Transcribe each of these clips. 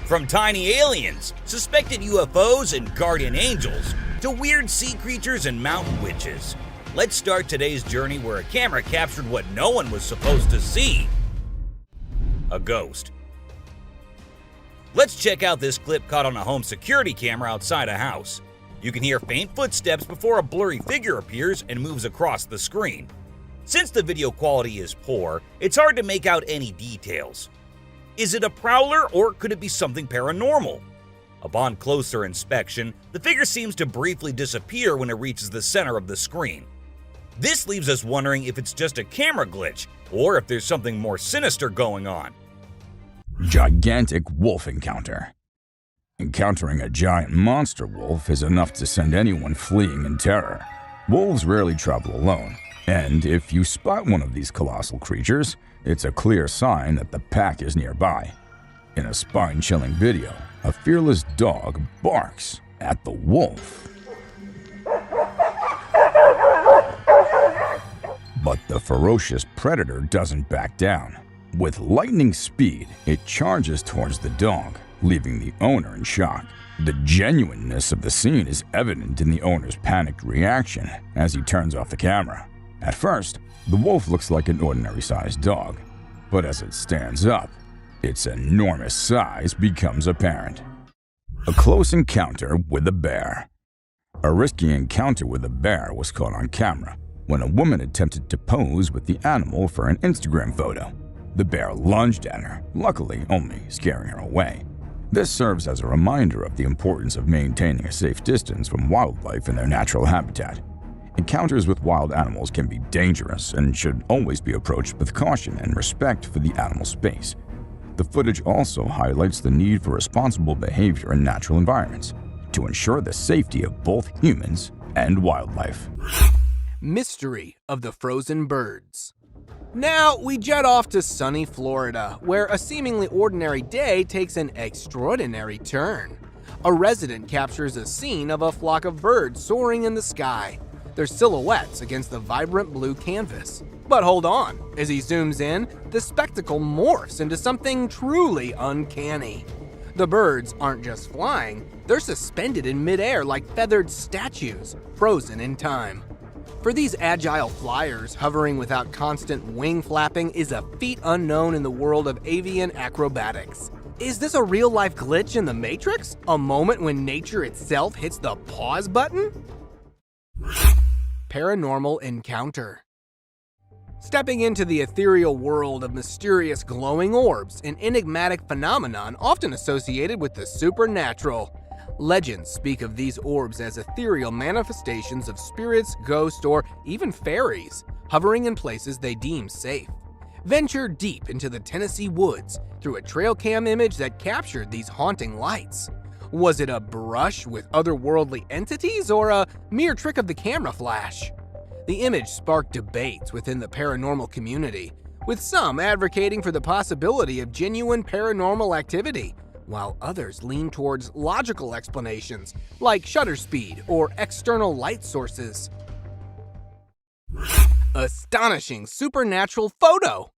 From tiny aliens, suspected UFOs and guardian angels, to weird sea creatures and mountain witches. Let's start today's journey where a camera captured what no one was supposed to see: a ghost. Let's check out this clip caught on a home security camera outside a house. You can hear faint footsteps before a blurry figure appears and moves across the screen. Since the video quality is poor, it's hard to make out any details. Is it a prowler, or could it be something paranormal? Upon closer inspection, the figure seems to briefly disappear when it reaches the center of the screen. This leaves us wondering if it's just a camera glitch, or if there's something more sinister going on. Gigantic wolf encounter. Encountering a giant monster wolf is enough to send anyone fleeing in terror. Wolves rarely travel alone, and if you spot one of these colossal creatures, it's a clear sign that the pack is nearby. In a spine-chilling video, a fearless dog barks at the wolf. But the ferocious predator doesn't back down. With lightning speed, it charges towards the dog, leaving the owner in shock. The genuineness of the scene is evident in the owner's panicked reaction as he turns off the camera. At first, the wolf looks like an ordinary-sized dog, but as it stands up, its enormous size becomes apparent. A close encounter with a bear. A risky encounter with a bear was caught on camera when a woman attempted to pose with the animal for an Instagram photo. The bear lunged at her, luckily only scaring her away. This serves as a reminder of the importance of maintaining a safe distance from wildlife in their natural habitat. Encounters with wild animals can be dangerous and should always be approached with caution and respect for the animal space. The footage also highlights the need for responsible behavior in natural environments to ensure the safety of both humans and wildlife. Mystery of the frozen birds. Now we jet off to sunny Florida, where a seemingly ordinary day takes an extraordinary turn. A resident captures a scene of a flock of birds soaring in the sky, their silhouettes against the vibrant blue canvas. But hold on, as he zooms in, the spectacle morphs into something truly uncanny. The birds aren't just flying, they're suspended in midair like feathered statues, frozen in time. For these agile flyers, hovering without constant wing flapping is a feat unknown in the world of avian acrobatics. Is this a real-life glitch in the Matrix? A moment when nature itself hits the pause button? Paranormal encounter. Stepping into the ethereal world of mysterious glowing orbs, an enigmatic phenomenon often associated with the supernatural. Legends speak of these orbs as ethereal manifestations of spirits, ghosts, or even fairies, hovering in places they deem safe. Venture deep into the Tennessee woods through a trail cam image that captured these haunting lights. Was it a brush with otherworldly entities or a mere trick of the camera flash? The image sparked debates within the paranormal community, with some advocating for the possibility of genuine paranormal activity, while others lean towards logical explanations like shutter speed or external light sources. Astonishing supernatural photo!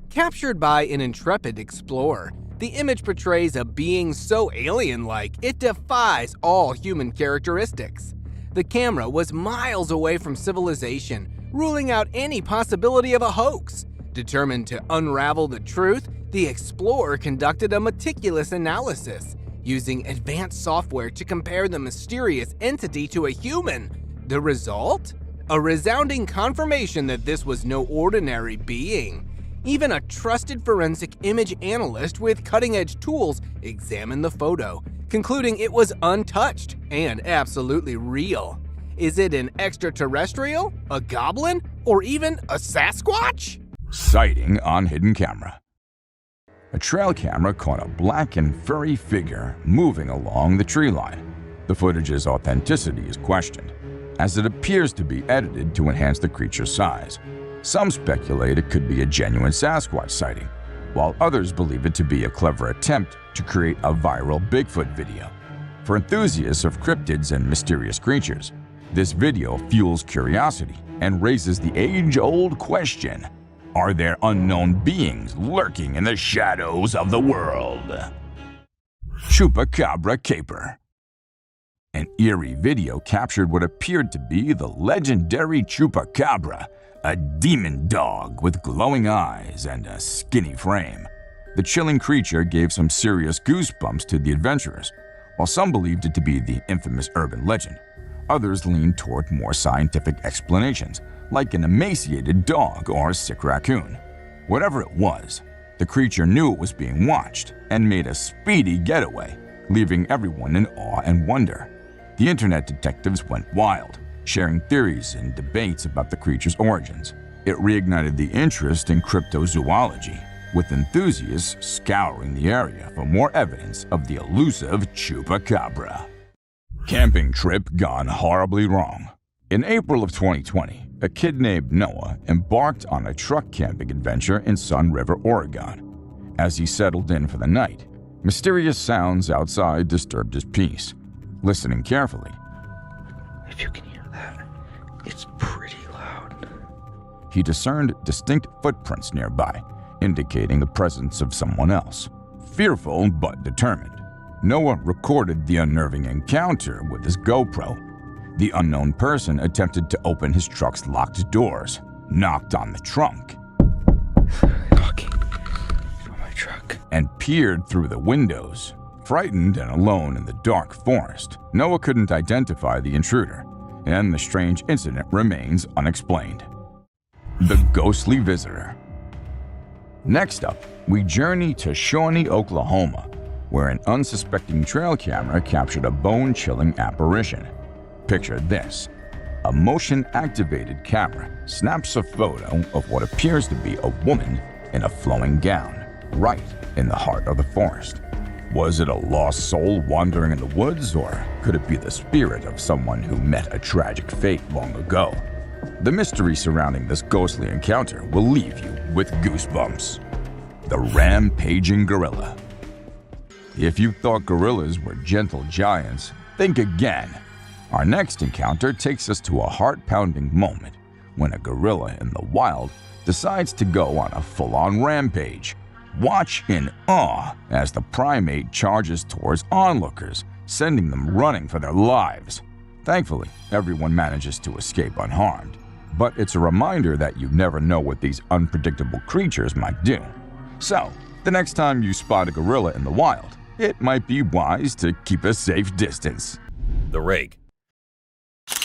Captured by an intrepid explorer, the image portrays a being so alien-like it defies all human characteristics. The camera was miles away from civilization, ruling out any possibility of a hoax. Determined to unravel the truth, the explorer conducted a meticulous analysis, using advanced software to compare the mysterious entity to a human. The result? A resounding confirmation that this was no ordinary being. Even a trusted forensic image analyst with cutting-edge tools examined the photo, concluding it was untouched and absolutely real. Is it an extraterrestrial, a goblin, or even a Sasquatch? Sighting on hidden camera. A trail camera caught a black and furry figure moving along the tree line. The footage's authenticity is questioned, as it appears to be edited to enhance the creature's size. Some speculate it could be a genuine Sasquatch sighting, while others believe it to be a clever attempt to create a viral Bigfoot video. For enthusiasts of cryptids and mysterious creatures, this video fuels curiosity and raises the age-old question: Are there unknown beings lurking in the shadows of the world? Chupacabra Caper. An eerie video captured what appeared to be the legendary Chupacabra, a demon dog with glowing eyes and a skinny frame. The chilling creature gave some serious goosebumps to the adventurers. While some believed it to be the infamous urban legend, others leaned toward more scientific explanations, like an emaciated dog or a sick raccoon. Whatever it was, the creature knew it was being watched and made a speedy getaway, leaving everyone in awe and wonder. The internet detectives went wild, sharing theories and debates about the creature's origins. It reignited the interest in cryptozoology, with enthusiasts scouring the area for more evidence of the elusive Chupacabra. Camping trip gone horribly wrong. In April of 2020, a kid named Noah embarked on a truck camping adventure in Sun River, Oregon. As he settled in for the night, mysterious sounds outside disturbed his peace. Listening carefully, "If you can hear that, it's pretty loud." He discerned distinct footprints nearby, indicating the presence of someone else. Fearful but determined, Noah recorded the unnerving encounter with his GoPro. The unknown person attempted to open his truck's locked doors, knocked on the trunk, Knocking on my truck, and peered through the windows. Frightened and alone in the dark forest, Noah couldn't identify the intruder, and the strange incident remains unexplained. The ghostly visitor. Next up, we journey to Shawnee, Oklahoma, where an unsuspecting trail camera captured a bone-chilling apparition. Picture this. A motion-activated camera snaps a photo of what appears to be a woman in a flowing gown, right in the heart of the forest. Was it a lost soul wandering in the woods, or could it be the spirit of someone who met a tragic fate long ago? The mystery surrounding this ghostly encounter will leave you with goosebumps. The rampaging gorilla. If you thought gorillas were gentle giants, think again. Our next encounter takes us to a heart-pounding moment when a gorilla in the wild decides to go on a full-on rampage. Watch in awe as the primate charges towards onlookers, sending them running for their lives. Thankfully, everyone manages to escape unharmed, but it's a reminder that you never know what these unpredictable creatures might do. So, the next time you spot a gorilla in the wild, it might be wise to keep a safe distance. The Rake.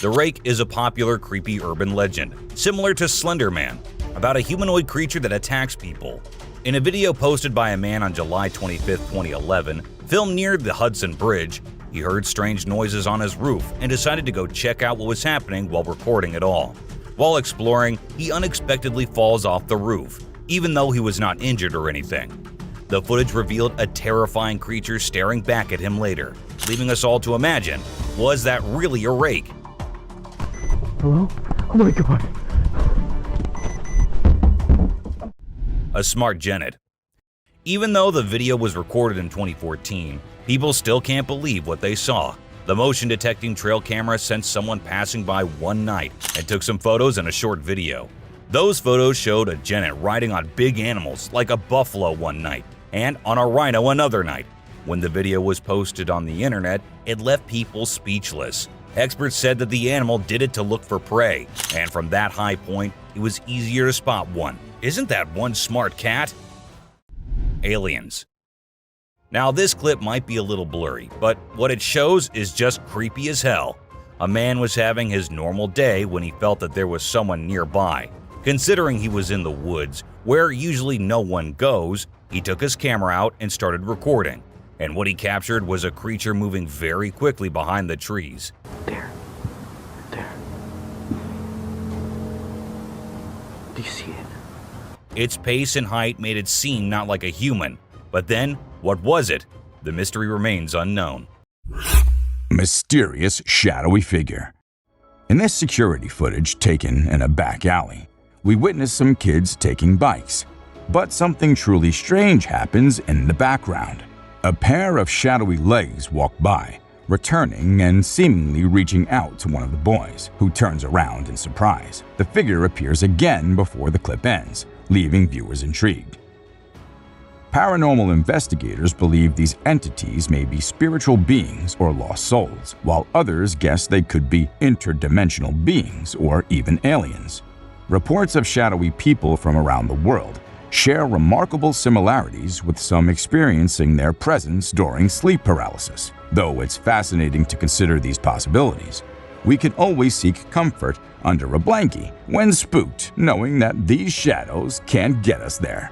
The Rake is a popular creepy urban legend, similar to Slender Man, about a humanoid creature that attacks people. In a video posted by a man on July 25, 2011, filmed near the Hudson Bridge, he heard strange noises on his roof and decided to go check out what was happening while recording it all. While exploring, he unexpectedly falls off the roof, even though he was not injured or anything. The footage revealed a terrifying creature staring back at him later, leaving us all to imagine, was that really a rake? Hello? Oh my god. A smart genet. Even though the video was recorded in 2014, people still can't believe what they saw. The motion detecting trail camera sent someone passing by one night and took some photos and a short video. Those photos showed a genet riding on big animals like a buffalo one night and on a rhino another night. When the video was posted on the internet, it left people speechless. Experts said that the animal did it to look for prey, and from that high point, it was easier to spot one. Isn't that one smart cat? Aliens. Now this clip might be a little blurry, but what it shows is just creepy as hell. A man was having his normal day when he felt that there was someone nearby. Considering he was in the woods, where usually no one goes, he took his camera out and started recording. And what he captured was a creature moving very quickly behind the trees. There. Do you see it? Its pace and height made it seem not like a human. But then, what was it? The mystery remains unknown. Mysterious shadowy figure. In this security footage taken in a back alley, we witness some kids taking bikes. But something truly strange happens in the background. A pair of shadowy legs walk by, returning and seemingly reaching out to one of the boys, who turns around in surprise. The figure appears again before the clip ends, leaving viewers intrigued. Paranormal investigators believe these entities may be spiritual beings or lost souls, while others guess they could be interdimensional beings or even aliens. Reports of shadowy people from around the world share remarkable similarities, with some experiencing their presence during sleep paralysis. Though it's fascinating to consider these possibilities, we can always seek comfort under a blankie when spooked, knowing that these shadows can't get us there.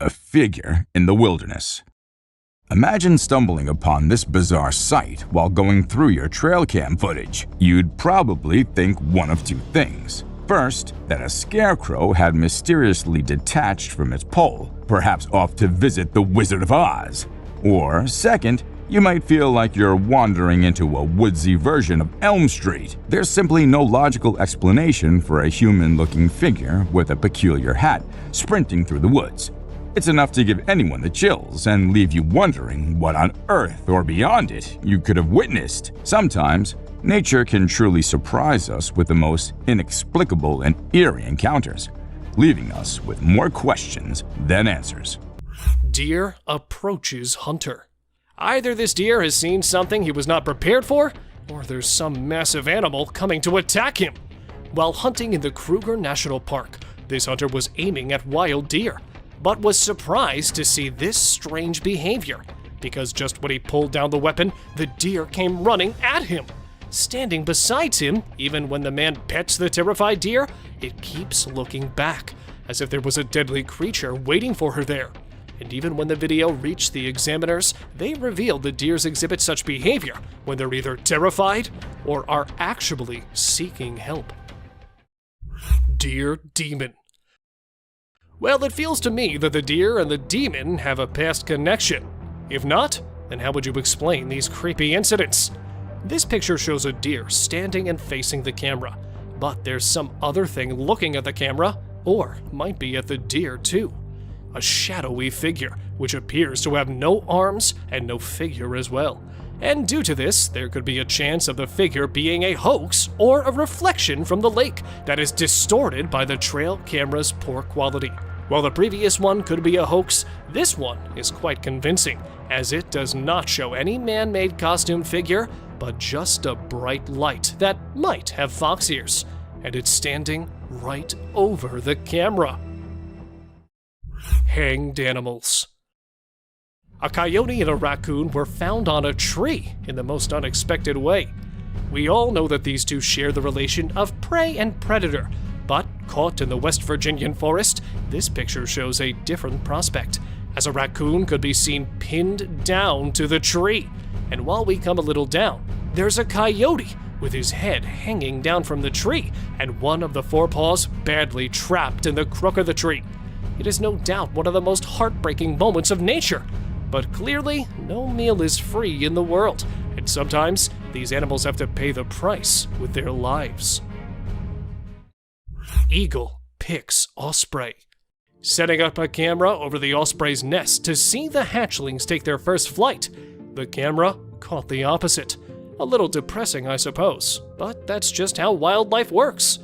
A figure in the wilderness. Imagine stumbling upon this bizarre sight while going through your trail cam footage. You'd probably think one of two things. First, that a scarecrow had mysteriously detached from its pole, perhaps off to visit the Wizard of Oz. Or second, you might feel like you're wandering into a woodsy version of Elm Street. There's simply no logical explanation for a human-looking figure with a peculiar hat sprinting through the woods. It's enough to give anyone the chills and leave you wondering what on earth or beyond it you could have witnessed. Sometimes, nature can truly surprise us with the most inexplicable and eerie encounters, leaving us with more questions than answers. Deer approaches hunter. Either this deer has seen something he was not prepared for, or there's some massive animal coming to attack him. While hunting in the Kruger National Park, this hunter was aiming at wild deer, but was surprised to see this strange behavior, because just when he pulled down the weapon, the deer came running at him. Standing beside him, even when the man pets the terrified deer, it keeps looking back, as if there was a deadly creature waiting for her there. And even when the video reached the examiners, they revealed the deers exhibit such behavior when they're either terrified or are actually seeking help. Deer Demon. Well, it feels to me that the deer and the demon have a past connection. If not, then how would you explain these creepy incidents? This picture shows a deer standing and facing the camera, but there's some other thing looking at the camera, or might be at the deer too. A shadowy figure, which appears to have no arms and no figure as well. And due to this, there could be a chance of the figure being a hoax or a reflection from the lake that is distorted by the trail camera's poor quality. While the previous one could be a hoax, this one is quite convincing, as it does not show any man-made costume figure, but just a bright light that might have fox ears, and it's standing right over the camera. Hanged animals. A coyote and a raccoon were found on a tree in the most unexpected way. We all know that these two share the relation of prey and predator, but caught in the West Virginian forest, this picture shows a different prospect, as a raccoon could be seen pinned down to the tree. And while we come a little down, there's a coyote with his head hanging down from the tree and one of the forepaws badly trapped in the crook of the tree. It is no doubt one of the most heartbreaking moments of nature, but clearly no meal is free in the world, and sometimes these animals have to pay the price with their lives. Eagle picks osprey. Setting up a camera over the osprey's nest to see the hatchlings take their first flight, the camera caught the opposite. A little depressing, I suppose, but that's just how wildlife works.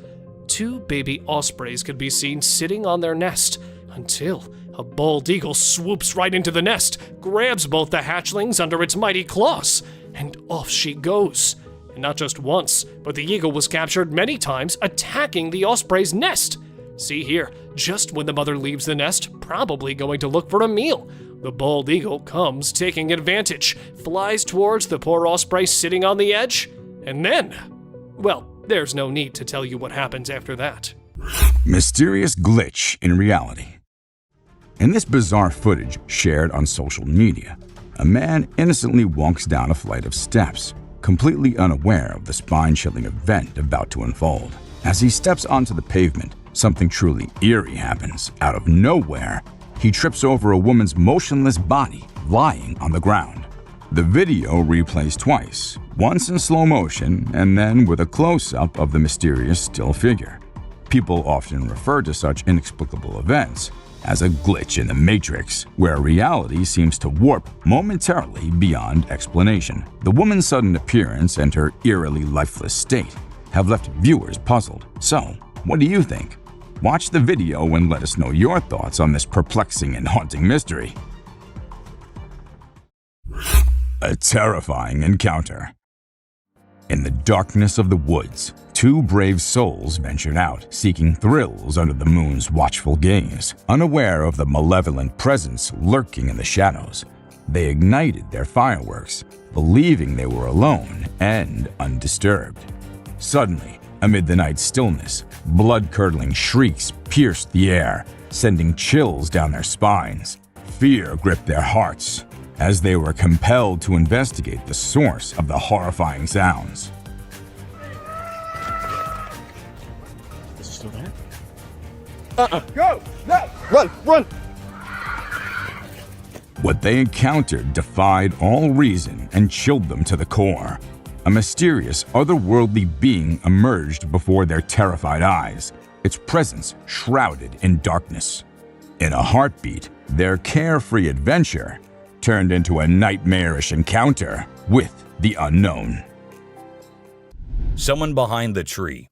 Two baby ospreys could be seen sitting on their nest until a bald eagle swoops right into the nest, grabs both the hatchlings under its mighty claws, and off she goes. And not just once, but the eagle was captured many times attacking the osprey's nest. See here, just when the mother leaves the nest, probably going to look for a meal, the bald eagle comes taking advantage, flies towards the poor osprey sitting on the edge, and then, well, there's no need to tell you what happens after that. Mysterious glitch in reality. In this bizarre footage shared on social media, a man innocently walks down a flight of steps, completely unaware of the spine-chilling event about to unfold. As he steps onto the pavement, something truly eerie happens. Out of nowhere, he trips over a woman's motionless body lying on the ground. The video replays twice, once in slow motion and then with a close-up of the mysterious still figure. People often refer to such inexplicable events as a glitch in the matrix, where reality seems to warp momentarily beyond explanation. The woman's sudden appearance and her eerily lifeless state have left viewers puzzled. So, what do you think? Watch the video and let us know your thoughts on this perplexing and haunting mystery. A terrifying encounter. In the darkness of the woods, two brave souls ventured out, seeking thrills under the moon's watchful gaze. Unaware of the malevolent presence lurking in the shadows, they ignited their fireworks, believing they were alone and undisturbed. Suddenly, amid the night's stillness, blood-curdling shrieks pierced the air, sending chills down their spines. Fear gripped their hearts as they were compelled to investigate the source of the horrifying sounds. Is he still there? Go! No! Run! Run! What they encountered defied all reason and chilled them to the core. A mysterious, otherworldly being emerged before their terrified eyes, its presence shrouded in darkness. In a heartbeat, their carefree adventure turned into a nightmarish encounter with the unknown. Someone behind the tree.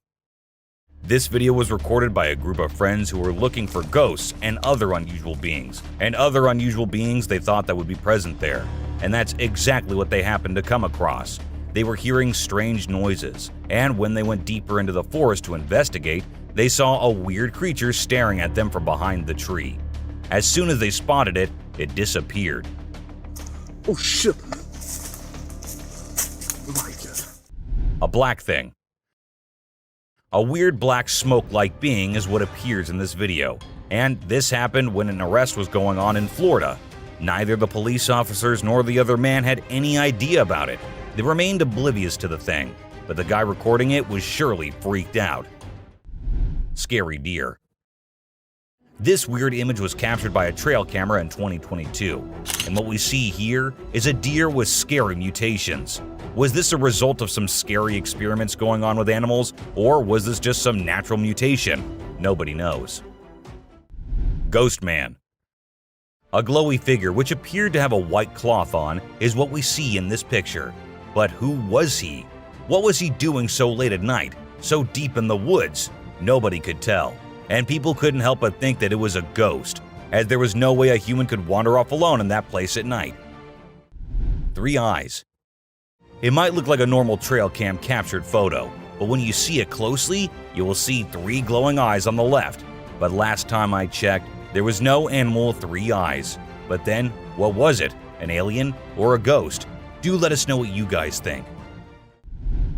This video was recorded by a group of friends who were looking for ghosts and other unusual beings. They thought that would be present there. And that's exactly what they happened to come across. They were hearing strange noises, and when they went deeper into the forest to investigate, they saw a weird creature staring at them from behind the tree. As soon as they spotted it, it disappeared. Oh shit! My God. A black thing. A weird black smoke-like being is what appears in this video, and this happened when an arrest was going on in Florida. Neither the police officers nor the other man had any idea about it. They remained oblivious to the thing, but the guy recording it was surely freaked out. Scary deer. This weird image was captured by a trail camera in 2022, and what we see here is a deer with scary mutations. Was this a result of some scary experiments going on with animals, or was this just some natural mutation? Nobody knows. Ghost Man. A glowy figure which appeared to have a white cloth on is what we see in this picture. But who was he? What was he doing so late at night, so deep in the woods? Nobody could tell, and people couldn't help but think that it was a ghost, as there was no way a human could wander off alone in that place at night. 3 eyes. It might look like a normal trail cam captured photo, but when you see it closely, you will see 3 glowing eyes on the left. But last time I checked, there was no animal with 3 eyes. But then, what was it? An alien or a ghost? Do let us know what you guys think.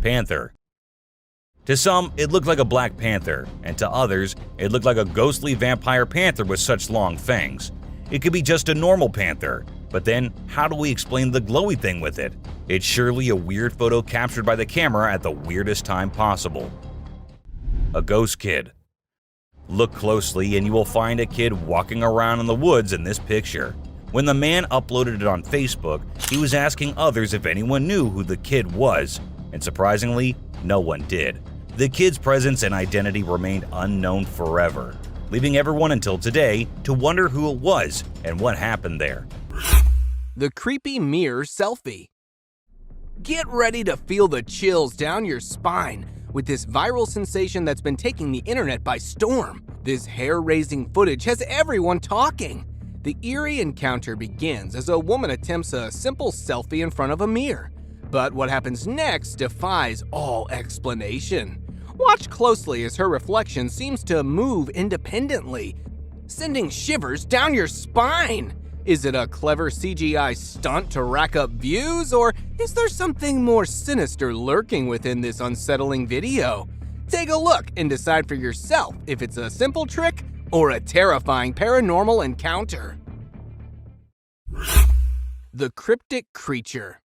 Panther. To some, it looked like a black panther, and to others, it looked like a ghostly vampire panther with such long fangs. It could be just a normal panther, but then how do we explain the glowy thing with it? It's surely a weird photo captured by the camera at the weirdest time possible. A ghost kid. Look closely and you will find a kid walking around in the woods in this picture. When the man uploaded it on Facebook, he was asking others if anyone knew who the kid was, and surprisingly, no one did. The kid's presence and identity remained unknown forever, leaving everyone until today to wonder who it was and what happened there. The creepy mirror selfie. Get ready to feel the chills down your spine with this viral sensation that's been taking the internet by storm. This hair-raising footage has everyone talking. The eerie encounter begins as a woman attempts a simple selfie in front of a mirror. But what happens next defies all explanation. Watch closely as her reflection seems to move independently, sending shivers down your spine. Is it a clever CGI stunt to rack up views, or is there something more sinister lurking within this unsettling video? Take a look and decide for yourself if it's a simple trick or a terrifying paranormal encounter. The cryptic creature.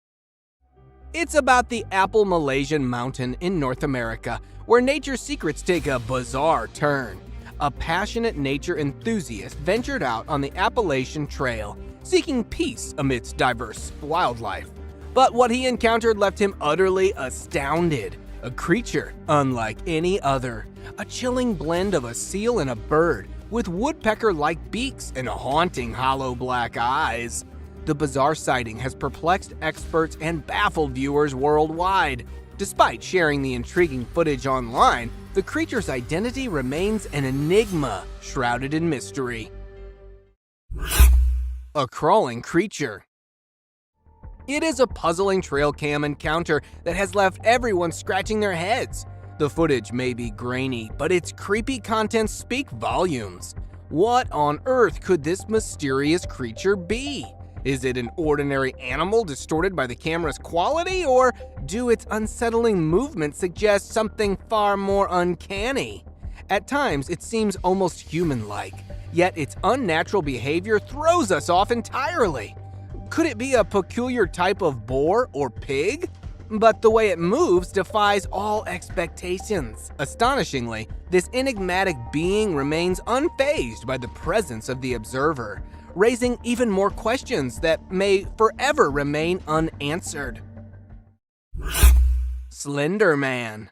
It's about the Apple Malaysian mountain in North America, where nature's secrets take a bizarre turn. A passionate nature enthusiast ventured out on the Appalachian Trail, seeking peace amidst diverse wildlife. But what he encountered left him utterly astounded. A creature unlike any other. A chilling blend of a seal and a bird, with woodpecker-like beaks and haunting hollow black eyes. The bizarre sighting has perplexed experts and baffled viewers worldwide. Despite sharing the intriguing footage online, the creature's identity remains an enigma shrouded in mystery. A crawling creature. It is a puzzling trail cam encounter that has left everyone scratching their heads. The footage may be grainy, but its creepy contents speak volumes. What on earth could this mysterious creature be? Is it an ordinary animal distorted by the camera's quality, or do its unsettling movements suggest something far more uncanny? At times, it seems almost human-like, yet its unnatural behavior throws us off entirely. Could it be a peculiar type of boar or pig? But the way it moves defies all expectations. Astonishingly, this enigmatic being remains unfazed by the presence of the observer, raising even more questions that may forever remain unanswered. Slender Man.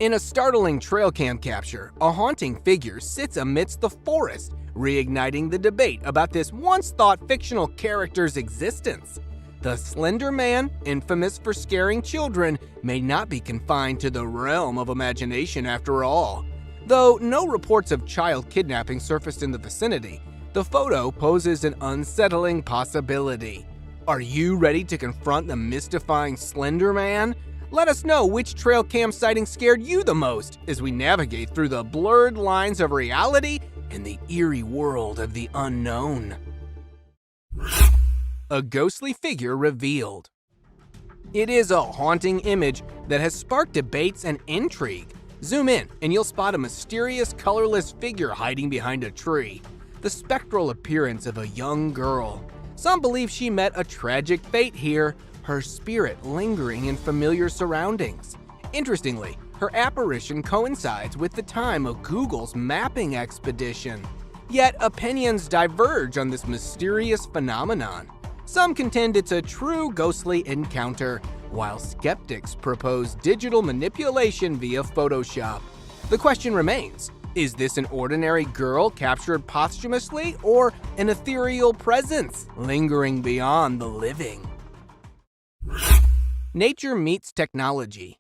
In a startling trail cam capture, a haunting figure sits amidst the forest, reigniting the debate about this once-thought fictional character's existence. The Slender Man, infamous for scaring children, may not be confined to the realm of imagination after all. Though no reports of child kidnapping surfaced in the vicinity, the photo poses an unsettling possibility. Are you ready to confront the mystifying Slender Man? Let us know which trail cam sighting scared you the most as we navigate through the blurred lines of reality and the eerie world of the unknown. A ghostly figure revealed. It is a haunting image that has sparked debates and intrigue. Zoom in and you'll spot a mysterious, colorless figure hiding behind a tree. The spectral appearance of a young girl. Some believe she met a tragic fate here, her spirit lingering in familiar surroundings. Interestingly, her apparition coincides with the time of Google's mapping expedition. Yet opinions diverge on this mysterious phenomenon. Some contend it's a true ghostly encounter, while skeptics propose digital manipulation via Photoshop. The question remains, is this an ordinary girl captured posthumously, or an ethereal presence lingering beyond the living? Nature meets technology.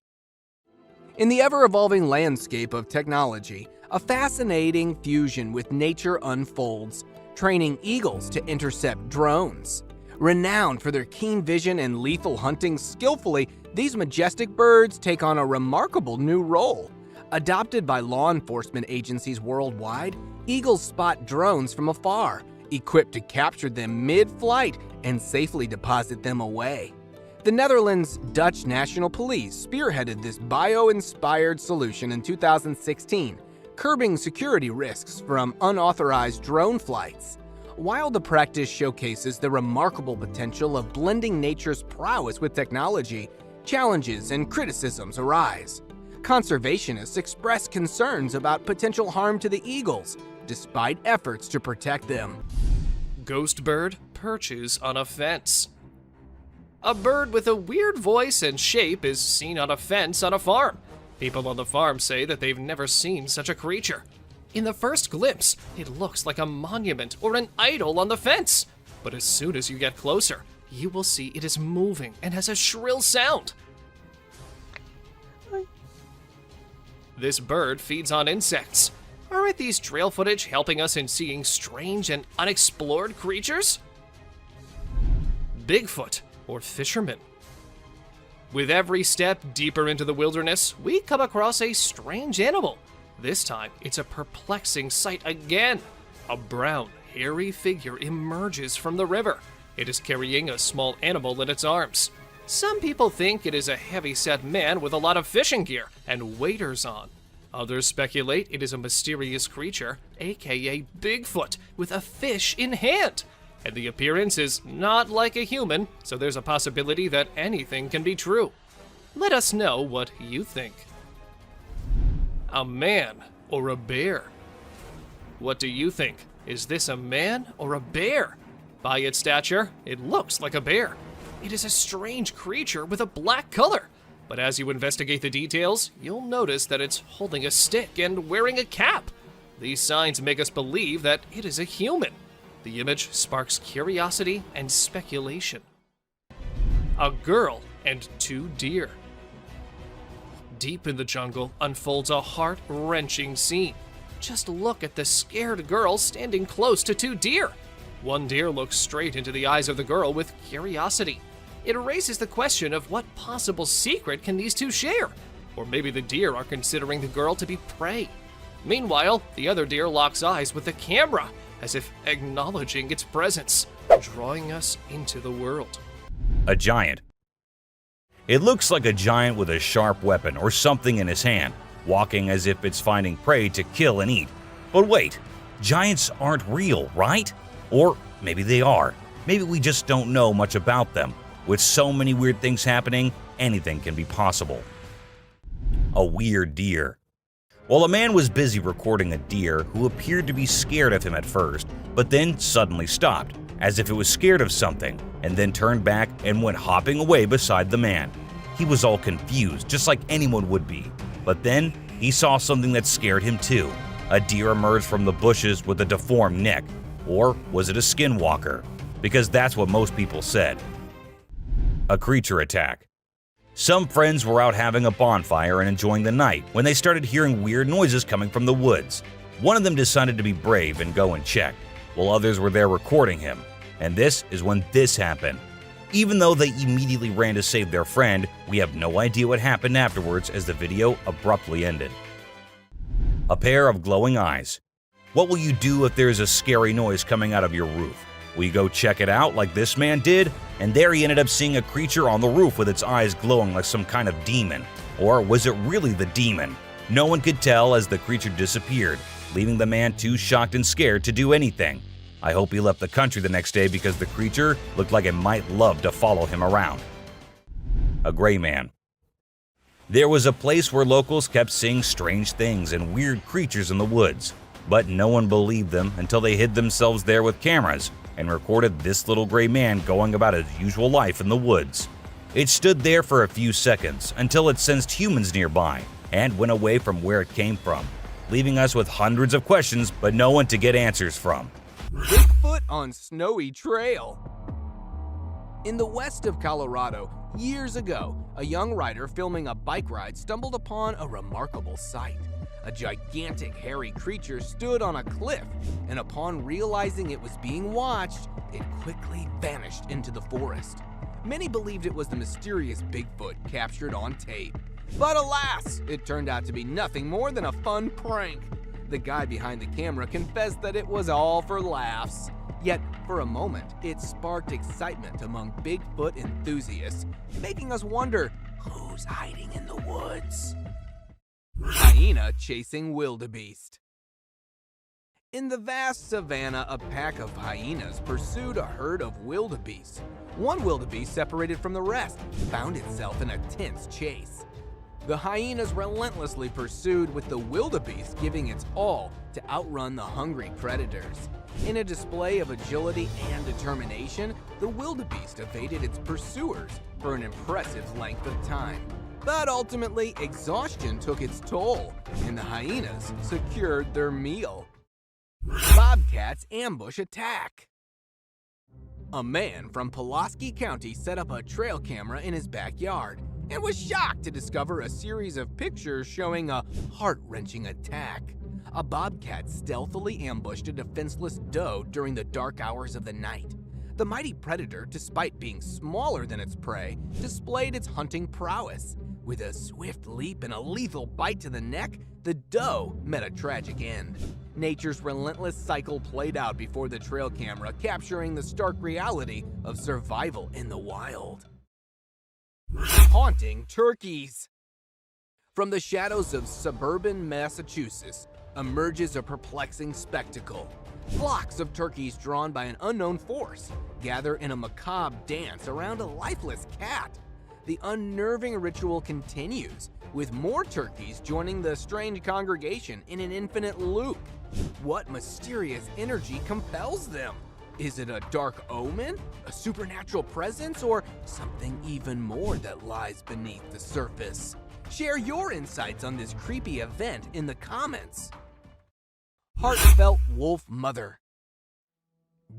In the ever-evolving landscape of technology, a fascinating fusion with nature unfolds, training eagles to intercept drones. Renowned for their keen vision and lethal hunting skillfully, these majestic birds take on a remarkable new role. Adopted by law enforcement agencies worldwide, eagles spot drones from afar, equipped to capture them mid-flight and safely deposit them away. The Netherlands' Dutch National Police spearheaded this bio-inspired solution in 2016, curbing security risks from unauthorized drone flights. While the practice showcases the remarkable potential of blending nature's prowess with technology, challenges and criticisms arise. Conservationists express concerns about potential harm to the eagles, despite efforts to protect them. Ghost bird perches on a fence. A bird with a weird voice and shape is seen on a fence on a farm. People on the farm say that they've never seen such a creature. In the first glimpse, it looks like a monument or an idol on the fence. But as soon as you get closer, you will see it is moving and has a shrill sound. This bird feeds on insects. Aren't these trail footage helping us in seeing strange and unexplored creatures? Bigfoot, or fisherman. With every step deeper into the wilderness, we come across a strange animal. This time, it's a perplexing sight again. A brown, hairy figure emerges from the river. It is carrying a small animal in its arms. Some people think it is a heavy-set man with a lot of fishing gear and waders on. Others speculate it is a mysterious creature, aka Bigfoot, with a fish in hand. And the appearance is not like a human, so there's a possibility that anything can be true. Let us know what you think. A man or a bear? What do you think? Is this a man or a bear? By its stature, it looks like a bear. It is a strange creature with a black color. But as you investigate the details, you'll notice that it's holding a stick and wearing a cap. These signs make us believe that it is a human. The image sparks curiosity and speculation. A girl and 2 deer. Deep in the jungle unfolds a heart-wrenching scene. Just look at the scared girl standing close to 2 deer. One deer looks straight into the eyes of the girl with curiosity. It raises the question of what possible secret can these 2 share? Or maybe the deer are considering the girl to be prey. Meanwhile, the other deer locks eyes with the camera, as if acknowledging its presence, drawing us into the world. A giant. It looks like a giant with a sharp weapon or something in his hand, walking as if it's finding prey to kill and eat. But wait, giants aren't real, right? Or maybe they are. Maybe we just don't know much about them. With so many weird things happening, anything can be possible. A weird deer. Well, a man was busy recording a deer who appeared to be scared of him at first, but then suddenly stopped, as if it was scared of something, and then turned back and went hopping away beside the man. He was all confused, just like anyone would be. But then he saw something that scared him too. A deer emerged from the bushes with a deformed neck. Or was it a skinwalker? Because that's what most people said. A creature attack. Some friends were out having a bonfire and enjoying the night when they started hearing weird noises coming from the woods. One of them decided to be brave and go and check, while others were there recording him. And this is when this happened. Even though they immediately ran to save their friend, we have no idea what happened afterwards as the video abruptly ended. A pair of glowing eyes. What will you do if there is a scary noise coming out of your roof? Will you go check it out like this man did? And there he ended up seeing a creature on the roof with its eyes glowing like some kind of demon. Or was it really the demon? No one could tell as the creature disappeared, leaving the man too shocked and scared to do anything. I hope he left the country the next day because the creature looked like it might love to follow him around. A gray man. There was a place where locals kept seeing strange things and weird creatures in the woods, but no one believed them until they hid themselves there with cameras and recorded this little gray man going about his usual life in the woods. It stood there for a few seconds until it sensed humans nearby and went away from where it came from, leaving us with hundreds of questions but no one to get answers from. Bigfoot on snowy trail. In the west of Colorado, years ago, a young rider filming a bike ride stumbled upon a remarkable sight. A gigantic hairy creature stood on a cliff, and upon realizing it was being watched, it quickly vanished into the forest. Many believed it was the mysterious Bigfoot captured on tape. But alas, it turned out to be nothing more than a fun prank. The guy behind the camera confessed that it was all for laughs. Yet, for a moment, it sparked excitement among Bigfoot enthusiasts, making us wonder, who's hiding in the woods? Hyena chasing wildebeest. In the vast savanna, a pack of hyenas pursued a herd of wildebeest. One wildebeest, separated from the rest, found itself in a tense chase. The hyenas relentlessly pursued, with the wildebeest giving its all to outrun the hungry predators. In a display of agility and determination, the wildebeest evaded its pursuers for an impressive length of time. But ultimately, exhaustion took its toll, and the hyenas secured their meal. Bobcat's ambush attack. A man from Pulaski County set up a trail camera in his backyard and was shocked to discover a series of pictures showing a heart-wrenching attack. A bobcat stealthily ambushed a defenseless doe during the dark hours of the night. The mighty predator, despite being smaller than its prey, displayed its hunting prowess. With a swift leap and a lethal bite to the neck, the doe met a tragic end. Nature's relentless cycle played out before the trail camera, capturing the stark reality of survival in the wild. Haunting turkeys. From the shadows of suburban Massachusetts emerges a perplexing spectacle. Flocks of turkeys drawn by an unknown force gather in a macabre dance around a lifeless cat. The unnerving ritual continues, with more turkeys joining the strange congregation in an infinite loop. What mysterious energy compels them? Is it a dark omen, a supernatural presence, or something even more that lies beneath the surface? Share your insights on this creepy event in the comments. Heartfelt wolf mother.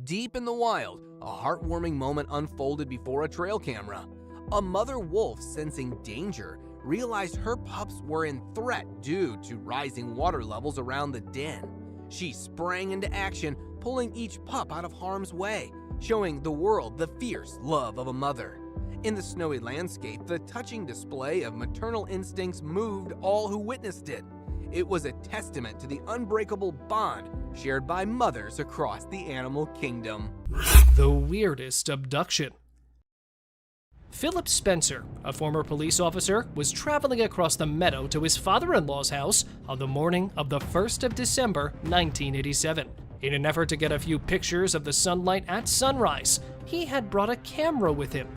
Deep in the wild, a heartwarming moment unfolded before a trail camera. A mother wolf, sensing danger, realized her pups were in threat due to rising water levels around the den. She sprang into action, pulling each pup out of harm's way, showing the world the fierce love of a mother. In the snowy landscape, the touching display of maternal instincts moved all who witnessed it. It was a testament to the unbreakable bond shared by mothers across the animal kingdom. The weirdest abduction. Philip Spencer, a former police officer, was traveling across the meadow to his father-in-law's house on the morning of the 1st of December, 1987. In an effort to get a few pictures of the sunlight at sunrise, he had brought a camera with him.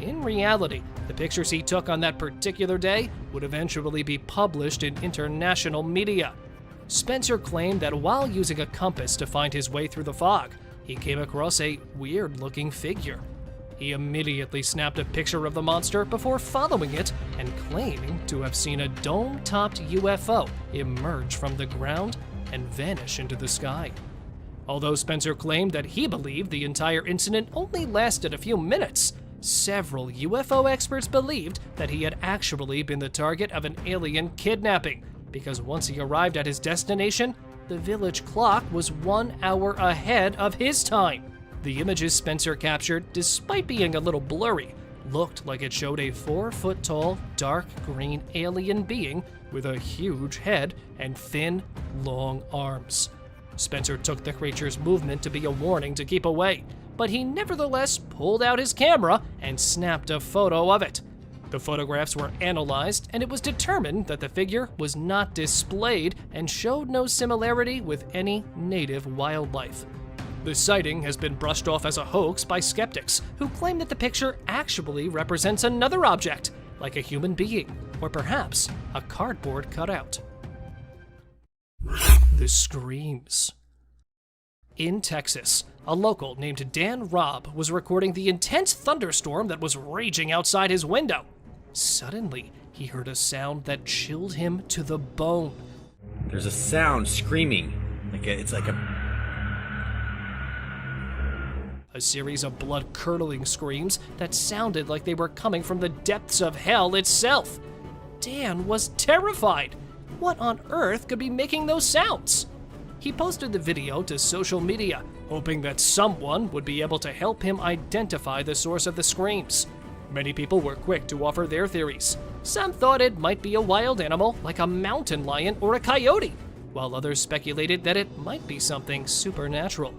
In reality, the pictures he took on that particular day would eventually be published in international media. Spencer claimed that while using a compass to find his way through the fog, he came across a weird-looking figure. He immediately snapped a picture of the monster before following it and claiming to have seen a dome-topped UFO emerge from the ground and vanish into the sky. Although Spencer claimed that he believed the entire incident only lasted a few minutes, several UFO experts believed that he had actually been the target of an alien kidnapping, because once he arrived at his destination, the village clock was 1 hour ahead of his time. The images Spencer captured, despite being a little blurry, looked like it showed a 4-foot-tall, dark green alien being with a huge head and thin, long arms. Spencer took the creature's movement to be a warning to keep away, but he nevertheless pulled out his camera and snapped a photo of it. The photographs were analyzed, and it was determined that the figure was not displayed and showed no similarity with any native wildlife. The sighting has been brushed off as a hoax by skeptics, who claim that the picture actually represents another object, like a human being, or perhaps a cardboard cutout. The screams. In Texas, a local named Dan Robb was recording the intense thunderstorm that was raging outside his window. Suddenly, he heard a sound that chilled him to the bone. There's a sound screaming, it's like a series of blood-curdling screams that sounded like they were coming from the depths of hell itself. Dan was terrified. What on earth could be making those sounds? He posted the video to social media, hoping that someone would be able to help him identify the source of the screams. Many people were quick to offer their theories. Some thought it might be a wild animal like a mountain lion or a coyote, while others speculated that it might be something supernatural.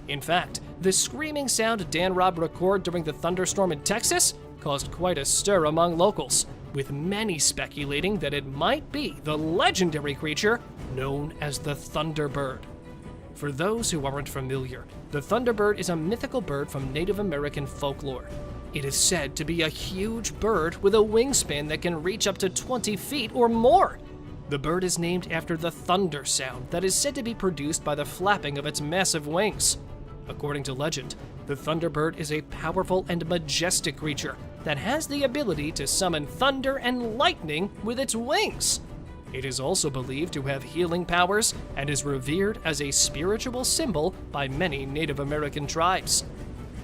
In fact, the screaming sound Dan Robb recorded during the thunderstorm in Texas caused quite a stir among locals, with many speculating that it might be the legendary creature known as the Thunderbird. For those who aren't familiar, the Thunderbird is a mythical bird from Native American folklore. It is said to be a huge bird with a wingspan that can reach up to 20 feet or more. The bird is named after the thunder sound that is said to be produced by the flapping of its massive wings. According to legend, the Thunderbird is a powerful and majestic creature that has the ability to summon thunder and lightning with its wings. It is also believed to have healing powers and is revered as a spiritual symbol by many Native American tribes.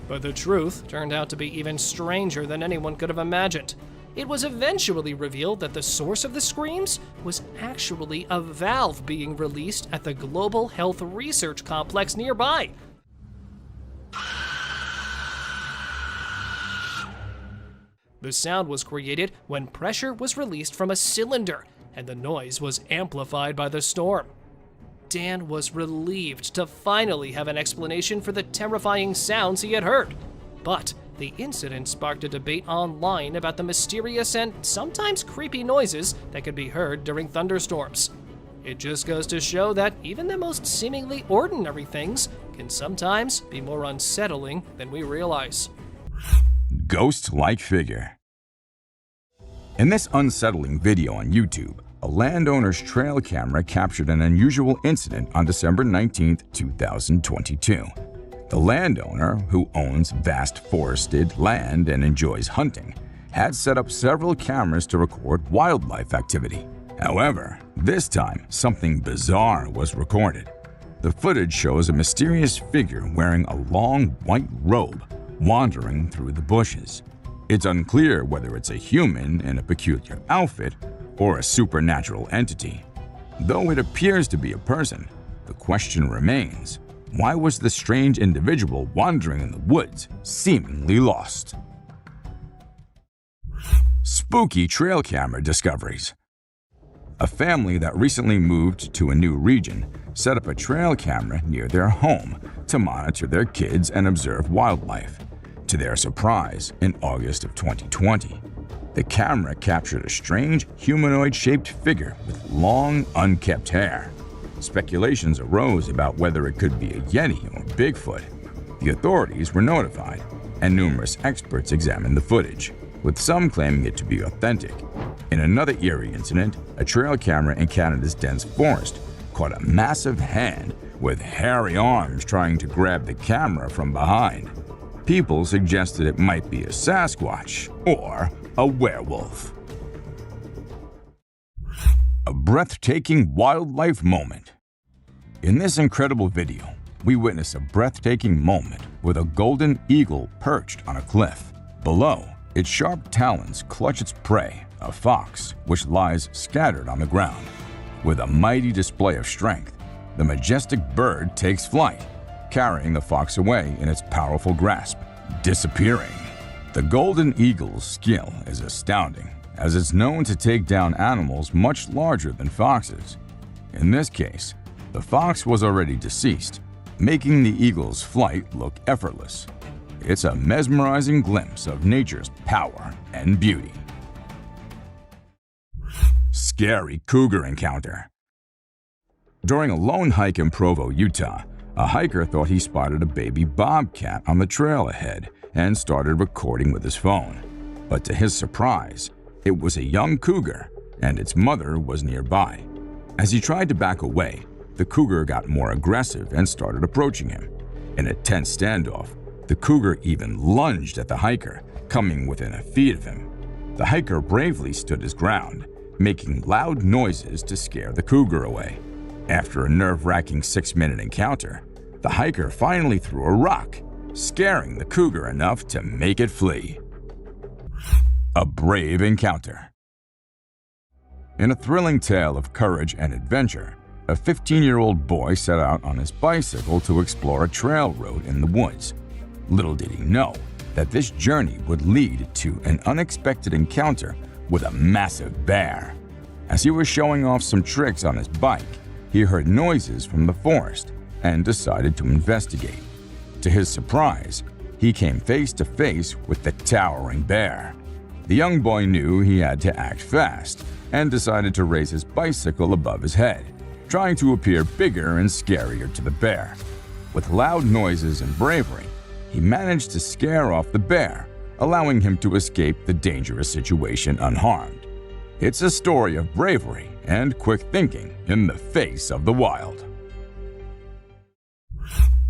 But the truth turned out to be even stranger than anyone could have imagined. It was eventually revealed that the source of the screams was actually a valve being released at the Global Health Research Complex nearby. The sound was created when pressure was released from a cylinder, and the noise was amplified by the storm. Dan was relieved to finally have an explanation for the terrifying sounds he had heard. But the incident sparked a debate online about the mysterious and sometimes creepy noises that could be heard during thunderstorms. It just goes to show that even the most seemingly ordinary things can sometimes be more unsettling than we realize. Ghost-like figure. In this unsettling video on YouTube, a landowner's trail camera captured an unusual incident on December 19, 2022. The landowner, who owns vast forested land and enjoys hunting, had set up several cameras to record wildlife activity. However, this time, something bizarre was recorded. The footage shows a mysterious figure wearing a long white robe wandering through the bushes. It's unclear whether it's a human in a peculiar outfit or a supernatural entity. Though it appears to be a person, the question remains, why was the strange individual wandering in the woods seemingly lost? Spooky trail camera discoveries. A family that recently moved to a new region set up a trail camera near their home to monitor their kids and observe wildlife. To their surprise, in August of 2020, the camera captured a strange humanoid-shaped figure with long, unkempt hair. Speculations arose about whether it could be a Yeti or Bigfoot. The authorities were notified, and numerous experts examined the footage, with some claiming it to be authentic. In another eerie incident, a trail camera in Canada's dense forest caught a massive hand with hairy arms trying to grab the camera from behind. People suggested it might be a Sasquatch or a werewolf. A breathtaking wildlife moment. In this incredible video, we witness a breathtaking moment with a golden eagle perched on a cliff. Below, its sharp talons clutch its prey, a fox, which lies scattered on the ground. With a mighty display of strength, the majestic bird takes flight, carrying the fox away in its powerful grasp, disappearing. The golden eagle's skill is astounding, as it's known to take down animals much larger than foxes. In this case, the fox was already deceased, making the eagle's flight look effortless. It's a mesmerizing glimpse of nature's power and beauty. Scary cougar encounter. During a lone hike in Provo, Utah, a hiker thought he spotted a baby bobcat on the trail ahead and started recording with his phone. But to his surprise, it was a young cougar, and its mother was nearby. As he tried to back away, the cougar got more aggressive and started approaching him. In a tense standoff, the cougar even lunged at the hiker, coming within a feet of him. The hiker bravely stood his ground, making loud noises to scare the cougar away. After a nerve-wracking 6-minute encounter, the hiker finally threw a rock, scaring the cougar enough to make it flee. A brave encounter. In a thrilling tale of courage and adventure, a 15-year-old boy set out on his bicycle to explore a trail road in the woods. Little did he know that this journey would lead to an unexpected encounter with a massive bear. As he was showing off some tricks on his bike, he heard noises from the forest and decided to investigate. To his surprise, he came face to face with the towering bear. The young boy knew he had to act fast and decided to raise his bicycle above his head, trying to appear bigger and scarier to the bear. With loud noises and bravery, he managed to scare off the bear, allowing him to escape the dangerous situation unharmed. It's a story of bravery and quick thinking in the face of the wild.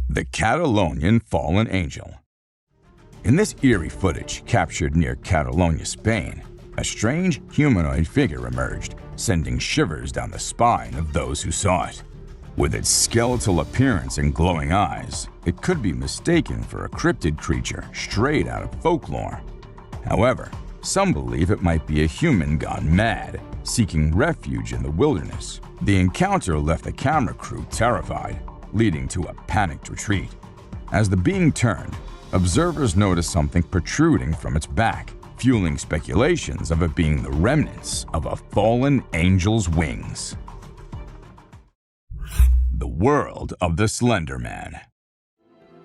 The Catalonian Fallen Angel. In this eerie footage captured near Catalonia, Spain, a strange humanoid figure emerged, sending shivers down the spine of those who saw it. With its skeletal appearance and glowing eyes, it could be mistaken for a cryptid creature straight out of folklore. However, some believe it might be a human gone mad, seeking refuge in the wilderness. The encounter left the camera crew terrified, leading to a panicked retreat. As the being turned, observers noticed something protruding from its back, fueling speculations of it being the remnants of a fallen angel's wings. The world of the Slender Man.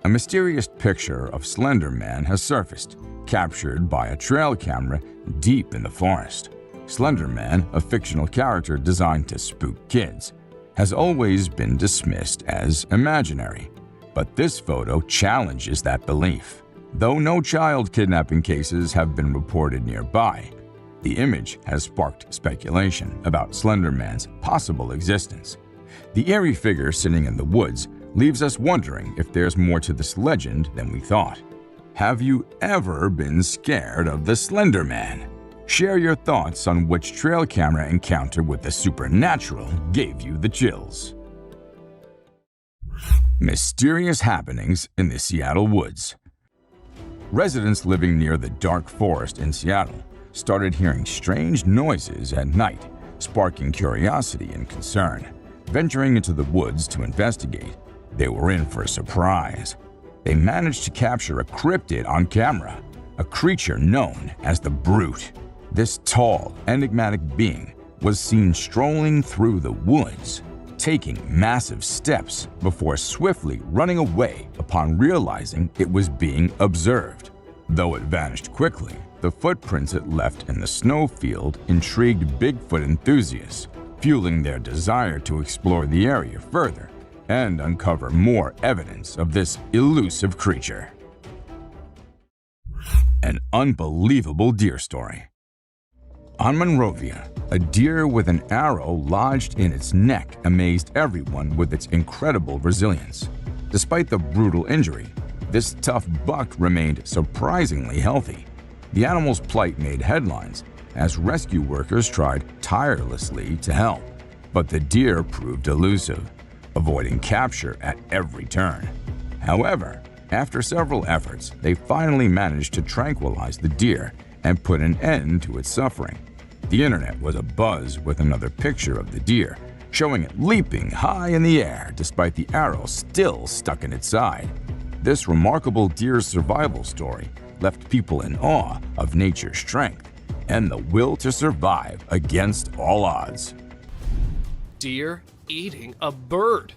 A mysterious picture of Slender Man has surfaced, captured by a trail camera deep in the forest. Slender Man, a fictional character designed to spook kids, has always been dismissed as imaginary. But this photo challenges that belief. Though no child kidnapping cases have been reported nearby, the image has sparked speculation about Slender Man's possible existence. The eerie figure sitting in the woods leaves us wondering if there's more to this legend than we thought. Have you ever been scared of the Slender Man? Share your thoughts on which trail camera encounter with the supernatural gave you the chills. Mysterious happenings in the Seattle woods. Residents living near the dark forest in Seattle started hearing strange noises at night, sparking curiosity and concern. Venturing into the woods to investigate, they were in for a surprise. They managed to capture a cryptid on camera, a creature known as the Brute. This tall, enigmatic being was seen strolling through the woods, taking massive steps before swiftly running away upon realizing it was being observed. Though it vanished quickly, the footprints it left in the snowfield intrigued Bigfoot enthusiasts, fueling their desire to explore the area further and uncover more evidence of this elusive creature. An unbelievable deer story. On Monrovia, a deer with an arrow lodged in its neck amazed everyone with its incredible resilience. Despite the brutal injury, this tough buck remained surprisingly healthy. The animal's plight made headlines as rescue workers tried tirelessly to help, but the deer proved elusive, avoiding capture at every turn. However, after several efforts, they finally managed to tranquilize the deer and put an end to its suffering. The internet was abuzz with another picture of the deer, showing it leaping high in the air despite the arrow still stuck in its side. This remarkable deer's survival story left people in awe of nature's strength and the will to survive against all odds. Deer eating a bird.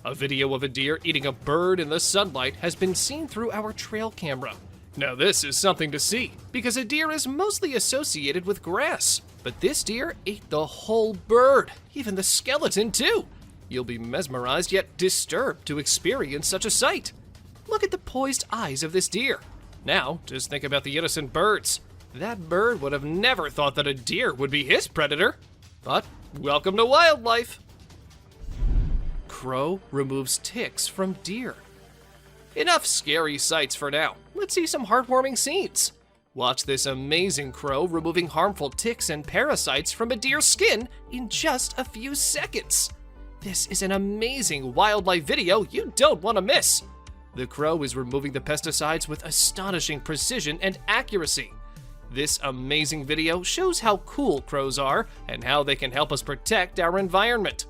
A video of a deer eating a bird in the sunlight has been seen through our trail camera. Now this is something to see, because a deer is mostly associated with grass. But this deer ate the whole bird, even the skeleton too. You'll be mesmerized yet disturbed to experience such a sight. Look at the poised eyes of this deer. Now, just think about the innocent birds. That bird would have never thought that a deer would be his predator. But welcome to wildlife. Crow removes ticks from deer. Enough scary sights for now. Let's see some heartwarming scenes. Watch this amazing crow removing harmful ticks and parasites from a deer's skin in just a few seconds. This is an amazing wildlife video you don't want to miss. The crow is removing the pesticides with astonishing precision and accuracy. This amazing video shows how cool crows are and how they can help us protect our environment.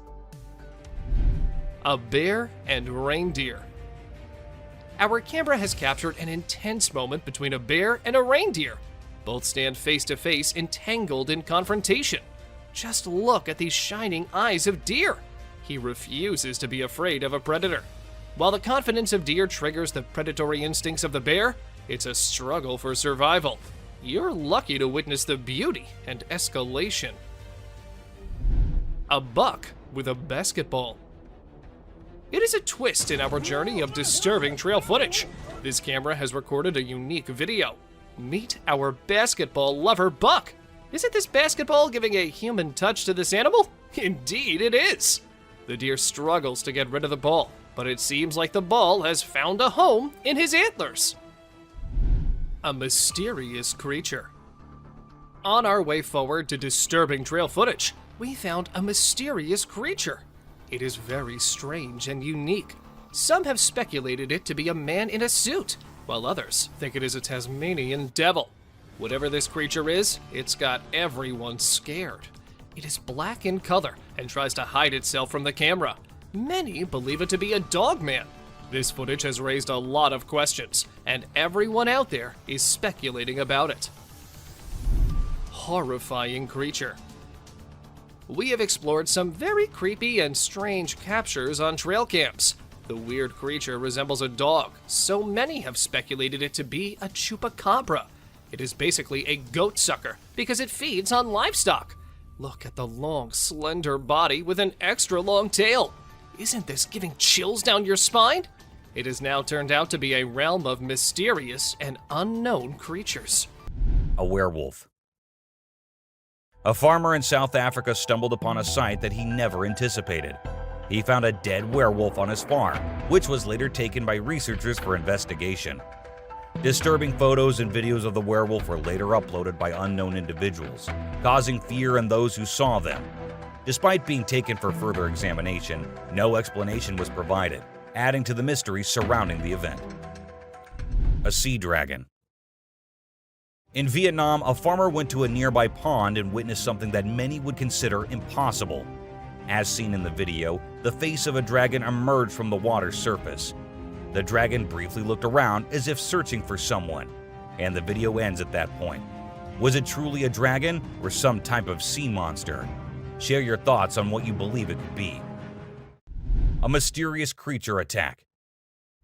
A bear and reindeer. Our camera has captured an intense moment between a bear and a reindeer. Both stand face to face, entangled in confrontation. Just look at these shining eyes of deer. He refuses to be afraid of a predator. While the confidence of deer triggers the predatory instincts of the bear, it's a struggle for survival. You're lucky to witness the beauty and escalation. A buck with a basketball. It is a twist in our journey of disturbing trail footage. This camera has recorded a unique video. Meet our basketball lover buck. Isn't this basketball giving a human touch to this animal? Indeed it is. The deer struggles to get rid of the ball, but it seems like the ball has found a home in his antlers. A mysterious creature. On our way forward to disturbing trail footage, we found a mysterious creature. It is very strange and unique. Some have speculated it to be a man in a suit, while others think it is a Tasmanian devil. Whatever this creature is, it's got everyone scared. It is black in color and tries to hide itself from the camera. Many believe it to be a dog man. This footage has raised a lot of questions, and everyone out there is speculating about it. Horrifying creature. We have explored some very creepy and strange captures on trail cams. The weird creature resembles a dog, so many have speculated it to be a chupacabra. It is basically a goat sucker because it feeds on livestock. Look at the long, slender body with an extra long tail. Isn't this giving chills down your spine? It has now turned out to be a realm of mysterious and unknown creatures. A werewolf. A farmer in South Africa stumbled upon a sight that he never anticipated. He found a dead werewolf on his farm, which was later taken by researchers for investigation. Disturbing photos and videos of the werewolf were later uploaded by unknown individuals, causing fear in those who saw them. Despite being taken for further examination, no explanation was provided, adding to the mystery surrounding the event. a sea dragon. In Vietnam, a farmer went to a nearby pond and witnessed something that many would consider impossible. As seen in the video, the face of a dragon emerged from the water's surface. The dragon briefly looked around as if searching for someone, and the video ends at that point. Was it truly a dragon or some type of sea monster? Share your thoughts on what you believe it could be. A mysterious creature attack.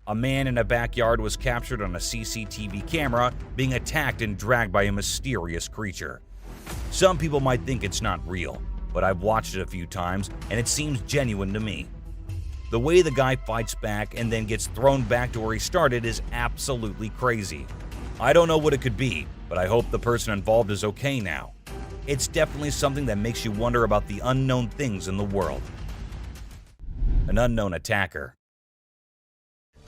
A man in a backyard was captured on a CCTV camera being attacked and dragged by a mysterious creature. Some people might think it's not real, but I've watched it a few times and it seems genuine to me. The way the guy fights back and then gets thrown back to where he started is absolutely crazy. I don't know what it could be, but I hope the person involved is okay now. It's definitely something that makes you wonder about the unknown things in the world. An unknown attacker.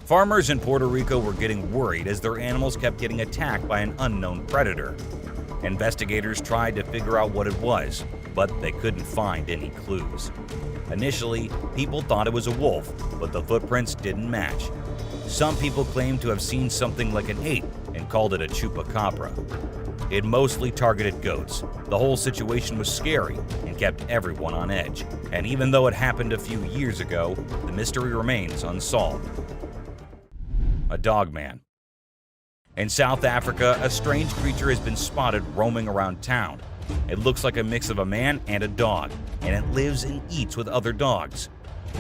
Farmers in Puerto Rico were getting worried as their animals kept getting attacked by an unknown predator. Investigators tried to figure out what it was, but they couldn't find any clues. Initially, people thought it was a wolf, but the footprints didn't match. Some people claimed to have seen something like an ape and called it a chupacabra. It mostly targeted goats. The whole situation was scary and kept everyone on edge. And even though it happened a few years ago, the mystery remains unsolved. A dogman. In South Africa, a strange creature has been spotted roaming around town. It looks like a mix of a man and a dog, and it lives and eats with other dogs.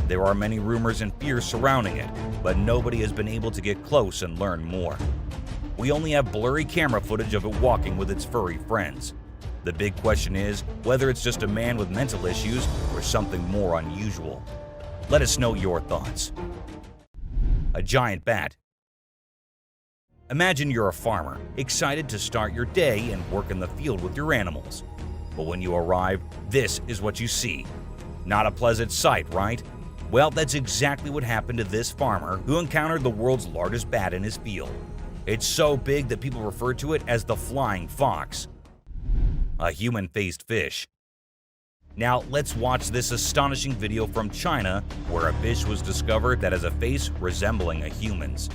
There are many rumors and fears surrounding it, but nobody has been able to get close and learn more. We only have blurry camera footage of it walking with its furry friends. The big question is whether it's just a man with mental issues or something more unusual. Let us know your thoughts. A giant bat. Imagine you're a farmer, excited to start your day and work in the field with your animals. But when you arrive, this is what you see. Not a pleasant sight, right? Well, that's exactly what happened to this farmer who encountered the world's largest bat in his field. It's so big that people refer to it as the flying fox. A human-faced fish. Now let's watch this astonishing video from China where a fish was discovered that has a face resembling a human's.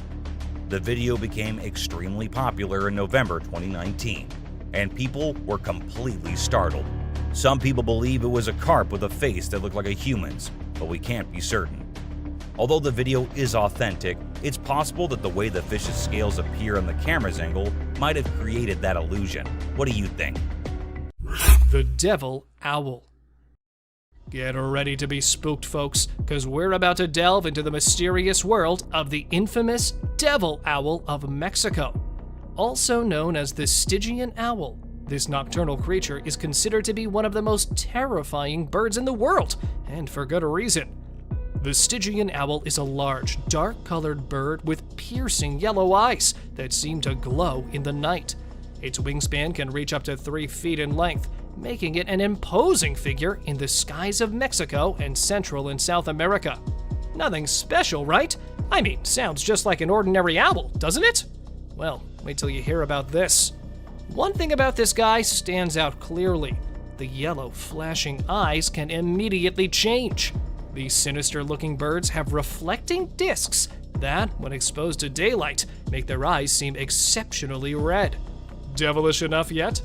The video became extremely popular in November 2019, and people were completely startled. Some people believe it was a carp with a face that looked like a human's, but we can't be certain. Although the video is authentic, it's possible that the way the fish's scales appear on the camera's angle might have created that illusion. What do you think? The devil owl. Get ready to be spooked, folks, because we're about to delve into the mysterious world of the infamous devil owl of Mexico. Also known as the Stygian owl, this nocturnal creature is considered to be one of the most terrifying birds in the world, and for good reason. The Stygian owl is a large, dark-colored bird with piercing yellow eyes that seem to glow in the night. Its wingspan can reach up to 3 feet in length, making it an imposing figure in the skies of Mexico and Central and South America. Nothing special, right? I mean, sounds just like an ordinary owl, doesn't it? Well, wait till you hear about this. One thing about this guy stands out clearly. The yellow, flashing eyes can immediately change. These sinister-looking birds have reflecting discs that, when exposed to daylight, make their eyes seem exceptionally red. Devilish enough yet?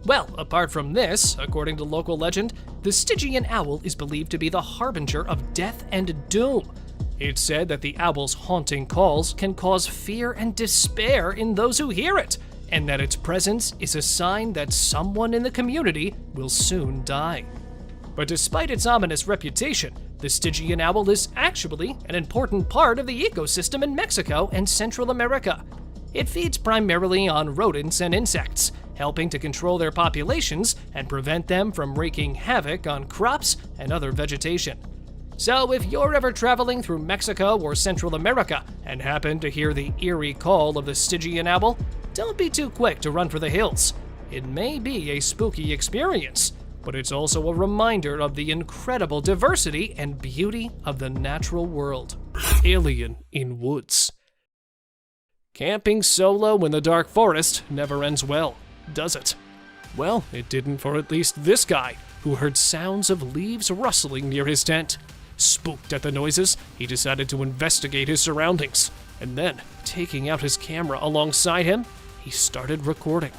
Well, apart from this, according to local legend, the Stygian owl is believed to be the harbinger of death and doom. It's said that the owl's haunting calls can cause fear and despair in those who hear it, and that its presence is a sign that someone in the community will soon die. But despite its ominous reputation, the Stygian owl is actually an important part of the ecosystem in Mexico and Central America. It feeds primarily on rodents and insects, helping to control their populations and prevent them from wreaking havoc on crops and other vegetation. So if you're ever traveling through Mexico or Central America and happen to hear the eerie call of the Stygian owl, don't be too quick to run for the hills. It may be a spooky experience, but it's also a reminder of the incredible diversity and beauty of the natural world. Alien in woods. Camping solo in the dark forest never ends well, does it? Well, it didn't for at least this guy, who heard sounds of leaves rustling near his tent. Spooked at the noises, he decided to investigate his surroundings. and then, taking out his camera alongside him, he started recording.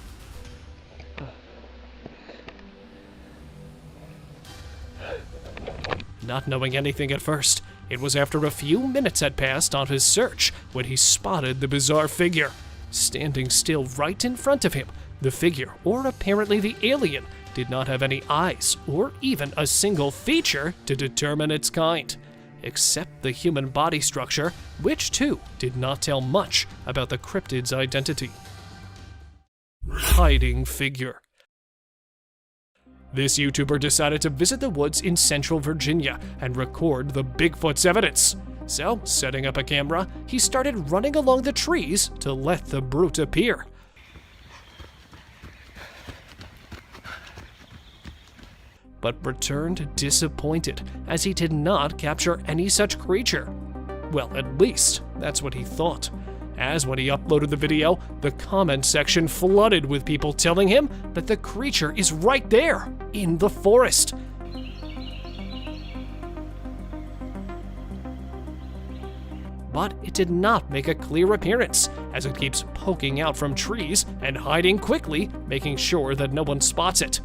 Not knowing anything at first, it was after a few minutes had passed on his search when he spotted the bizarre figure. Standing still right in front of him, the figure, or apparently the alien, did not have any eyes or even a single feature to determine its kind, except the human body structure, which too did not tell much about the cryptid's identity. Hiding figure. This YouTuber decided to visit the woods in central Virginia and record the Bigfoot's evidence. So, setting up a camera, he started running along the trees to let the brute appear. But returned disappointed, as he did not capture any such creature. Well, at least, that's what he thought. As when he uploaded the video, the comment section flooded with people telling him that the creature is right there, in the forest. But it did not make a clear appearance, as it keeps poking out from trees and hiding quickly, making sure that no one spots it,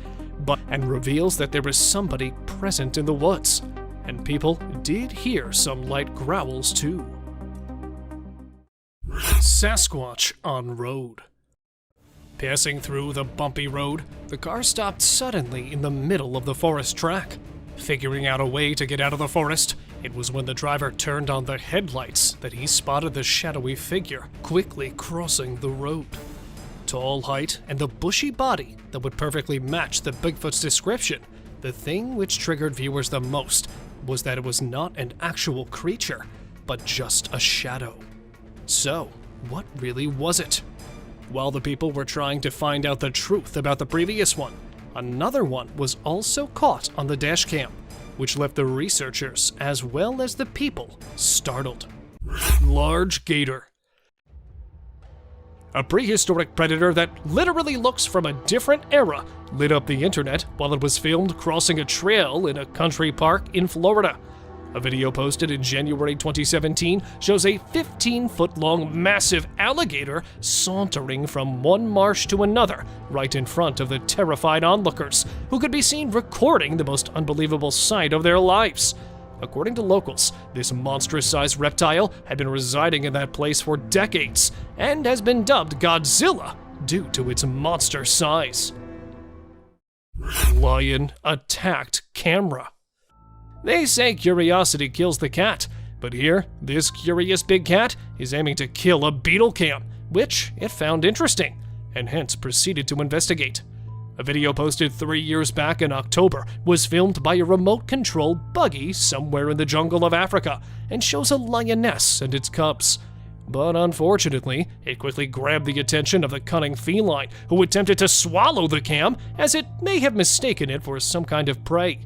and reveals that there is somebody present in the woods. And people did hear some light growls too. Sasquatch on road. Passing through the bumpy road, the car stopped suddenly in the middle of the forest track. Figuring out a way to get out of the forest, it was when the driver turned on the headlights that he spotted the shadowy figure quickly crossing the road. Tall height and the bushy body that would perfectly match the Bigfoot's description, the thing which triggered viewers the most was that it was not an actual creature, but just a shadow. So, what really was it? While the people were trying to find out the truth about the previous one, another one was also caught on the dashcam, which left the researchers as well as the people startled. Large gator. A prehistoric predator that literally looks from a different era lit up the internet while it was filmed crossing a trail in a country park in Florida. A video posted in January 2017 shows a 15-foot-long massive alligator sauntering from one marsh to another right in front of the terrified onlookers, who could be seen recording the most unbelievable sight of their lives. According to locals, this monstrous-sized reptile had been residing in that place for decades and has been dubbed Godzilla due to its monster size. Lion attacked camera. They say curiosity kills the cat, but here, this curious big cat is aiming to kill a beetle cam, which it found interesting, and hence proceeded to investigate. A video posted 3 years back in October was filmed by a remote-controlled buggy somewhere in the jungle of Africa and shows a lioness and its cubs. But unfortunately, it quickly grabbed the attention of the cunning feline, who attempted to swallow the cam as it may have mistaken it for some kind of prey.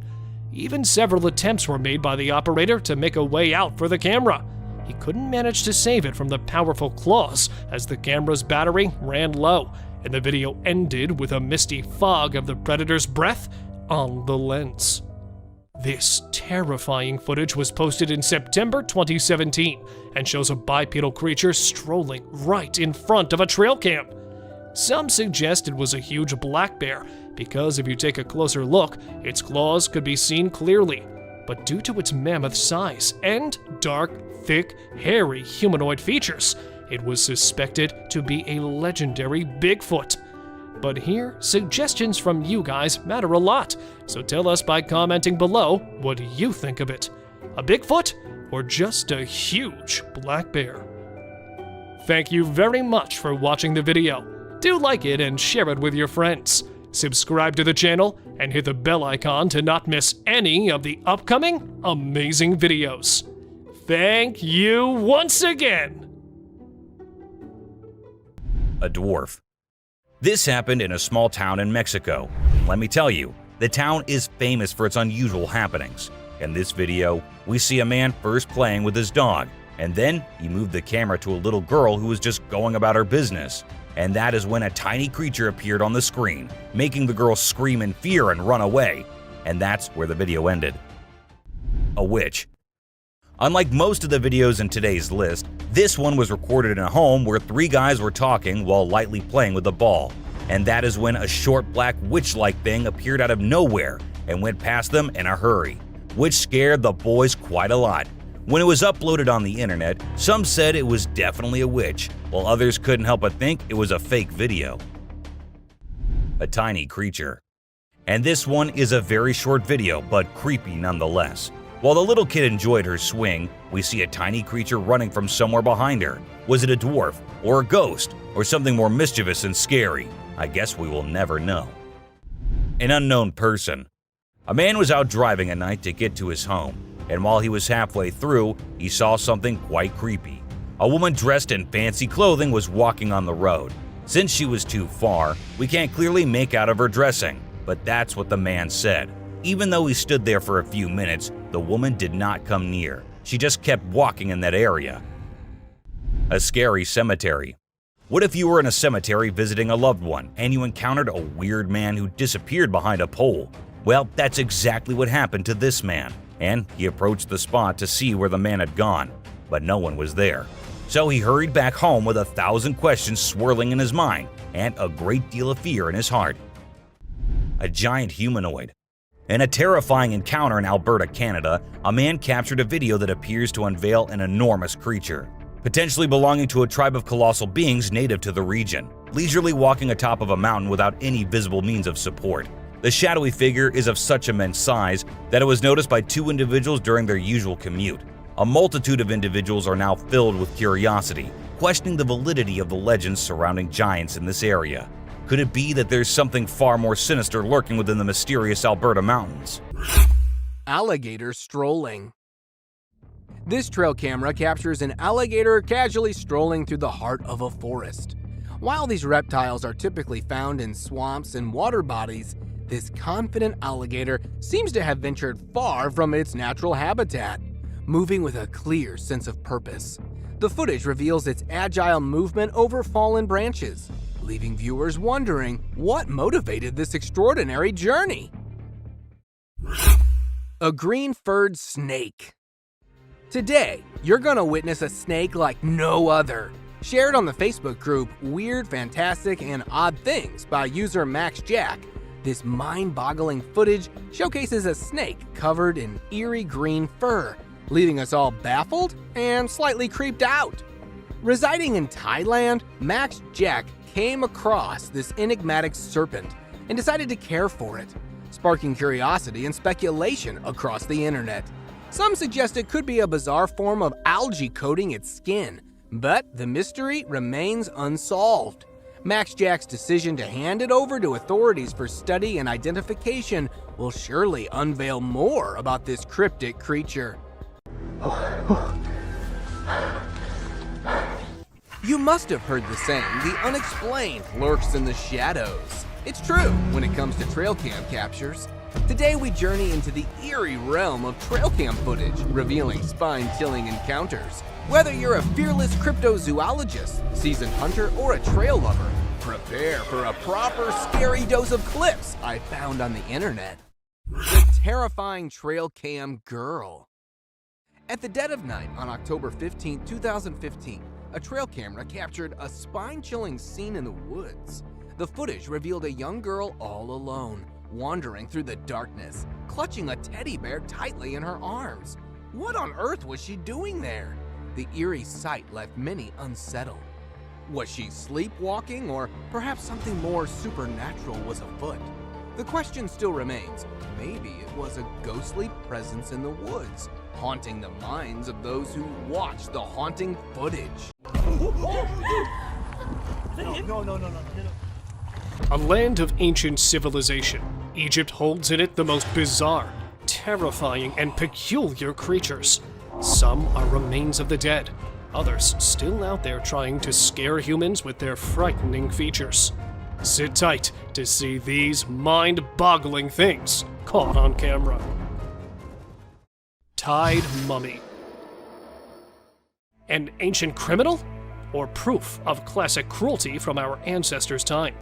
Even several attempts were made by the operator to make a way out for the camera. He couldn't manage to save it from the powerful claws as the camera's battery ran low, and the video ended with a misty fog of the predator's breath on the lens. This terrifying footage was posted in September 2017 and shows a bipedal creature strolling right in front of a trail cam. Some suggest it was a huge black bear, because if you take a closer look, its claws could be seen clearly. But due to its mammoth size and dark, thick, hairy humanoid features, it was suspected to be a legendary Bigfoot. But here, suggestions from you guys matter a lot, so tell us by commenting below what you think of it. A Bigfoot or just a huge black bear? Thank you very much for watching the video. Do like it and share it with your friends. Subscribe to the channel and hit the bell icon to not miss any of the upcoming amazing videos. Thank you once again! A dwarf. This happened in a small town in Mexico. Let me tell you, the town is famous for its unusual happenings. In this video, we see a man first playing with his dog, and then he moved the camera to a little girl who was just going about her business. And that is when a tiny creature appeared on the screen, making the girl scream in fear and run away. And that's where the video ended. A witch. Unlike most of the videos in today's list, This one was recorded in a home where 3 guys were talking while lightly playing with a ball. And that is when a short black witch-like thing appeared out of nowhere and went past them in a hurry, which scared the boys quite a lot. When it was uploaded on the internet, some said it was definitely a witch, while others couldn't help but think it was a fake video. A tiny creature. And this one is a very short video, but creepy nonetheless. While the little kid enjoyed her swing, we see a tiny creature running from somewhere behind her. Was it a dwarf, or a ghost, or something more mischievous and scary? I guess we will never know. An unknown person. A man was out driving at night to get to his home, and while he was halfway through, he saw something quite creepy. A woman dressed in fancy clothing was walking on the road. Since she was too far, we can't clearly make out of her dressing, but that's what the man said. Even though he stood there for a few minutes, the woman did not come near. She just kept walking in that area. A scary cemetery. What if you were in a cemetery visiting a loved one and you encountered a weird man who disappeared behind a pole? Well, that's exactly what happened to this man, and he approached the spot to see where the man had gone, but no one was there. So he hurried back home with 1,000 questions swirling in his mind and a great deal of fear in his heart. A giant humanoid. In a terrifying encounter in Alberta, Canada, a man captured a video that appears to unveil an enormous creature, potentially belonging to a tribe of colossal beings native to the region, leisurely walking atop of a mountain without any visible means of support. The shadowy figure is of such immense size that it was noticed by 2 individuals during their usual commute. A multitude of individuals are now filled with curiosity, questioning the validity of the legends surrounding giants in this area. Could it be that there's something far more sinister lurking within the mysterious Alberta mountains? Alligator strolling. This trail camera captures an alligator casually strolling through the heart of a forest. While these reptiles are typically found in swamps and water bodies, this confident alligator seems to have ventured far from its natural habitat, moving with a clear sense of purpose. The footage reveals its agile movement over fallen branches, leaving viewers wondering what motivated this extraordinary journey. A green-furred snake. Today, you're gonna witness a snake like no other. Shared on the Facebook group Weird, Fantastic, and Odd Things by user Max Jack, this mind-boggling footage showcases a snake covered in eerie green fur, leaving us all baffled and slightly creeped out. Residing in Thailand, Max Jack came across this enigmatic serpent and decided to care for it, sparking curiosity and speculation across the internet. Some suggest it could be a bizarre form of algae coating its skin, but the mystery remains unsolved. Max Jack's decision to hand it over to authorities for study and identification will surely unveil more about this cryptic creature. You must have heard the saying, the unexplained lurks in the shadows. It's true when it comes to trail cam captures. Today we journey into the eerie realm of trail cam footage, revealing spine-chilling encounters. Whether you're a fearless cryptozoologist, seasoned hunter, or a trail lover, prepare for a proper scary dose of clips I found on the internet. The terrifying trail cam girl. At the dead of night on October 15, 2015, a trail camera captured a spine-chilling scene in the woods. The footage revealed a young girl all alone, wandering through the darkness, clutching a teddy bear tightly in her arms. What on earth was she doing there? The eerie sight left many unsettled. Was she sleepwalking, or perhaps something more supernatural was afoot? The question still remains. Maybe it was a ghostly presence in the woods, haunting the minds of those who watched the haunting footage. A land of ancient civilization, Egypt holds in it the most bizarre, terrifying, and peculiar creatures. Some are remains of the dead, others still out there trying to scare humans with their frightening features. Sit tight to see these mind-boggling things caught on camera. Tied mummy. An ancient criminal? Or proof of classic cruelty from our ancestors' time?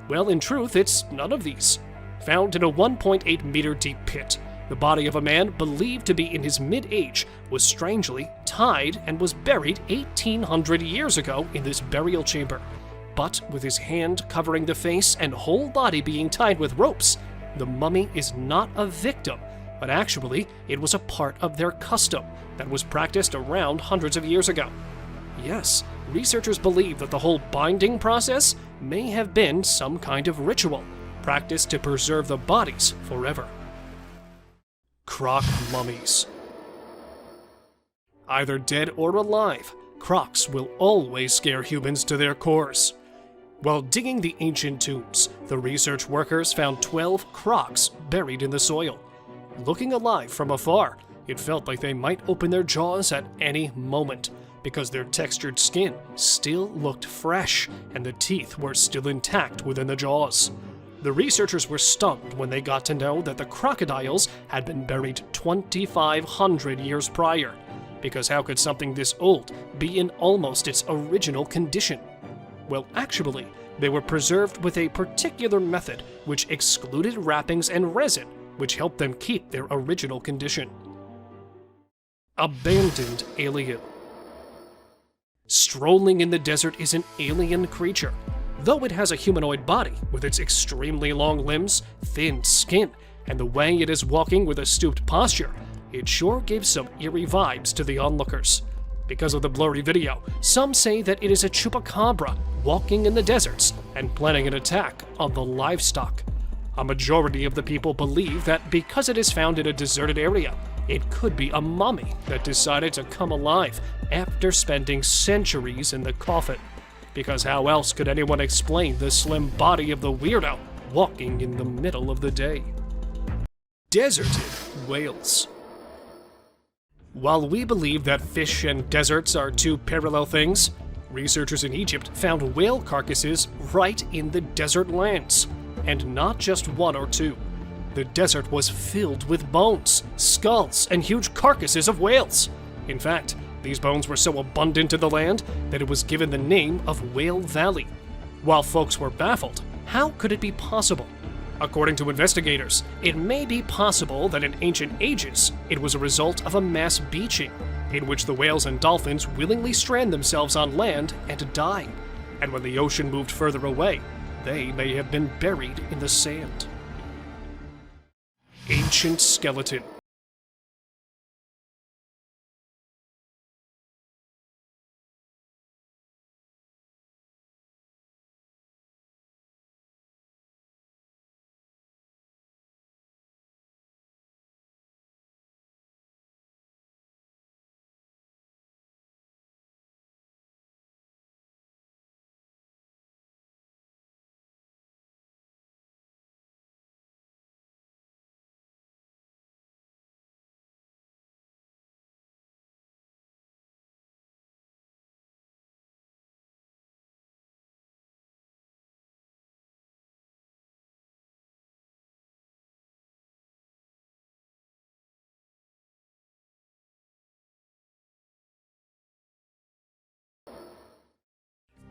Well, in truth, it's none of these. Found in a 1.8 meter deep pit, The body of a man believed to be in his mid-age was strangely tied and was buried 1,800 years ago in this burial chamber. But with his hand covering the face and whole body being tied with ropes, the mummy is not a victim, but actually it was a part of their custom that was practiced around hundreds of years ago. Yes, researchers believe that the whole binding process may have been some kind of ritual, practiced to preserve the bodies forever. Croc mummies. Either dead or alive, crocs will always scare humans to their cores. While digging the ancient tombs, the research workers found 12 crocs buried in the soil. Looking alive from afar, it felt like they might open their jaws at any moment, because their textured skin still looked fresh and the teeth were still intact within the jaws. The researchers were stunned when they got to know that the crocodiles had been buried 2,500 years prior, because how could something this old be in almost its original condition? Well, actually, they were preserved with a particular method which excluded wrappings and resin, which helped them keep their original condition. Abandoned alien. Strolling in the desert is an alien creature. Though it has a humanoid body with its extremely long limbs, thin skin, and the way it is walking with a stooped posture, it sure gives some eerie vibes to the onlookers. Because of the blurry video, some say that it is a chupacabra walking in the deserts and planning an attack on the livestock. A majority of the people believe that because it is found in a deserted area, it could be a mummy that decided to come alive after spending centuries in the coffin. Because how else could anyone explain the slim body of the weirdo walking in the middle of the day? Deserted whales. While we believe that fish and deserts are two parallel things, researchers in Egypt found whale carcasses right in the desert lands, and not just one or two. The desert was filled with bones, skulls, and huge carcasses of whales. In fact, these bones were so abundant in the land that it was given the name of Whale Valley. While folks were baffled, how could it be possible? According to investigators, it may be possible that in ancient ages, it was a result of a mass beaching, in which the whales and dolphins willingly strand themselves on land and die. And when the ocean moved further away, they may have been buried in the sand. Ancient skeleton.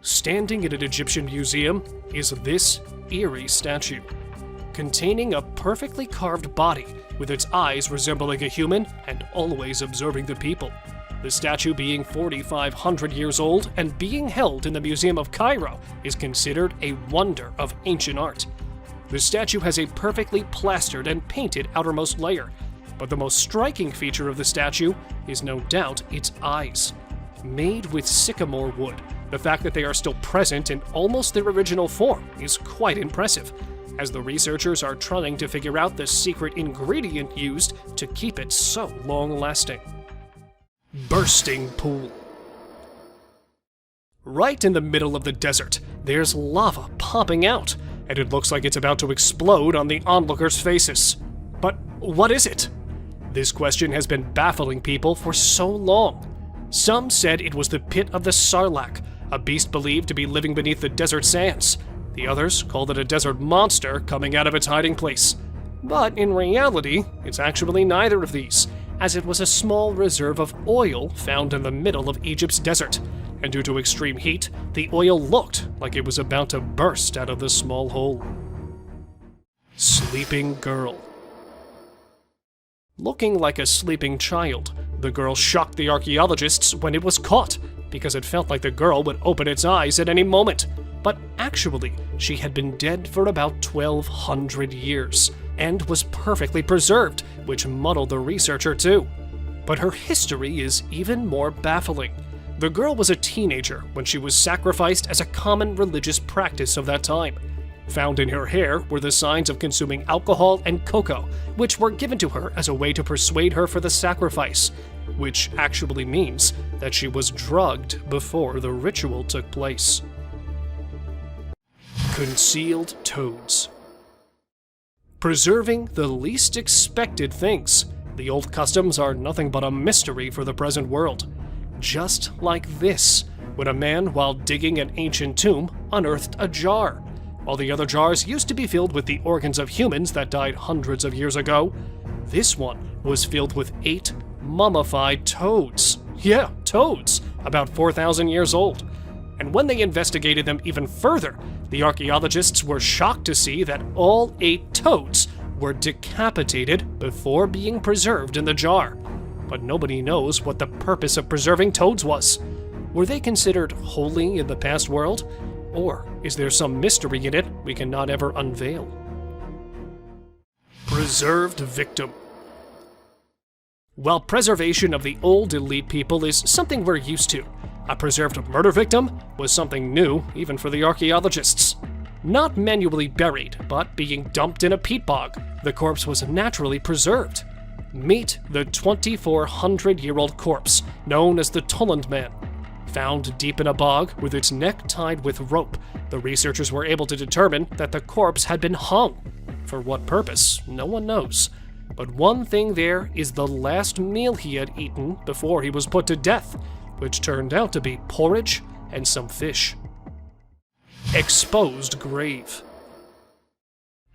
Standing in an Egyptian museum is this eerie statue, containing a perfectly carved body with its eyes resembling a human and always observing the people. The statue, being 4,500 years old and being held in the Museum of Cairo, is considered a wonder of ancient art. The statue has a perfectly plastered and painted outermost layer, but the most striking feature of the statue is no doubt its eyes. Made with sycamore wood, the fact that they are still present in almost their original form is quite impressive, as the researchers are trying to figure out the secret ingredient used to keep it so long-lasting. Bursting pool. Right in the middle of the desert, there's lava popping out, and it looks like it's about to explode on the onlookers' faces. But what is it? This question has been baffling people for so long. Some said it was the pit of the Sarlacc, a beast believed to be living beneath the desert sands. The others called it a desert monster coming out of its hiding place. But in reality, it's actually neither of these, as it was a small reserve of oil found in the middle of Egypt's desert, and due to extreme heat, the oil looked like it was about to burst out of the small hole. Sleeping girl. Looking like a sleeping child, the girl shocked the archaeologists when it was caught, because it felt like the girl would open its eyes at any moment. But actually, she had been dead for about 1,200 years, and was perfectly preserved, which muddled the researcher too. But her history is even more baffling. The girl was a teenager when she was sacrificed as a common religious practice of that time. Found in her hair were the signs of consuming alcohol and cocoa, which were given to her as a way to persuade her for the sacrifice, which actually means that she was drugged before the ritual took place. Concealed toads. Preserving the least expected things. The old customs are nothing but a mystery for the present world. Just like this, when a man, while digging an ancient tomb, unearthed a jar. While the other jars used to be filled with the organs of humans that died hundreds of years ago, this one was filled with 8 mummified toads. Yeah, toads, about 4,000 years old. And when they investigated them even further, the archaeologists were shocked to see that all 8 toads were decapitated before being preserved in the jar. But nobody knows what the purpose of preserving toads was. Were they considered holy in the past world? Or is there some mystery in it we cannot ever unveil? Preserved victim. While preservation of the old elite people is something we're used to, a preserved murder victim was something new even for the archaeologists. Not manually buried, but being dumped in a peat bog, the corpse was naturally preserved. Meet the 2,400-year-old corpse, known as the Tulland Man. Found deep in a bog with its neck tied with rope, the researchers were able to determine that the corpse had been hung. For what purpose, no one knows. But one thing there is the last meal he had eaten before he was put to death, which turned out to be porridge and some fish. Exposed grave.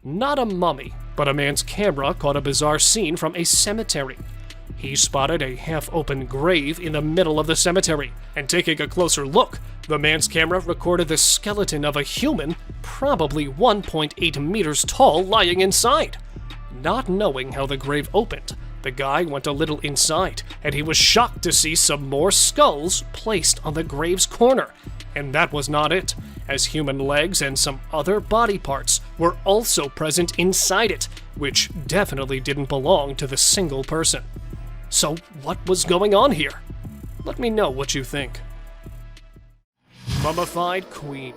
Not a mummy, but a man's camera caught a bizarre scene from a cemetery. He spotted a half-open grave in the middle of the cemetery, and taking a closer look, the man's camera recorded the skeleton of a human, probably 1.8 meters tall, lying inside. Not knowing how the grave opened, the guy went a little inside, and he was shocked to see some more skulls placed on the grave's corner. And that was not it, as human legs and some other body parts were also present inside it, which definitely didn't belong to the single person. So what was going on here? Let me know what you think. Mummified Queen.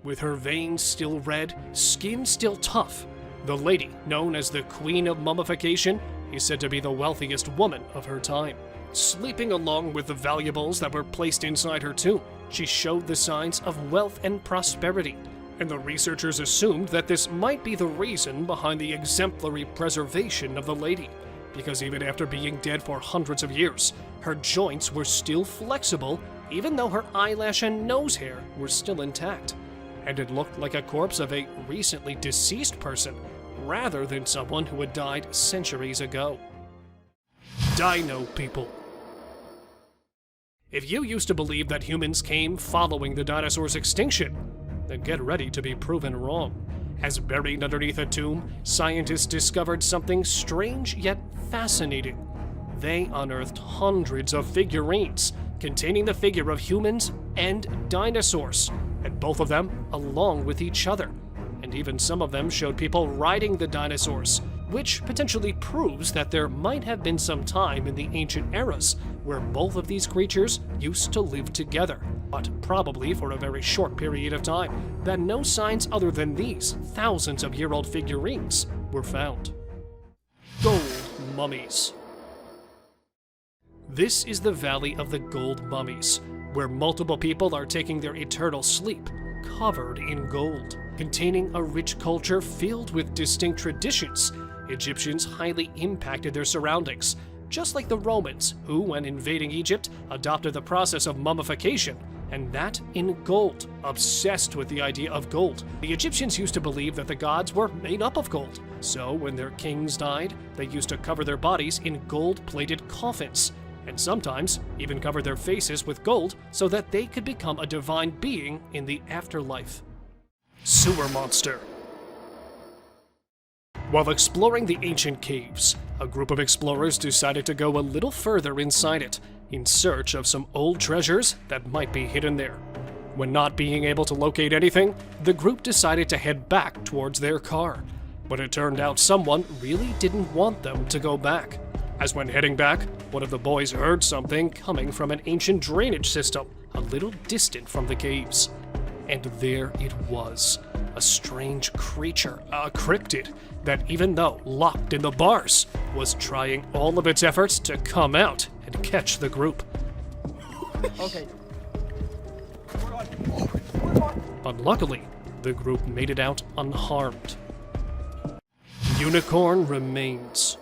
With her veins still red, skin still tough, the lady, known as the Queen of Mummification, is said to be the wealthiest woman of her time. Sleeping along with the valuables that were placed inside her tomb, she showed the signs of wealth and prosperity, and the researchers assumed that this might be the reason behind the exemplary preservation of the lady, because even after being dead for hundreds of years, her joints were still flexible, even though her eyelash and nose hair were still intact, and it looked like a corpse of a recently deceased person, rather than someone who had died centuries ago. Dino people. If you used to believe that humans came following the dinosaurs' extinction, then get ready to be proven wrong. As buried underneath a tomb, scientists discovered something strange yet fascinating. They unearthed hundreds of figurines containing the figure of humans and dinosaurs, and both of them along with each other. And even some of them showed people riding the dinosaurs, which potentially proves that there might have been some time in the ancient eras where both of these creatures used to live together, but probably for a very short period of time, that no signs other than these thousands-of-year-old figurines were found. Gold mummies. This is the Valley of the Gold Mummies, where multiple people are taking their eternal sleep, covered in gold, containing a rich culture filled with distinct traditions. Egyptians highly impacted their surroundings, just like the Romans, who, when invading Egypt, adopted the process of mummification, and that in gold, obsessed with the idea of gold. The Egyptians used to believe that the gods were made up of gold, so when their kings died, they used to cover their bodies in gold-plated coffins, and sometimes even cover their faces with gold so that they could become a divine being in the afterlife. Sewer monster. While exploring the ancient caves, a group of explorers decided to go a little further inside it, in search of some old treasures that might be hidden there. When not being able to locate anything, the group decided to head back towards their car. But it turned out someone really didn't want them to go back, as when heading back, one of the boys heard something coming from an ancient drainage system a little distant from the caves. And there it was, a strange creature, a cryptid, that even though locked in the bars, was trying all of its efforts to come out and catch the group. Okay. But luckily, the group made it out unharmed. Unicorn remains.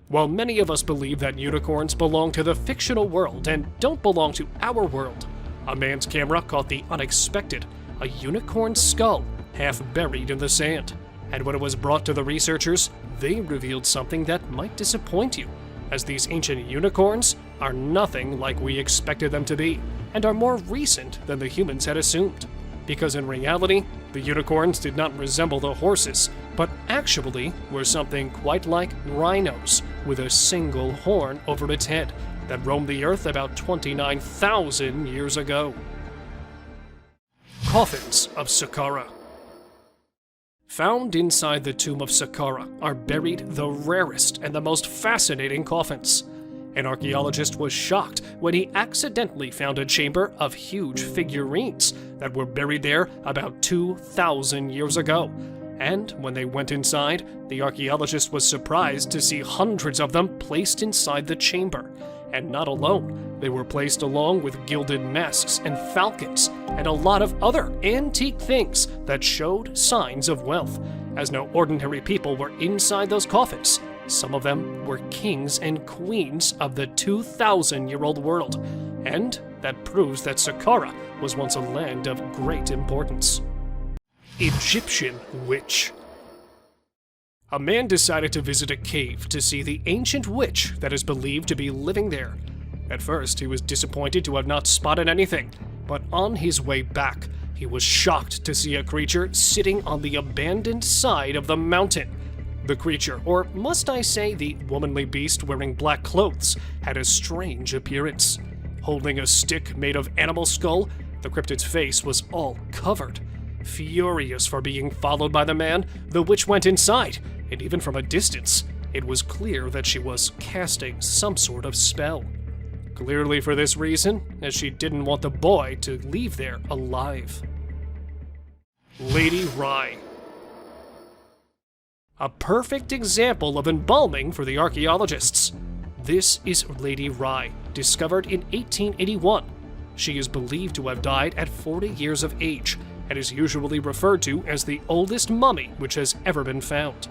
While many of us believe that unicorns belong to the fictional world and don't belong to our world, a man's camera caught the unexpected, a unicorn skull half buried in the sand. And when it was brought to the researchers, they revealed something that might disappoint you, as these ancient unicorns are nothing like we expected them to be, and are more recent than the humans had assumed. Because in reality, the unicorns did not resemble the horses, but actually were something quite like rhinos, with a single horn over its head, that roamed the earth about 29,000 years ago. Coffins of Saqqara. Found inside the tomb of Saqqara are buried the rarest and the most fascinating coffins. An archaeologist was shocked when he accidentally found a chamber of huge figurines that were buried there about 2,000 years ago. And when they went inside, the archaeologist was surprised to see hundreds of them placed inside the chamber. And not alone, they were placed along with gilded masks and falcons, and a lot of other antique things that showed signs of wealth, as no ordinary people were inside those coffins. Some of them were kings and queens of the 2,000-year-old world, and that proves that Saqqara was once a land of great importance. Egyptian witch. A man decided to visit a cave to see the ancient witch that is believed to be living there. At first, he was disappointed to have not spotted anything, but on his way back, he was shocked to see a creature sitting on the abandoned side of the mountain. The creature, or must I say the womanly beast wearing black clothes, had a strange appearance. Holding a stick made of animal skull, the cryptid's face was all covered. Furious for being followed by the man, the witch went inside, and even from a distance, it was clear that she was casting some sort of spell. Clearly for this reason, as she didn't want the boy to leave there alive. Lady Rye. A perfect example of embalming for the archaeologists. This is Lady Rye, discovered in 1881. She is believed to have died at 40 years of age, and is usually referred to as the oldest mummy which has ever been found.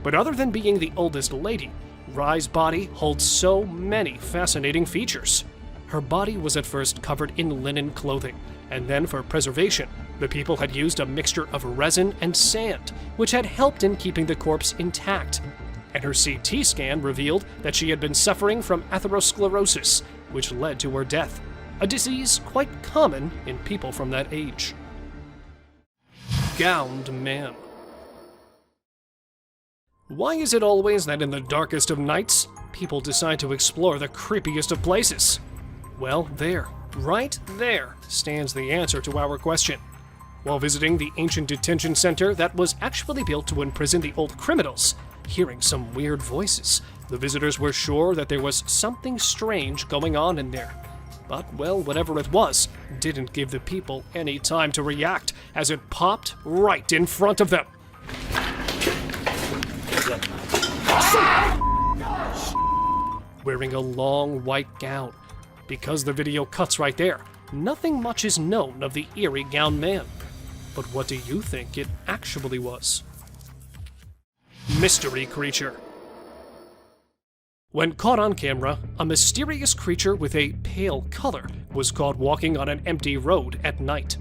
But other than being the oldest lady, Rye's body holds so many fascinating features. Her body was at first covered in linen clothing, and then for preservation, the people had used a mixture of resin and sand, which had helped in keeping the corpse intact. And her CT scan revealed that she had been suffering from atherosclerosis, which led to her death, a disease quite common in people from that age. Gowned man. Why is it always that in the darkest of nights, people decide to explore the creepiest of places? Well, right there, stands the answer to our question. While visiting the ancient detention center that was actually built to imprison the old criminals, hearing some weird voices, the visitors were sure that there was something strange going on in there. But, well, whatever it was, didn't give the people any time to react, as it popped right in front of them. Wearing a long white gown. Because the video cuts right there, nothing much is known of the eerie gowned man. But what do you think it actually was? Mystery creature. When caught on camera, a mysterious creature with a pale color was caught walking on an empty road at night.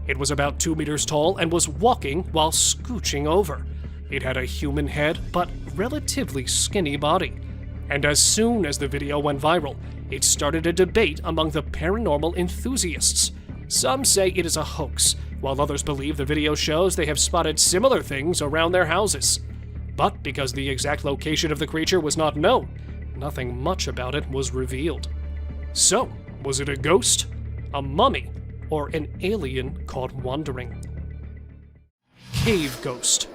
It was about 2 meters tall and was walking while scooching over. It had a human head, but relatively skinny body. And as soon as the video went viral, it started a debate among the paranormal enthusiasts. Some say it is a hoax, while others believe the video shows they have spotted similar things around their houses. But because the exact location of the creature was not known, nothing much about it was revealed. So, was it a ghost, a mummy, or an alien caught wandering? Cave ghost.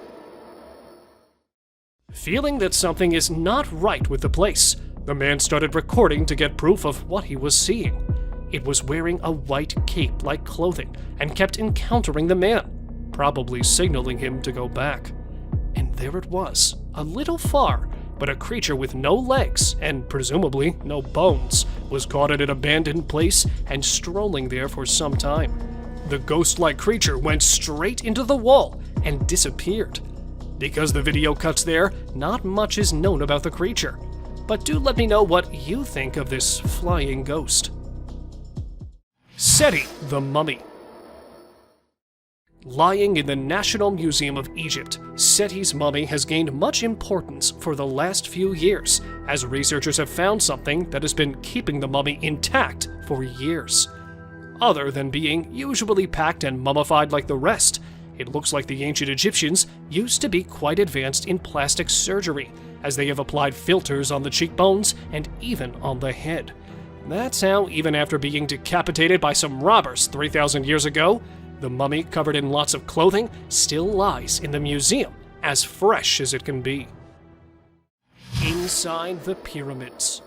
Feeling that something is not right with the place, the man started recording to get proof of what he was seeing. It was wearing a white cape-like clothing and kept encountering the man, probably signaling him to go back. And there it was, a little far, but a creature with no legs and presumably no bones was caught at an abandoned place and strolling there for some time. The ghost-like creature went straight into the wall and disappeared. Because the video cuts there, not much is known about the creature. But do let me know what you think of this flying ghost. Seti the Mummy. Lying in the National Museum of Egypt, Seti's mummy has gained much importance for the last few years, as researchers have found something that has been keeping the mummy intact for years. Other than being usually packed and mummified like the rest, it looks like the ancient Egyptians used to be quite advanced in plastic surgery, as they have applied filters on the cheekbones and even on the head. That's how, even after being decapitated by some robbers 3,000 years ago, the mummy, covered in lots of clothing, still lies in the museum, as fresh as it can be. Inside the pyramids.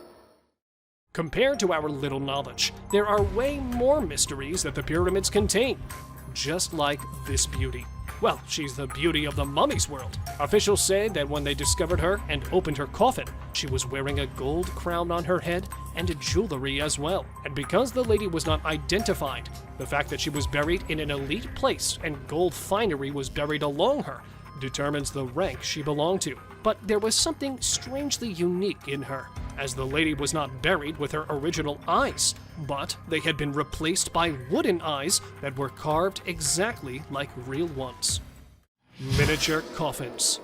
Compared to our little knowledge, there are way more mysteries that the pyramids contain. Just like this beauty. Well, she's the beauty of the mummy's world. Officials say that when they discovered her and opened her coffin, she was wearing a gold crown on her head and jewelry as well. And because the lady was not identified, the fact that she was buried in an elite place and gold finery was buried along her determines the rank she belonged to. But there was something strangely unique in her, as the lady was not buried with her original eyes, but they had been replaced by wooden eyes that were carved exactly like real ones. Miniature coffins.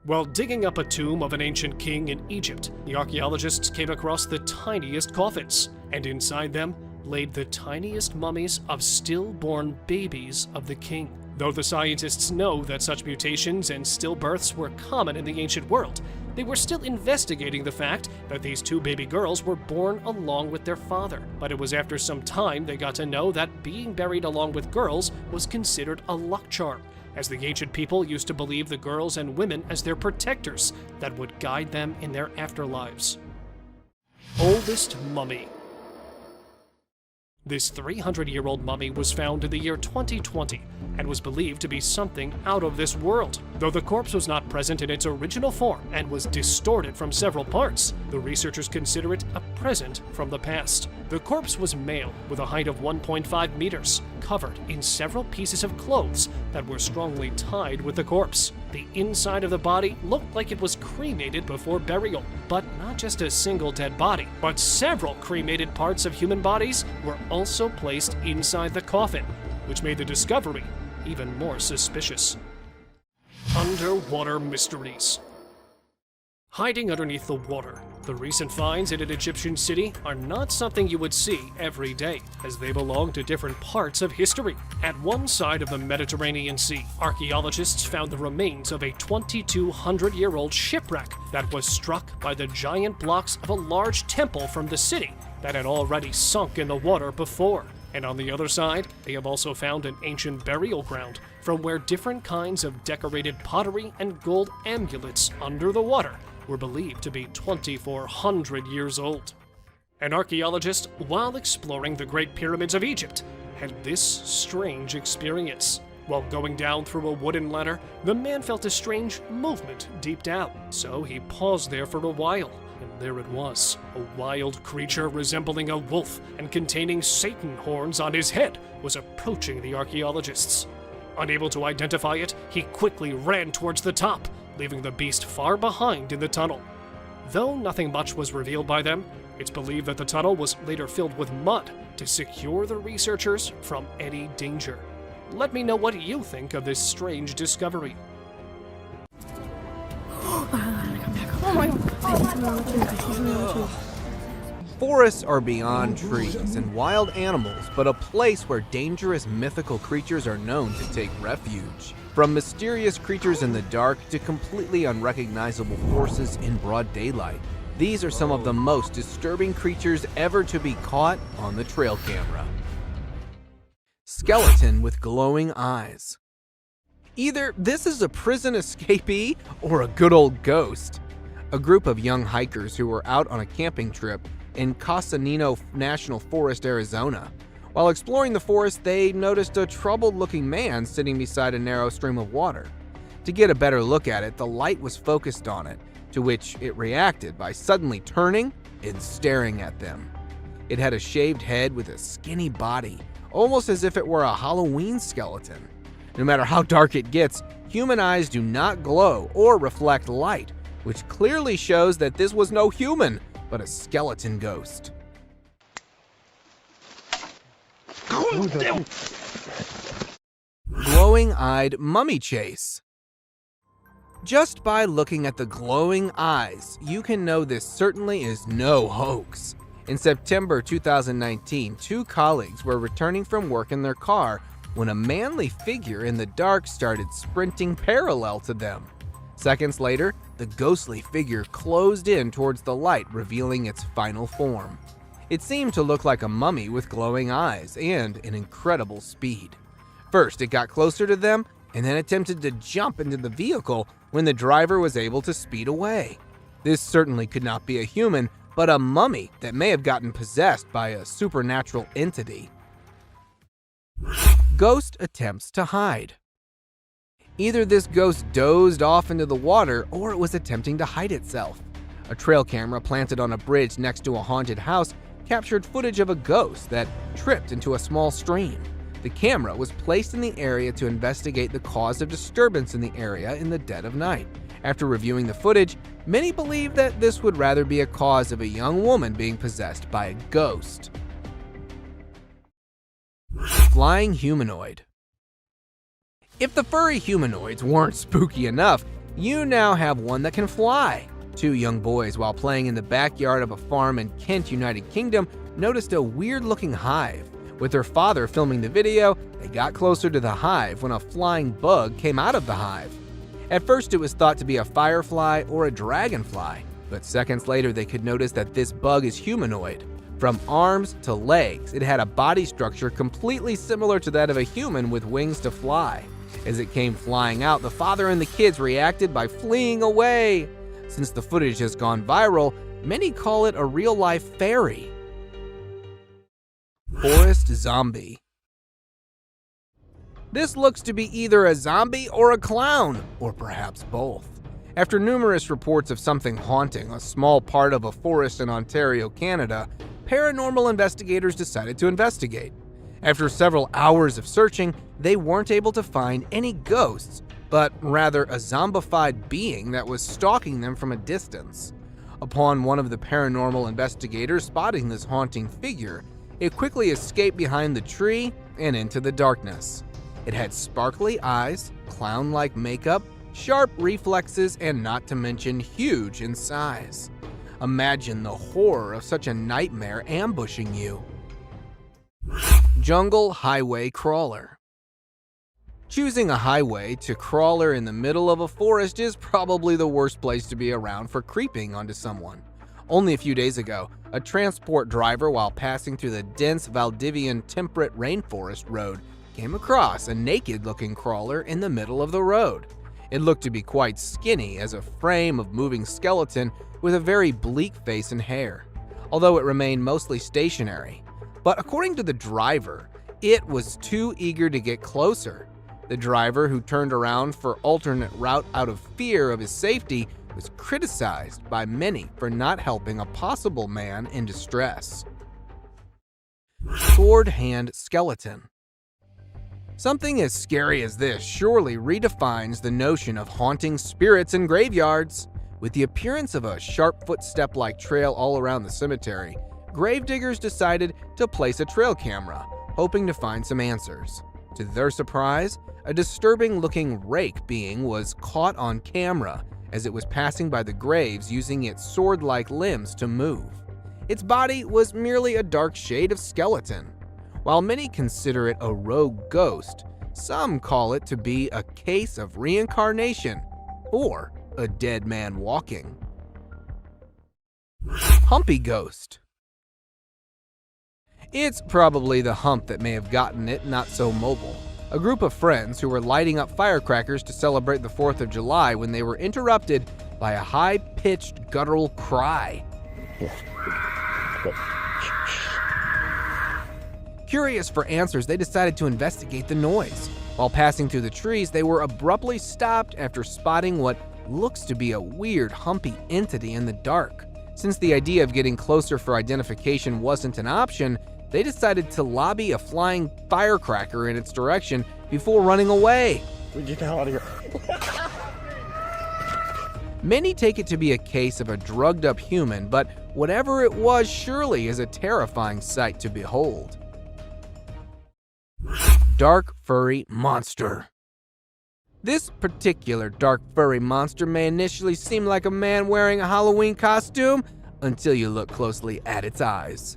While digging up a tomb of an ancient king in Egypt, the archaeologists came across the tiniest coffins, and inside them laid the tiniest mummies of stillborn babies of the king. Though the scientists know that such mutations and stillbirths were common in the ancient world, they were still investigating the fact that these two baby girls were born along with their father. But it was after some time they got to know that being buried along with girls was considered a luck charm, as the ancient people used to believe the girls and women as their protectors that would guide them in their afterlives. Oldest mummy. This 300-year-old mummy was found in the year 2020 and was believed to be something out of this world. Though the corpse was not present in its original form and was distorted from several parts, the researchers consider it a present from the past. The corpse was male with a height of 1.5 meters, covered in several pieces of clothes that were strongly tied with the corpse. The inside of the body looked like it was cremated before burial, but not just a single dead body, but several cremated parts of human bodies were also placed inside the coffin, which made the discovery even more suspicious. Underwater mysteries. Hiding underneath the water, the recent finds in an Egyptian city are not something you would see every day, as they belong to different parts of history. At one side of the Mediterranean Sea, archaeologists found the remains of a 2,200-year-old shipwreck that was struck by the giant blocks of a large temple from the city that had already sunk in the water before. And on the other side, they have also found an ancient burial ground from where different kinds of decorated pottery and gold amulets under the water were believed to be 2,400 years old. An archaeologist, while exploring the Great Pyramids of Egypt, had this strange experience. While going down through a wooden ladder, the man felt a strange movement deep down, so he paused there for a while. And there it was, a wild creature resembling a wolf and containing Satan horns on his head was approaching the archaeologists. Unable to identify it, he quickly ran towards the top, leaving the beast far behind in the tunnel. Though nothing much was revealed by them, it's believed that the tunnel was later filled with mud to secure the researchers from any danger. Let me know what you think of this strange discovery. Oh my god. Forests are beyond trees and wild animals, but a place where dangerous mythical creatures are known to take refuge. From mysterious creatures in the dark to completely unrecognizable forces in broad daylight, these are some of the most disturbing creatures ever to be caught on the trail camera. Skeleton with glowing eyes. Either this is a prison escapee or a good old ghost. A group of young hikers who were out on a camping trip in Casanino National Forest, Arizona. While exploring the forest, they noticed a troubled-looking man sitting beside a narrow stream of water. To get a better look at it, the light was focused on it, to which it reacted by suddenly turning and staring at them. It had a shaved head with a skinny body, almost as if it were a Halloween skeleton. No matter how dark it gets, human eyes do not glow or reflect light, which clearly shows that this was no human, but a skeleton ghost. Glowing-eyed mummy chase. Just by looking at the glowing eyes, you can know this certainly is no hoax. In September 2019, two colleagues were returning from work in their car when a manly figure in the dark started sprinting parallel to them. Seconds later, the ghostly figure closed in towards the light, revealing its final form. It seemed to look like a mummy with glowing eyes and an incredible speed. First, it got closer to them and then attempted to jump into the vehicle when the driver was able to speed away. This certainly could not be a human, but a mummy that may have gotten possessed by a supernatural entity. Ghost attempts to hide. Either this ghost dozed off into the water or it was attempting to hide itself. A trail camera planted on a bridge next to a haunted house captured footage of a ghost that tripped into a small stream. The camera was placed in the area to investigate the cause of disturbance in the area in the dead of night. After reviewing the footage, many believe that this would rather be a cause of a young woman being possessed by a ghost. Flying humanoid. If the furry humanoids weren't spooky enough, you now have one that can fly. Two young boys, while playing in the backyard of a farm in Kent, United Kingdom, noticed a weird-looking hive. With their father filming the video, they got closer to the hive when a flying bug came out of the hive. At first, it was thought to be a firefly or a dragonfly, but seconds later they could notice that this bug is humanoid. From arms to legs, it had a body structure completely similar to that of a human with wings to fly. As it came flying out, the father and the kids reacted by fleeing away. Since the footage has gone viral, many call it a real-life fairy. Forest zombie. This looks to be either a zombie or a clown, or perhaps both. After numerous reports of something haunting a small part of a forest in Ontario, Canada, paranormal investigators decided to investigate. After several hours of searching, they weren't able to find any ghosts, but rather a zombified being that was stalking them from a distance. Upon one of the paranormal investigators spotting this haunting figure, it quickly escaped behind the tree and into the darkness. It had sparkly eyes, clown-like makeup, sharp reflexes, and not to mention huge in size. Imagine the horror of such a nightmare ambushing you. Jungle highway crawler. Choosing a highway to crawler in the middle of a forest is probably the worst place to be around for creeping onto someone. Only a few days ago, a transport driver, while passing through the dense Valdivian temperate rainforest road, came across a naked-looking crawler in the middle of the road. It looked to be quite skinny as a frame of moving skeleton with a very bleak face and hair, although it remained mostly stationary. But according to the driver, it was too eager to get closer. The driver, who turned around for alternate route out of fear of his safety, was criticized by many for not helping a possible man in distress. Sword hand skeleton. Something as scary as this surely redefines the notion of haunting spirits in graveyards. With the appearance of a sharp footstep-like trail all around the cemetery, gravediggers decided to place a trail camera, hoping to find some answers. To their surprise, a disturbing-looking rake being was caught on camera as it was passing by the graves using its sword-like limbs to move. Its body was merely a dark shade of skeleton. While many consider it a rogue ghost, some call it to be a case of reincarnation or a dead man walking. Humpy ghost. It's probably the hump that may have gotten it not so mobile. A group of friends who were lighting up firecrackers to celebrate the 4th of July when they were interrupted by a high-pitched guttural cry. Curious for answers, they decided to investigate the noise. While passing through the trees, they were abruptly stopped after spotting what looks to be a weird, humpy entity in the dark. Since the idea of getting closer for identification wasn't an option, they decided to lobby a flying firecracker in its direction before running away. We get the hell out of here. Many take it to be a case of a drugged-up human, but whatever it was surely is a terrifying sight to behold. Dark furry monster. This particular dark furry monster may initially seem like a man wearing a Halloween costume until you look closely at its eyes.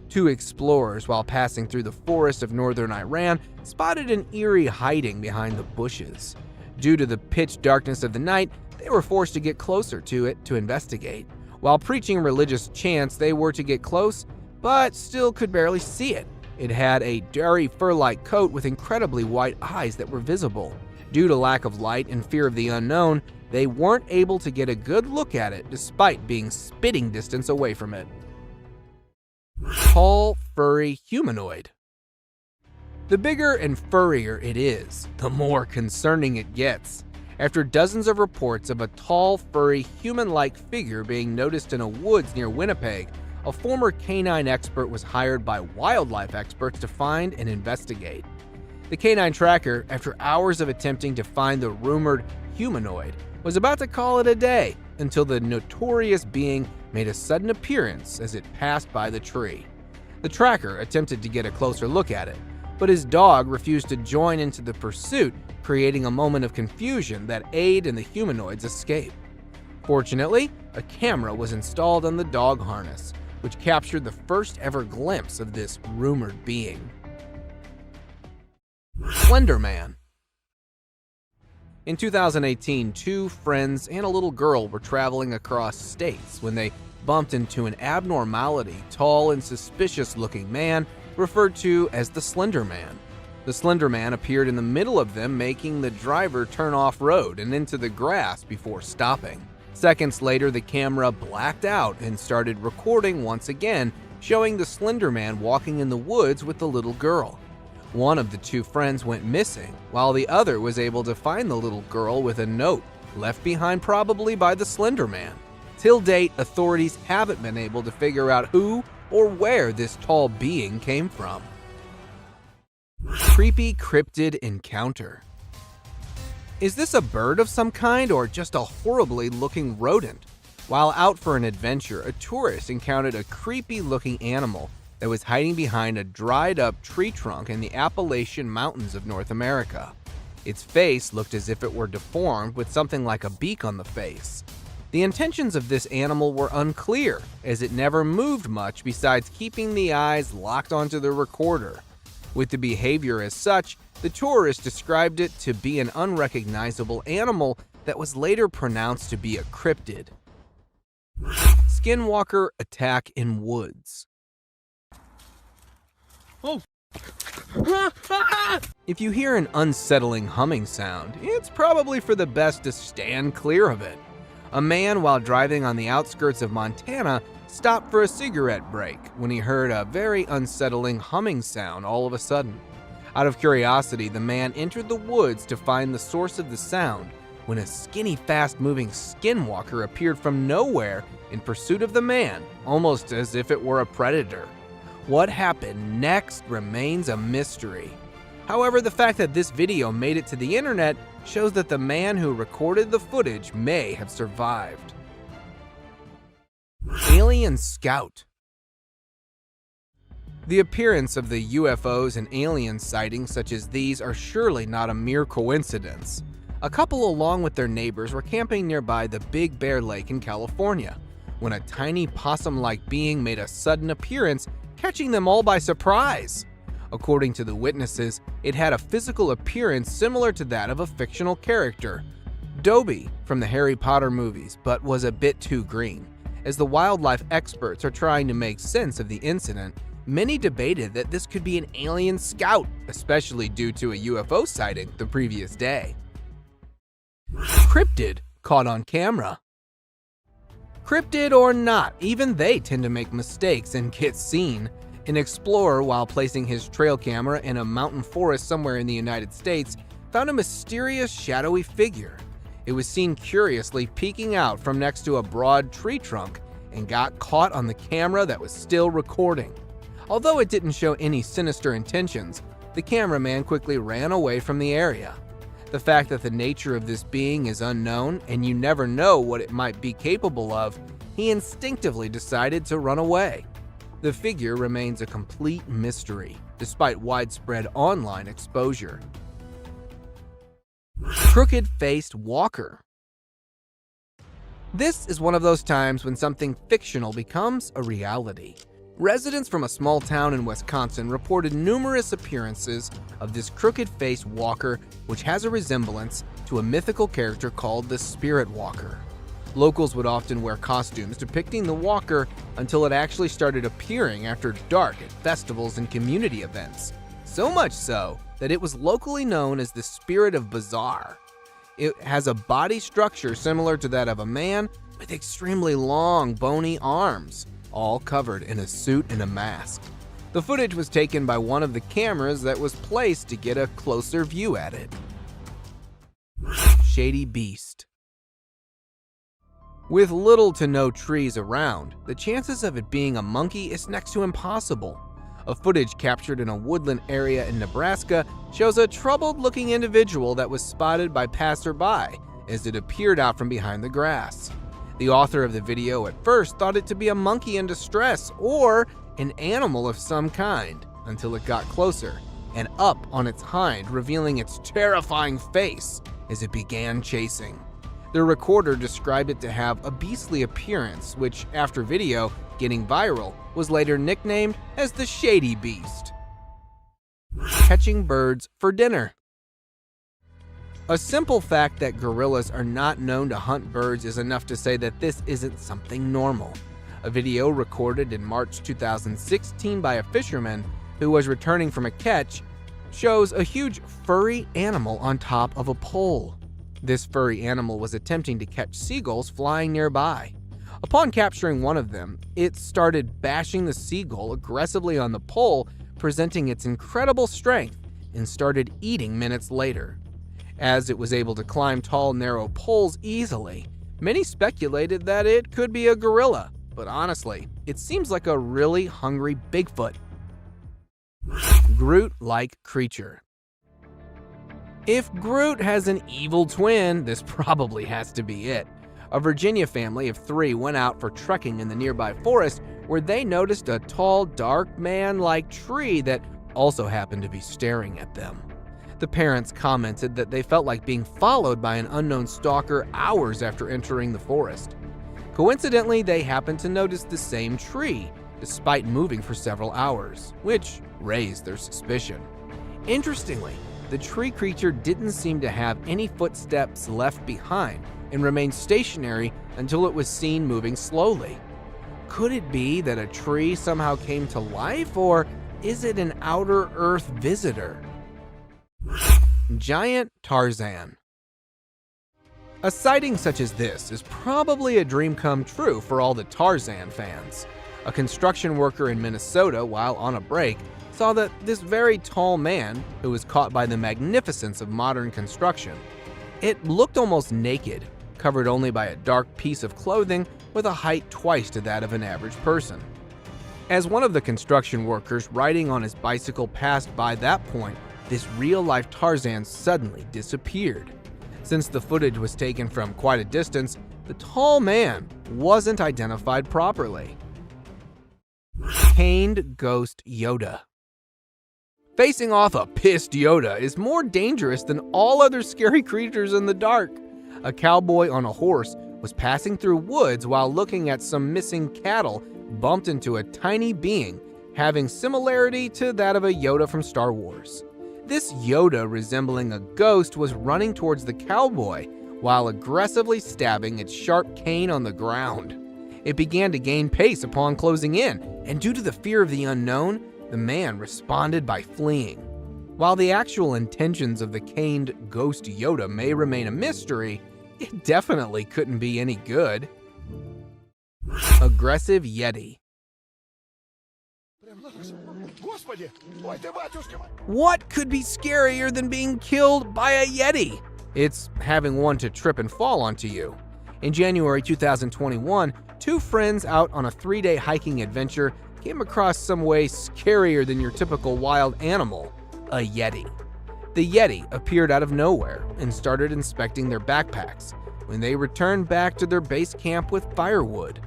Two explorers, while passing through the forest of northern Iran, spotted an eerie hiding behind the bushes. Due to the pitch darkness of the night, they were forced to get closer to it to investigate. While preaching religious chants, they were to get close, but still could barely see it. It had a dirty fur-like coat with incredibly white eyes that were visible. Due to lack of light and fear of the unknown, they weren't able to get a good look at it despite being spitting distance away from it. Tall, furry humanoid. The bigger and furrier it is, the more concerning it gets. After dozens of reports of a tall, furry, human-like figure being noticed in a woods near Winnipeg, a former canine expert was hired by wildlife experts to find and investigate. The canine tracker, after hours of attempting to find the rumored humanoid, was about to call it a day until the notorious being made a sudden appearance as it passed by the tree. The tracker attempted to get a closer look at it, but his dog refused to join into the pursuit, creating a moment of confusion that aided in the humanoid's escape. Fortunately, a camera was installed on the dog harness, which captured the first ever glimpse of this rumored being. Slender Man. In 2018, two friends and a little girl were traveling across states when they bumped into an abnormality, tall and suspicious-looking man referred to as the Slender Man. The Slender Man appeared in the middle of them, making the driver turn off-road and into the grass before stopping. Seconds later, the camera blacked out and started recording once again, showing the Slender Man walking in the woods with the little girl. One of the two friends went missing, while the other was able to find the little girl with a note left behind probably by the Slender Man. Till date, authorities haven't been able to figure out who or where this tall being came from. Creepy cryptid encounter. Is this a bird of some kind or just a horribly looking rodent? While out for an adventure, a tourist encountered a creepy looking animal that was hiding behind a dried up tree trunk in the Appalachian Mountains of North America. Its face looked as if it were deformed with something like a beak on the face. The intentions of this animal were unclear, as it never moved much besides keeping the eyes locked onto the recorder. With the behavior as such, the tourist described it to be an unrecognizable animal that was later pronounced to be a cryptid. Skinwalker attack in woods. Oh. If you hear an unsettling humming sound, it's probably for the best to stand clear of it. A man, while driving on the outskirts of Montana, stopped for a cigarette break when he heard a very unsettling humming sound all of a sudden. Out of curiosity, the man entered the woods to find the source of the sound when a skinny, fast-moving skinwalker appeared from nowhere in pursuit of the man, almost as if it were a predator. What happened next remains a mystery. However, the fact that this video made it to the internet shows that the man who recorded the footage may have survived. Alien Scout. The appearance of the UFOs and alien sightings such as these are surely not a mere coincidence. A couple along with their neighbors were camping nearby the Big Bear Lake in California when a tiny possum-like being made a sudden appearance, catching them all by surprise. According to the witnesses, it had a physical appearance similar to that of a fictional character, Dobby from the Harry Potter movies, but was a bit too green. As the wildlife experts are trying to make sense of the incident, many debated that this could be an alien scout, especially due to a UFO sighting the previous day. Cryptid caught on camera. Cryptid or not, even they tend to make mistakes and get seen. An explorer, while placing his trail camera in a mountain forest somewhere in the United States, found a mysterious shadowy figure. It was seen curiously peeking out from next to a broad tree trunk and got caught on the camera that was still recording. Although it didn't show any sinister intentions, the cameraman quickly ran away from the area. The fact that the nature of this being is unknown and you never know what it might be capable of, he instinctively decided to run away. The figure remains a complete mystery, despite widespread online exposure. Crooked-faced walker. This is one of those times when something fictional becomes a reality. Residents from a small town in Wisconsin reported numerous appearances of this crooked-faced walker, which has a resemblance to a mythical character called the Spirit Walker. Locals would often wear costumes depicting the walker until it actually started appearing after dark at festivals and community events. So much so that it was locally known as the Spirit of Bizarre. It has a body structure similar to that of a man with extremely long, bony arms, all covered in a suit and a mask. The footage was taken by one of the cameras that was placed to get a closer view at it. Shady beast. With little to no trees around, the chances of it being a monkey is next to impossible. A footage captured in a woodland area in Nebraska shows a troubled-looking individual that was spotted by passerby as it appeared out from behind the grass. The author of the video at first thought it to be a monkey in distress or an animal of some kind until it got closer and up on its hind, revealing its terrifying face as it began chasing. The recorder described it to have a beastly appearance, which, after video getting viral, was later nicknamed as the Shady Beast. Catching birds for dinner. A simple fact that gorillas are not known to hunt birds is enough to say that this isn't something normal. A video recorded in March 2016 by a fisherman who was returning from a catch shows a huge furry animal on top of a pole. This furry animal was attempting to catch seagulls flying nearby. Upon capturing one of them, it started bashing the seagull aggressively on the pole, presenting its incredible strength, and started eating minutes later. As it was able to climb tall, narrow poles easily, many speculated that it could be a gorilla, but honestly, it seems like a really hungry Bigfoot. Groot-like creature. If Groot has an evil twin, this probably has to be it. A Virginia family of 3 went out for trekking in the nearby forest where they noticed a tall, dark man-like tree that also happened to be staring at them. The parents commented that they felt like being followed by an unknown stalker hours after entering the forest. Coincidentally, they happened to notice the same tree, despite moving for several hours, which raised their suspicion. Interestingly, the tree creature didn't seem to have any footsteps left behind and remained stationary until it was seen moving slowly. Could it be that a tree somehow came to life, or is it an outer Earth visitor? Giant Tarzan. A sighting such as this is probably a dream come true for all the Tarzan fans. A construction worker in Minnesota, while on a break, saw that this very tall man, who was caught by the magnificence of modern construction, it looked almost naked, covered only by a dark piece of clothing with a height twice to that of an average person. As one of the construction workers riding on his bicycle passed by that point, this real-life Tarzan suddenly disappeared. Since the footage was taken from quite a distance, the tall man wasn't identified properly. Caned Ghost Yoda. Facing off a pissed Yoda is more dangerous than all other scary creatures in the dark. A cowboy on a horse was passing through woods while looking at some missing cattle, bumped into a tiny being having similarity to that of a Yoda from Star Wars. This Yoda, resembling a ghost, was running towards the cowboy while aggressively stabbing its sharp cane on the ground. It began to gain pace upon closing in, and due to the fear of the unknown, the man responded by fleeing. While the actual intentions of the caned ghost Yoda may remain a mystery, it definitely couldn't be any good. Aggressive Yeti. What could be scarier than being killed by a Yeti? It's having one to trip and fall onto you. In January 2021, two friends out on a 3-day hiking adventure came across some way scarier than your typical wild animal, a Yeti. The Yeti appeared out of nowhere and started inspecting their backpacks when they returned back to their base camp with firewood.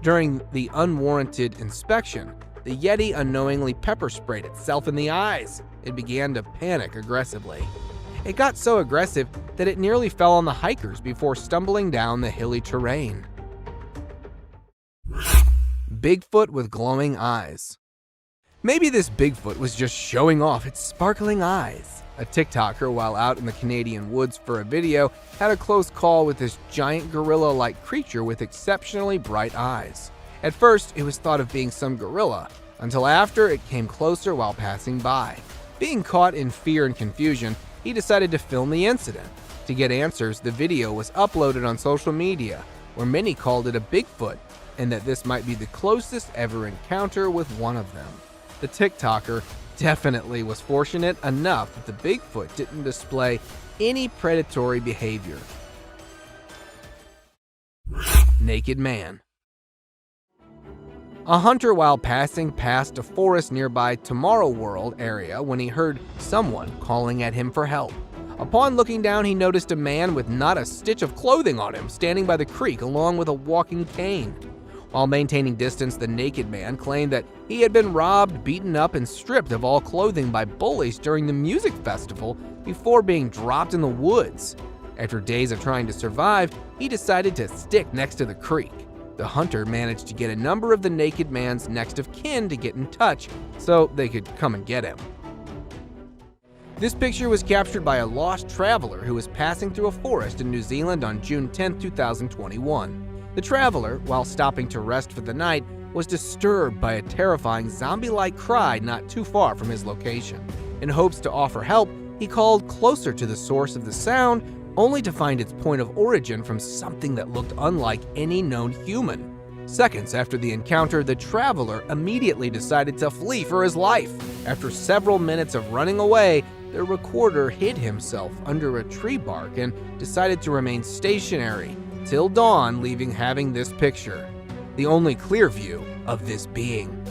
During the unwarranted inspection, the Yeti unknowingly pepper sprayed itself in the eyes. It began to panic aggressively. It got so aggressive that it nearly fell on the hikers before stumbling down the hilly terrain. Bigfoot with glowing eyes. Maybe this Bigfoot was just showing off its sparkling eyes. A TikToker, while out in the Canadian woods for a video, had a close call with this giant gorilla-like creature with exceptionally bright eyes. At first, it was thought of being some gorilla, until after it came closer while passing by. Being caught in fear and confusion, he decided to film the incident. To get answers, the video was uploaded on social media, where many called it a Bigfoot, and that this might be the closest ever encounter with one of them. The TikToker definitely was fortunate enough that the Bigfoot didn't display any predatory behavior. Naked man. A hunter, while passing past a forest nearby Tomorrow World area, when he heard someone calling at him for help. Upon looking down, he noticed a man with not a stitch of clothing on him standing by the creek along with a walking cane. While maintaining distance, the naked man claimed that he had been robbed, beaten up, and stripped of all clothing by bullies during the music festival before being dropped in the woods. After days of trying to survive, he decided to stick next to the creek. The hunter managed to get a number of the naked man's next of kin to get in touch so they could come and get him. This picture was captured by a lost traveler who was passing through a forest in New Zealand on June 10, 2021. The traveler, while stopping to rest for the night, was disturbed by a terrifying zombie-like cry not too far from his location. In hopes to offer help, he called closer to the source of the sound, only to find its point of origin from something that looked unlike any known human. Seconds after the encounter, the traveler immediately decided to flee for his life. After several minutes of running away, the recorder hid himself under a tree bark and decided to remain stationary till dawn, leaving having this picture, the only clear view of this being.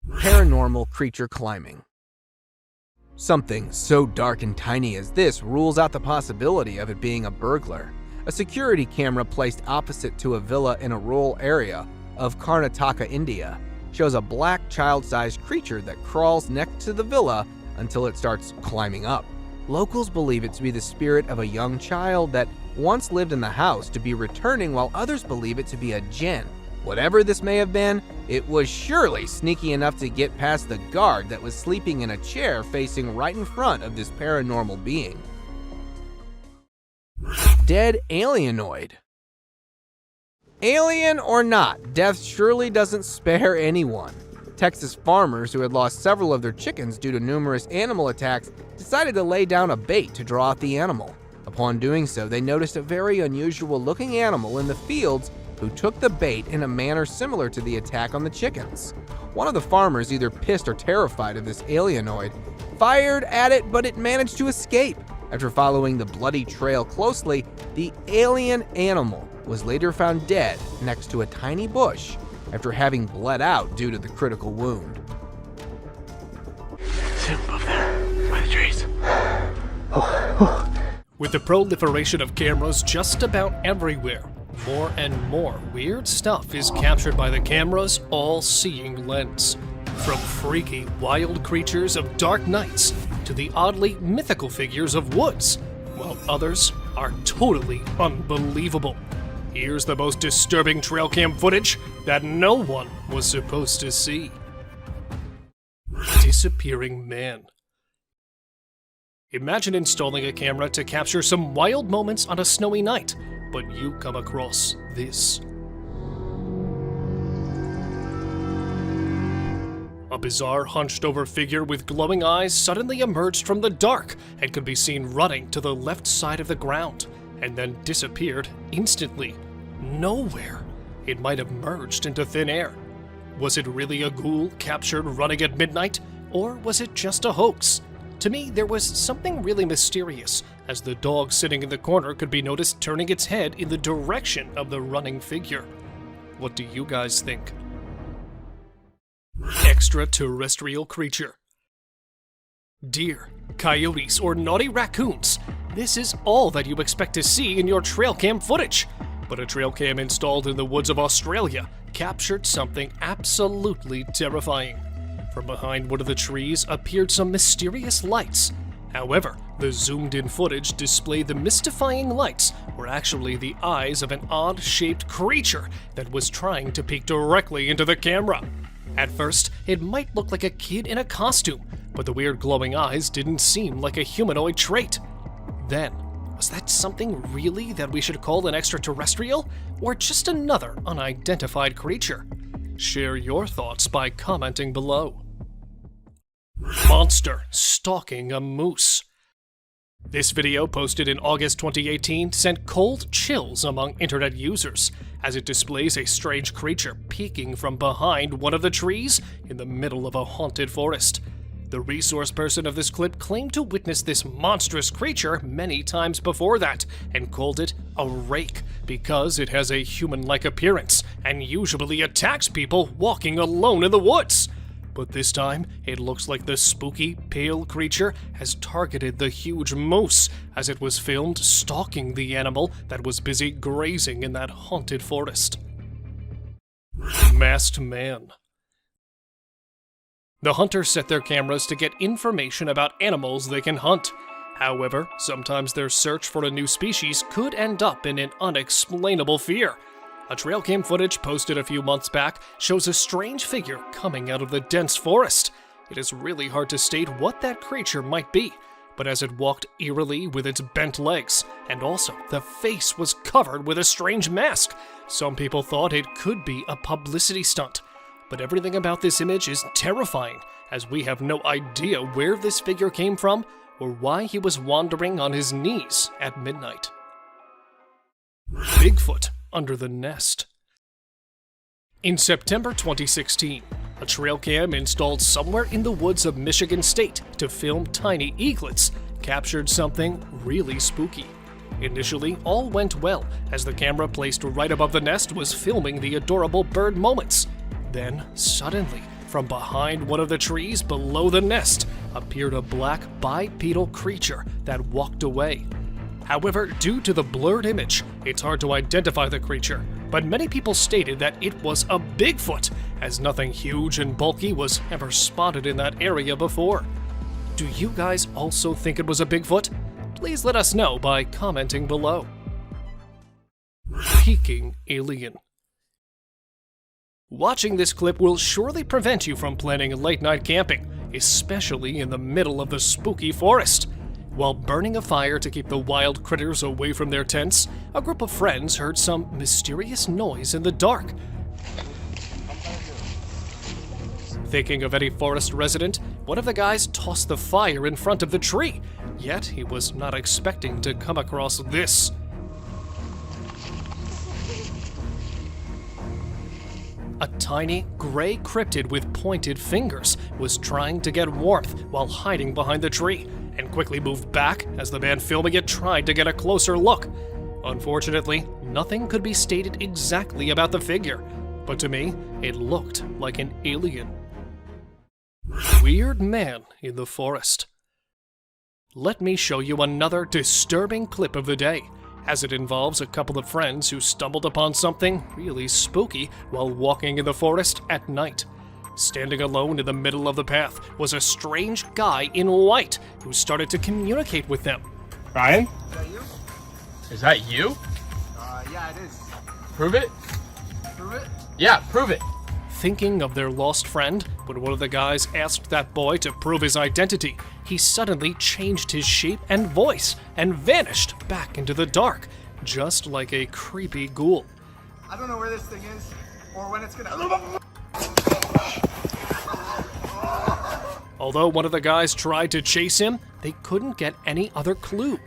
Paranormal creature climbing. Something so dark and tiny as this rules out the possibility of it being a burglar. A security camera placed opposite to a villa in a rural area of Karnataka, India, shows a black child-sized creature that crawls next to the villa until it starts climbing up. Locals believe it to be the spirit of a young child that once lived in the house to be returning, while others believe it to be a jinn. Whatever this may have been, it was surely sneaky enough to get past the guard that was sleeping in a chair facing right in front of this paranormal being. Dead alienoid. Alien or not, death surely doesn't spare anyone. Texas farmers who had lost several of their chickens due to numerous animal attacks decided to lay down a bait to draw out the animal. Upon doing so, they noticed a very unusual looking animal in the fields who took the bait in a manner similar to the attack on the chickens. One of the farmers, either pissed or terrified of this alienoid, fired at it, but it managed to escape. After following the bloody trail closely, the alien animal was later found dead next to a tiny bush after having bled out due to the critical wound. See him above there, by the trees. With the proliferation of cameras just about everywhere, more and more weird stuff is captured by the camera's all-seeing lens. From freaky, wild creatures of dark nights to the oddly mythical figures of woods, while others are totally unbelievable. Here's the most disturbing trail cam footage that no one was supposed to see. Disappearing man. Imagine installing a camera to capture some wild moments on a snowy night, but you come across this. A bizarre hunched-over figure with glowing eyes suddenly emerged from the dark and could be seen running to the left side of the ground, and then disappeared instantly. Nowhere. It might have merged into thin air. Was it really a ghoul captured running at midnight, or was it just a hoax? To me, there was something really mysterious, as the dog sitting in the corner could be noticed turning its head in the direction of the running figure. What do you guys think? Extraterrestrial creature. Deer, coyotes, or naughty raccoons. This is all that you expect to see in your trail cam footage. But a trail cam installed in the woods of Australia captured something absolutely terrifying. From behind one of the trees appeared some mysterious lights. However, the zoomed-in footage displayed the mystifying lights were actually the eyes of an odd-shaped creature that was trying to peek directly into the camera. At first, it might look like a kid in a costume, but the weird glowing eyes didn't seem like a humanoid trait. Then, was that something really that we should call an extraterrestrial, or just another unidentified creature? Share your thoughts by commenting below. Monster stalking a moose. This video, posted in August 2018, sent cold chills among internet users, as it displays a strange creature peeking from behind one of the trees in the middle of a haunted forest. The resource person of this clip claimed to witness this monstrous creature many times before that, and called it a rake because it has a human-like appearance and usually attacks people walking alone in the woods. But this time, it looks like the spooky, pale creature has targeted the huge moose as it was filmed stalking the animal that was busy grazing in that haunted forest. Masked man. The hunters set their cameras to get information about animals they can hunt. However, sometimes their search for a new species could end up in an unexplainable fear. A trail cam footage posted a few months back shows a strange figure coming out of the dense forest. It is really hard to state what that creature might be, but as it walked eerily with its bent legs, and also the face was covered with a strange mask, some people thought it could be a publicity stunt. But everything about this image is terrifying, as we have no idea where this figure came from or why he was wandering on his knees at midnight. Bigfoot under the nest. In September 2016, a trail cam installed somewhere in the woods of Michigan State to film tiny eaglets captured something really spooky. Initially, all went well, as the camera placed right above the nest was filming the adorable bird moments. Then, suddenly, from behind one of the trees below the nest, appeared a black bipedal creature that walked away. However, due to the blurred image, it's hard to identify the creature, but many people stated that it was a Bigfoot, as nothing huge and bulky was ever spotted in that area before. Do you guys also think it was a Bigfoot? Please let us know by commenting below. Peeking alien. Watching this clip will surely prevent you from planning late-night camping, especially in the middle of the spooky forest. While burning a fire to keep the wild critters away from their tents, a group of friends heard some mysterious noise in the dark. Thinking of any forest resident, one of the guys tossed the fire in front of the tree, yet he was not expecting to come across this. A tiny, gray cryptid with pointed fingers was trying to get warmth while hiding behind the tree, and quickly moved back as the man filming it tried to get a closer look. Unfortunately, nothing could be stated exactly about the figure, but to me, it looked like an alien. Weird man in the forest. Let me show you another disturbing clip of the day, as it involves a couple of friends who stumbled upon something really spooky while walking in the forest at night. Standing alone in the middle of the path was a strange guy in white who started to communicate with them. Ryan? Is that you? Is that you? Yeah, it is. Prove it? Prove it? Yeah, prove it. Thinking of their lost friend, when one of the guys asked that boy to prove his identity, he suddenly changed his shape and voice and vanished back into the dark, just like a creepy ghoul. I don't know where this thing is, or when it's gonna... Although one of the guys tried to chase him, they couldn't get any other clue.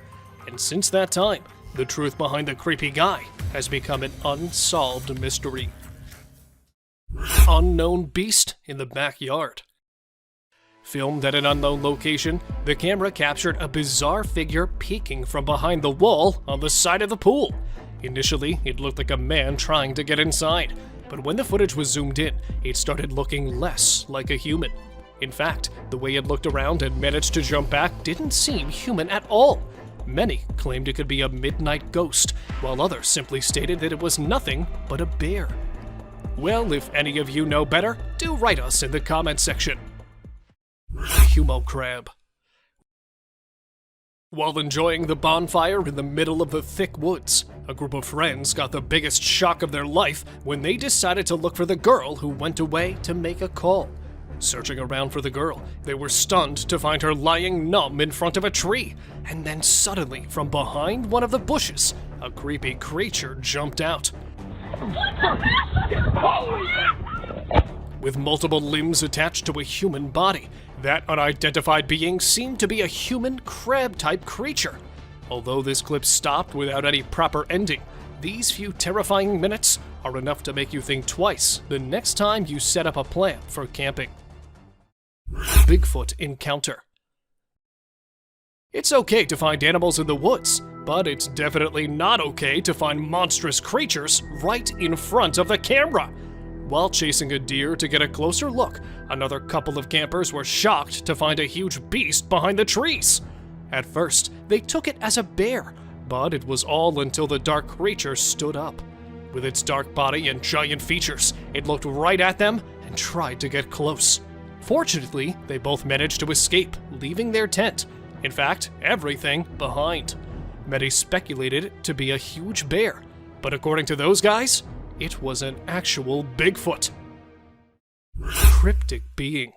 And since that time, the truth behind the creepy guy has become an unsolved mystery. Unknown beast in the backyard. Filmed at an unknown location, the camera captured a bizarre figure peeking from behind the wall on the side of the pool. Initially, it looked like a man trying to get inside, but when the footage was zoomed in, it started looking less like a human. In fact, the way it looked around and managed to jump back didn't seem human at all. Many claimed it could be a midnight ghost, while others simply stated that it was nothing but a bear. Well, if any of you know better, do write us in the comments section. Humo crab. While enjoying the bonfire in the middle of the thick woods, a group of friends got the biggest shock of their life when they decided to look for the girl who went away to make a call. Searching around for the girl, they were stunned to find her lying numb in front of a tree, and then suddenly, from behind one of the bushes, a creepy creature jumped out. With multiple limbs attached to a human body, that unidentified being seemed to be a human crab-type creature. Although this clip stopped without any proper ending, these few terrifying minutes are enough to make you think twice the next time you set up a plan for camping. Bigfoot encounter. It's okay to find animals in the woods, but it's definitely not okay to find monstrous creatures right in front of the camera. While chasing a deer to get a closer look, another couple of campers were shocked to find a huge beast behind the trees. At first, they took it as a bear, but it was all until the dark creature stood up. With its dark body and giant features, it looked right at them and tried to get close. Fortunately, they both managed to escape, leaving their tent, in fact, everything, behind. Many speculated it to be a huge bear, but according to those guys, it was an actual Bigfoot. Cryptic being.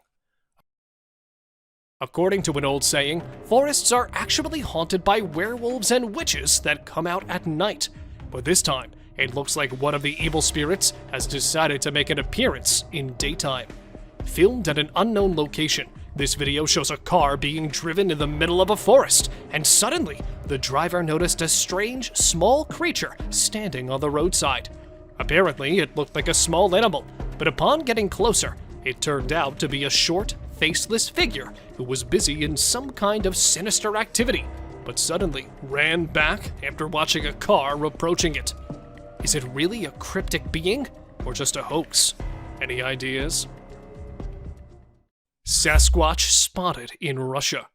According to an old saying, forests are actually haunted by werewolves and witches that come out at night. But this time, it looks like one of the evil spirits has decided to make an appearance in daytime. Filmed at an unknown location, this video shows a car being driven in the middle of a forest, and suddenly, the driver noticed a strange, small creature standing on the roadside. Apparently, it looked like a small animal, but upon getting closer, it turned out to be a short, faceless figure who was busy in some kind of sinister activity, but suddenly ran back after watching a car approaching it. Is it really a cryptic being, or just a hoax? Any ideas? Sasquatch spotted in Russia.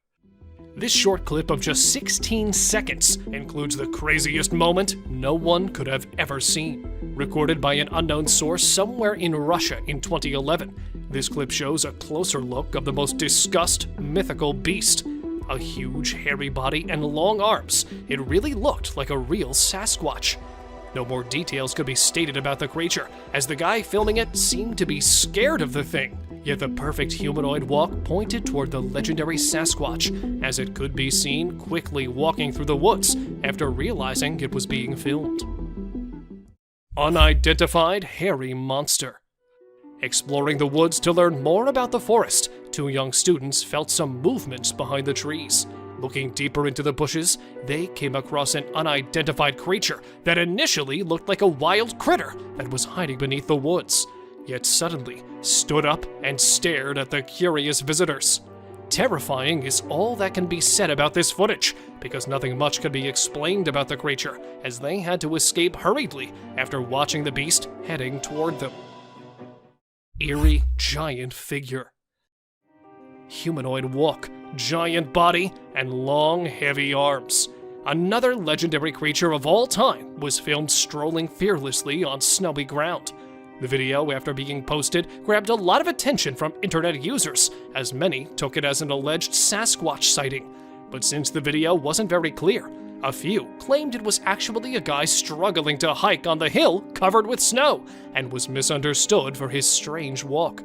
This short clip of just 16 seconds includes the craziest moment no one could have ever seen. Recorded by an unknown source somewhere in Russia in 2011, this clip shows a closer look of the most discussed mythical beast. A huge, hairy body and long arms, it really looked like a real Sasquatch. No more details could be stated about the creature, as the guy filming it seemed to be scared of the thing. Yet the perfect humanoid walk pointed toward the legendary Sasquatch, as it could be seen quickly walking through the woods after realizing it was being filmed. Unidentified hairy monster. Exploring the woods to learn more about the forest, two young students felt some movements behind the trees. Looking deeper into the bushes, they came across an unidentified creature that initially looked like a wild critter that was hiding beneath the woods, yet suddenly stood up and stared at the curious visitors. Terrifying is all that can be said about this footage, because nothing much could be explained about the creature, as they had to escape hurriedly after watching the beast heading toward them. Eerie giant figure. Humanoid walk, giant body, and long, heavy arms. Another legendary creature of all time was filmed strolling fearlessly on snowy ground. The video, after being posted, grabbed a lot of attention from internet users, as many took it as an alleged Sasquatch sighting. But since the video wasn't very clear, a few claimed it was actually a guy struggling to hike on the hill covered with snow and was misunderstood for his strange walk.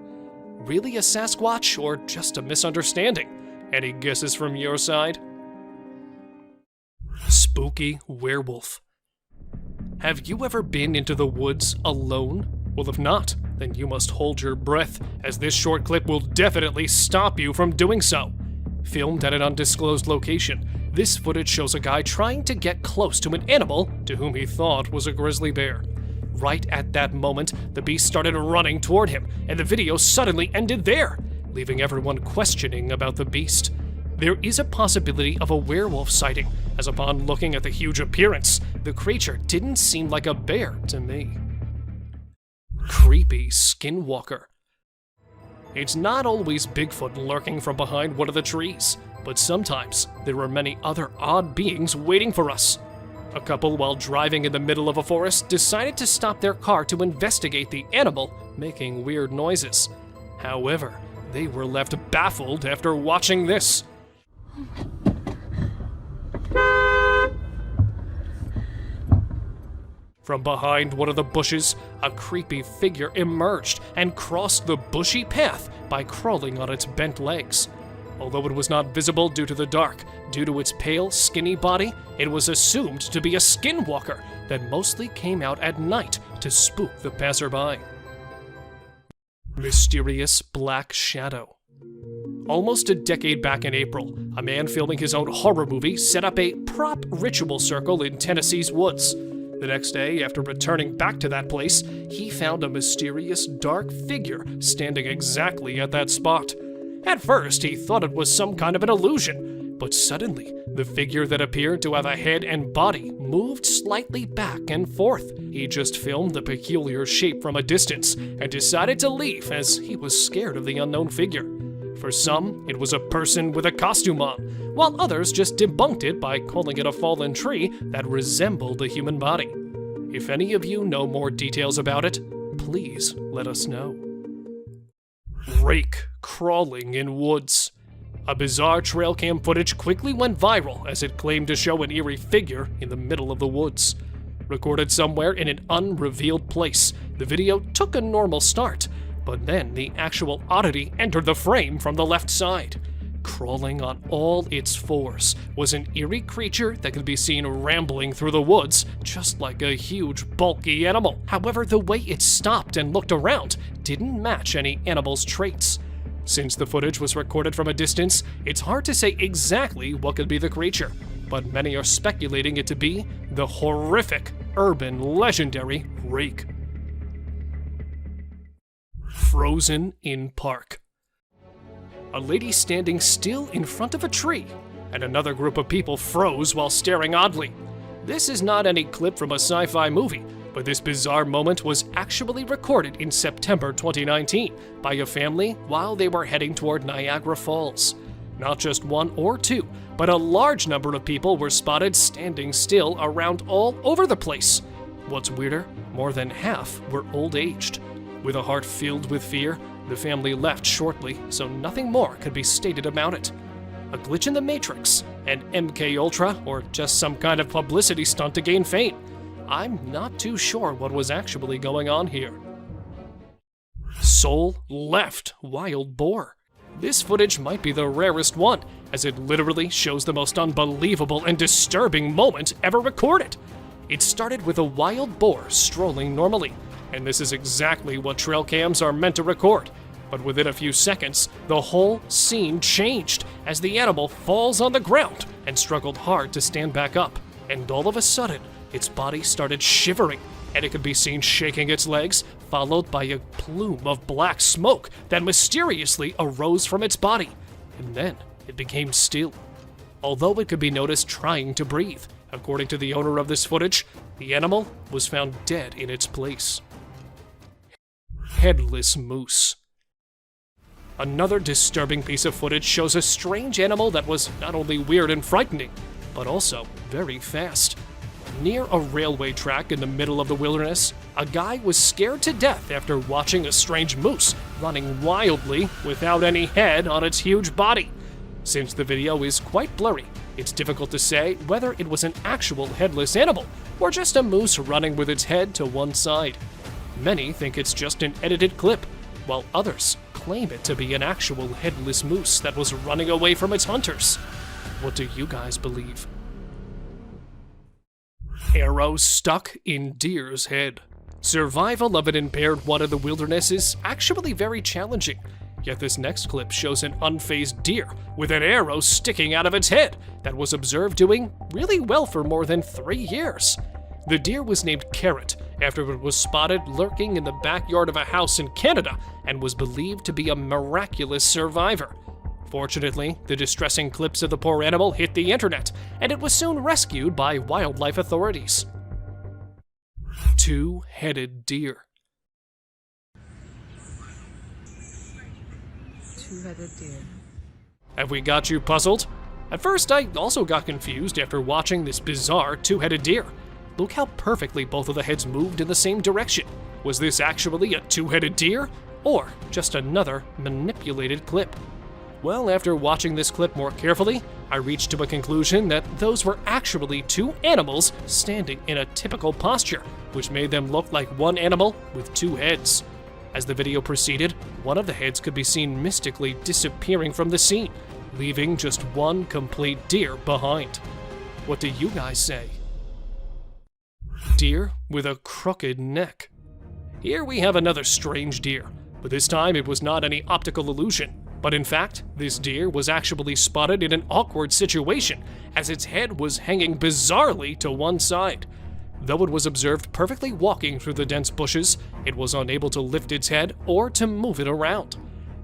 Really a Sasquatch or just a misunderstanding? Any guesses from your side? Spooky werewolf. Have you ever been into the woods alone? Well, if not, then you must hold your breath, as this short clip will definitely stop you from doing so. Filmed at an undisclosed location, this footage shows a guy trying to get close to an animal to whom he thought was a grizzly bear. Right at that moment, the beast started running toward him, and the video suddenly ended there, leaving everyone questioning about the beast. There is a possibility of a werewolf sighting, as upon looking at the huge appearance, the creature didn't seem like a bear to me. Creepy skinwalker. It's not always Bigfoot lurking from behind one of the trees, but sometimes there are many other odd beings waiting for us. A couple, while driving in the middle of a forest, decided to stop their car to investigate the animal making weird noises. However, they were left baffled after watching this. From behind one of the bushes, a creepy figure emerged and crossed the bushy path by crawling on its bent legs. Although it was not visible due to the dark, due to its pale, skinny body, it was assumed to be a skinwalker that mostly came out at night to spook the passerby. Mysterious black shadow. Almost a decade back in April, a man filming his own horror movie set up a prop ritual circle in Tennessee's woods. The next day, after returning back to that place, he found a mysterious dark figure standing exactly at that spot. At first, he thought it was some kind of an illusion, but suddenly, the figure that appeared to have a head and body moved slightly back and forth. He just filmed the peculiar shape from a distance and decided to leave as he was scared of the unknown figure. For some, it was a person with a costume on, while others just debunked it by calling it a fallen tree that resembled a human body. If any of you know more details about it, please let us know. Rake crawling in woods. A bizarre trail cam footage quickly went viral as it claimed to show an eerie figure in the middle of the woods. Recorded somewhere in an unrevealed place, the video took a normal start, but then the actual oddity entered the frame from the left side. Crawling on all its fours was an eerie creature that could be seen rambling through the woods, just like a huge, bulky animal. However, the way it stopped and looked around didn't match any animal's traits. Since the footage was recorded from a distance, it's hard to say exactly what could be the creature, but many are speculating it to be the horrific, urban, legendary Rake. Frozen in park. A lady standing still in front of a tree, and another group of people froze while staring oddly. This is not any clip from a sci-fi movie, but this bizarre moment was actually recorded in September 2019 by a family while they were heading toward Niagara Falls. Not just one or two, but a large number of people were spotted standing still around all over the place. What's weirder, more than half were old-aged. With a heart filled with fear, the family left shortly, so nothing more could be stated about it. A glitch in the Matrix, an MK Ultra, or just some kind of publicity stunt to gain fame? I'm not too sure what was actually going on here. Soul left wild boar. This footage might be the rarest one, as it literally shows the most unbelievable and disturbing moment ever recorded. It started with a wild boar strolling normally, and this is exactly what trail cams are meant to record. But within a few seconds, the whole scene changed as the animal falls on the ground and struggled hard to stand back up. And all of a sudden, its body started shivering, and it could be seen shaking its legs, followed by a plume of black smoke that mysteriously arose from its body. And then it became still, although it could be noticed trying to breathe. According to the owner of this footage, the animal was found dead in its place. Headless moose. Another disturbing piece of footage shows a strange animal that was not only weird and frightening, but also very fast. Near a railway track in the middle of the wilderness, a guy was scared to death after watching a strange moose running wildly without any head on its huge body. Since the video is quite blurry, it's difficult to say whether it was an actual headless animal or just a moose running with its head to one side. Many think it's just an edited clip, while others claim it to be an actual headless moose that was running away from its hunters. What do you guys believe? Arrow stuck in deer's head. Survival of an impaired one in the wilderness is actually very challenging. Yet this next clip shows an unfazed deer with an arrow sticking out of its head that was observed doing really well for more than 3 years. The deer was named Carrot after it was spotted lurking in the backyard of a house in Canada and was believed to be a miraculous survivor. Fortunately, the distressing clips of the poor animal hit the internet, and it was soon rescued by wildlife authorities. Two-headed deer. Two-headed deer. Have we got you puzzled? At first, I also got confused after watching this bizarre two-headed deer. Look how perfectly both of the heads moved in the same direction. Was this actually a two-headed deer, or just another manipulated clip? Well, after watching this clip more carefully, I reached to a conclusion that those were actually two animals standing in a typical posture, which made them look like one animal with two heads. As the video proceeded, one of the heads could be seen mystically disappearing from the scene, leaving just one complete deer behind. What do you guys say? Deer with a crooked neck. Here we have another strange deer, but this time it was not any optical illusion. But in fact, this deer was actually spotted in an awkward situation, as its head was hanging bizarrely to one side. Though it was observed perfectly walking through the dense bushes, it was unable to lift its head or to move it around.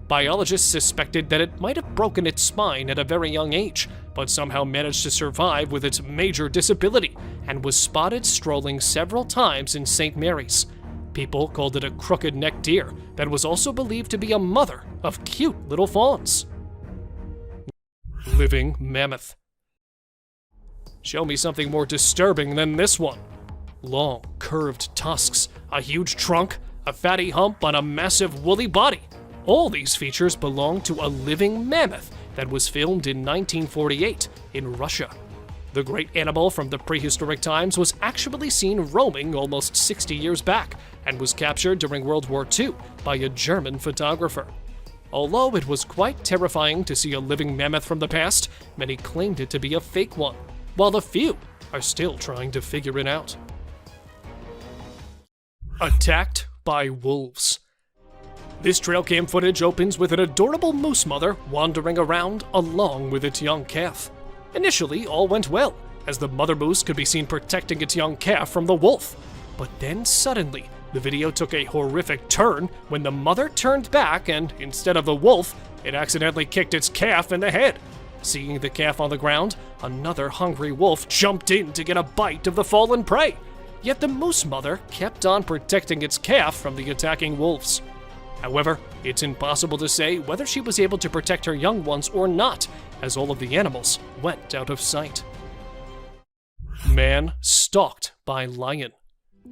Biologists suspected that it might have broken its spine at a very young age, but somehow managed to survive with its major disability, and was spotted strolling several times in St. Mary's. People called it a crooked-necked deer that was also believed to be a mother of cute little fawns. Living mammoth. Show me something more disturbing than this one. Long, curved tusks, a huge trunk, a fatty hump on a massive woolly body. All these features belong to a living mammoth that was filmed in 1948 in Russia. The great animal from the prehistoric times was actually seen roaming almost 60 years back and was captured during World War II by a German photographer. Although it was quite terrifying to see a living mammoth from the past, many claimed it to be a fake one, while a few are still trying to figure it out. Attacked by wolves. This trail cam footage opens with an adorable moose mother wandering around along with its young calf. Initially, all went well, as the mother moose could be seen protecting its young calf from the wolf. But then suddenly, the video took a horrific turn when the mother turned back and, instead of the wolf, it accidentally kicked its calf in the head. Seeing the calf on the ground, another hungry wolf jumped in to get a bite of the fallen prey. Yet the moose mother kept on protecting its calf from the attacking wolves. However, it's impossible to say whether she was able to protect her young ones or not, as all of the animals went out of sight. Man stalked by lion.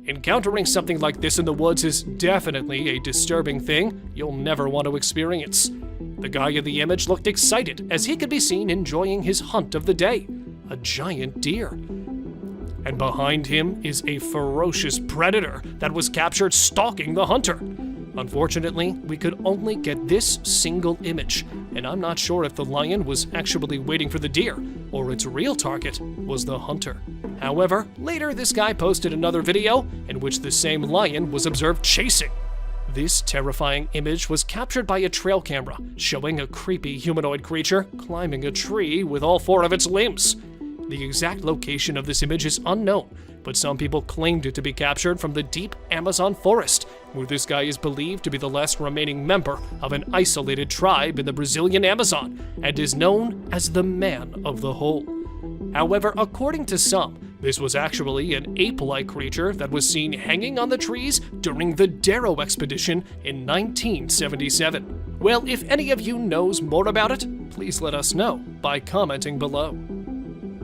Encountering something like this in the woods is definitely a disturbing thing you'll never want to experience. The guy in the image looked excited as he could be seen enjoying his hunt of the day, a giant deer. And behind him is a ferocious predator that was captured stalking the hunter. Unfortunately, we could only get this single image, and I'm not sure if the lion was actually waiting for the deer, or its real target was the hunter. However, later this guy posted another video in which the same lion was observed chasing. This terrifying image was captured by a trail camera, showing a creepy humanoid creature climbing a tree with all 4 of its limbs. The exact location of this image is unknown, but some people claimed it to be captured from the deep Amazon forest, where this guy is believed to be the last remaining member of an isolated tribe in the Brazilian Amazon, and is known as the Man of the Hole. However, according to some, this was actually an ape-like creature that was seen hanging on the trees during the Darrow expedition in 1977. Well, if any of you knows more about it, please let us know by commenting below.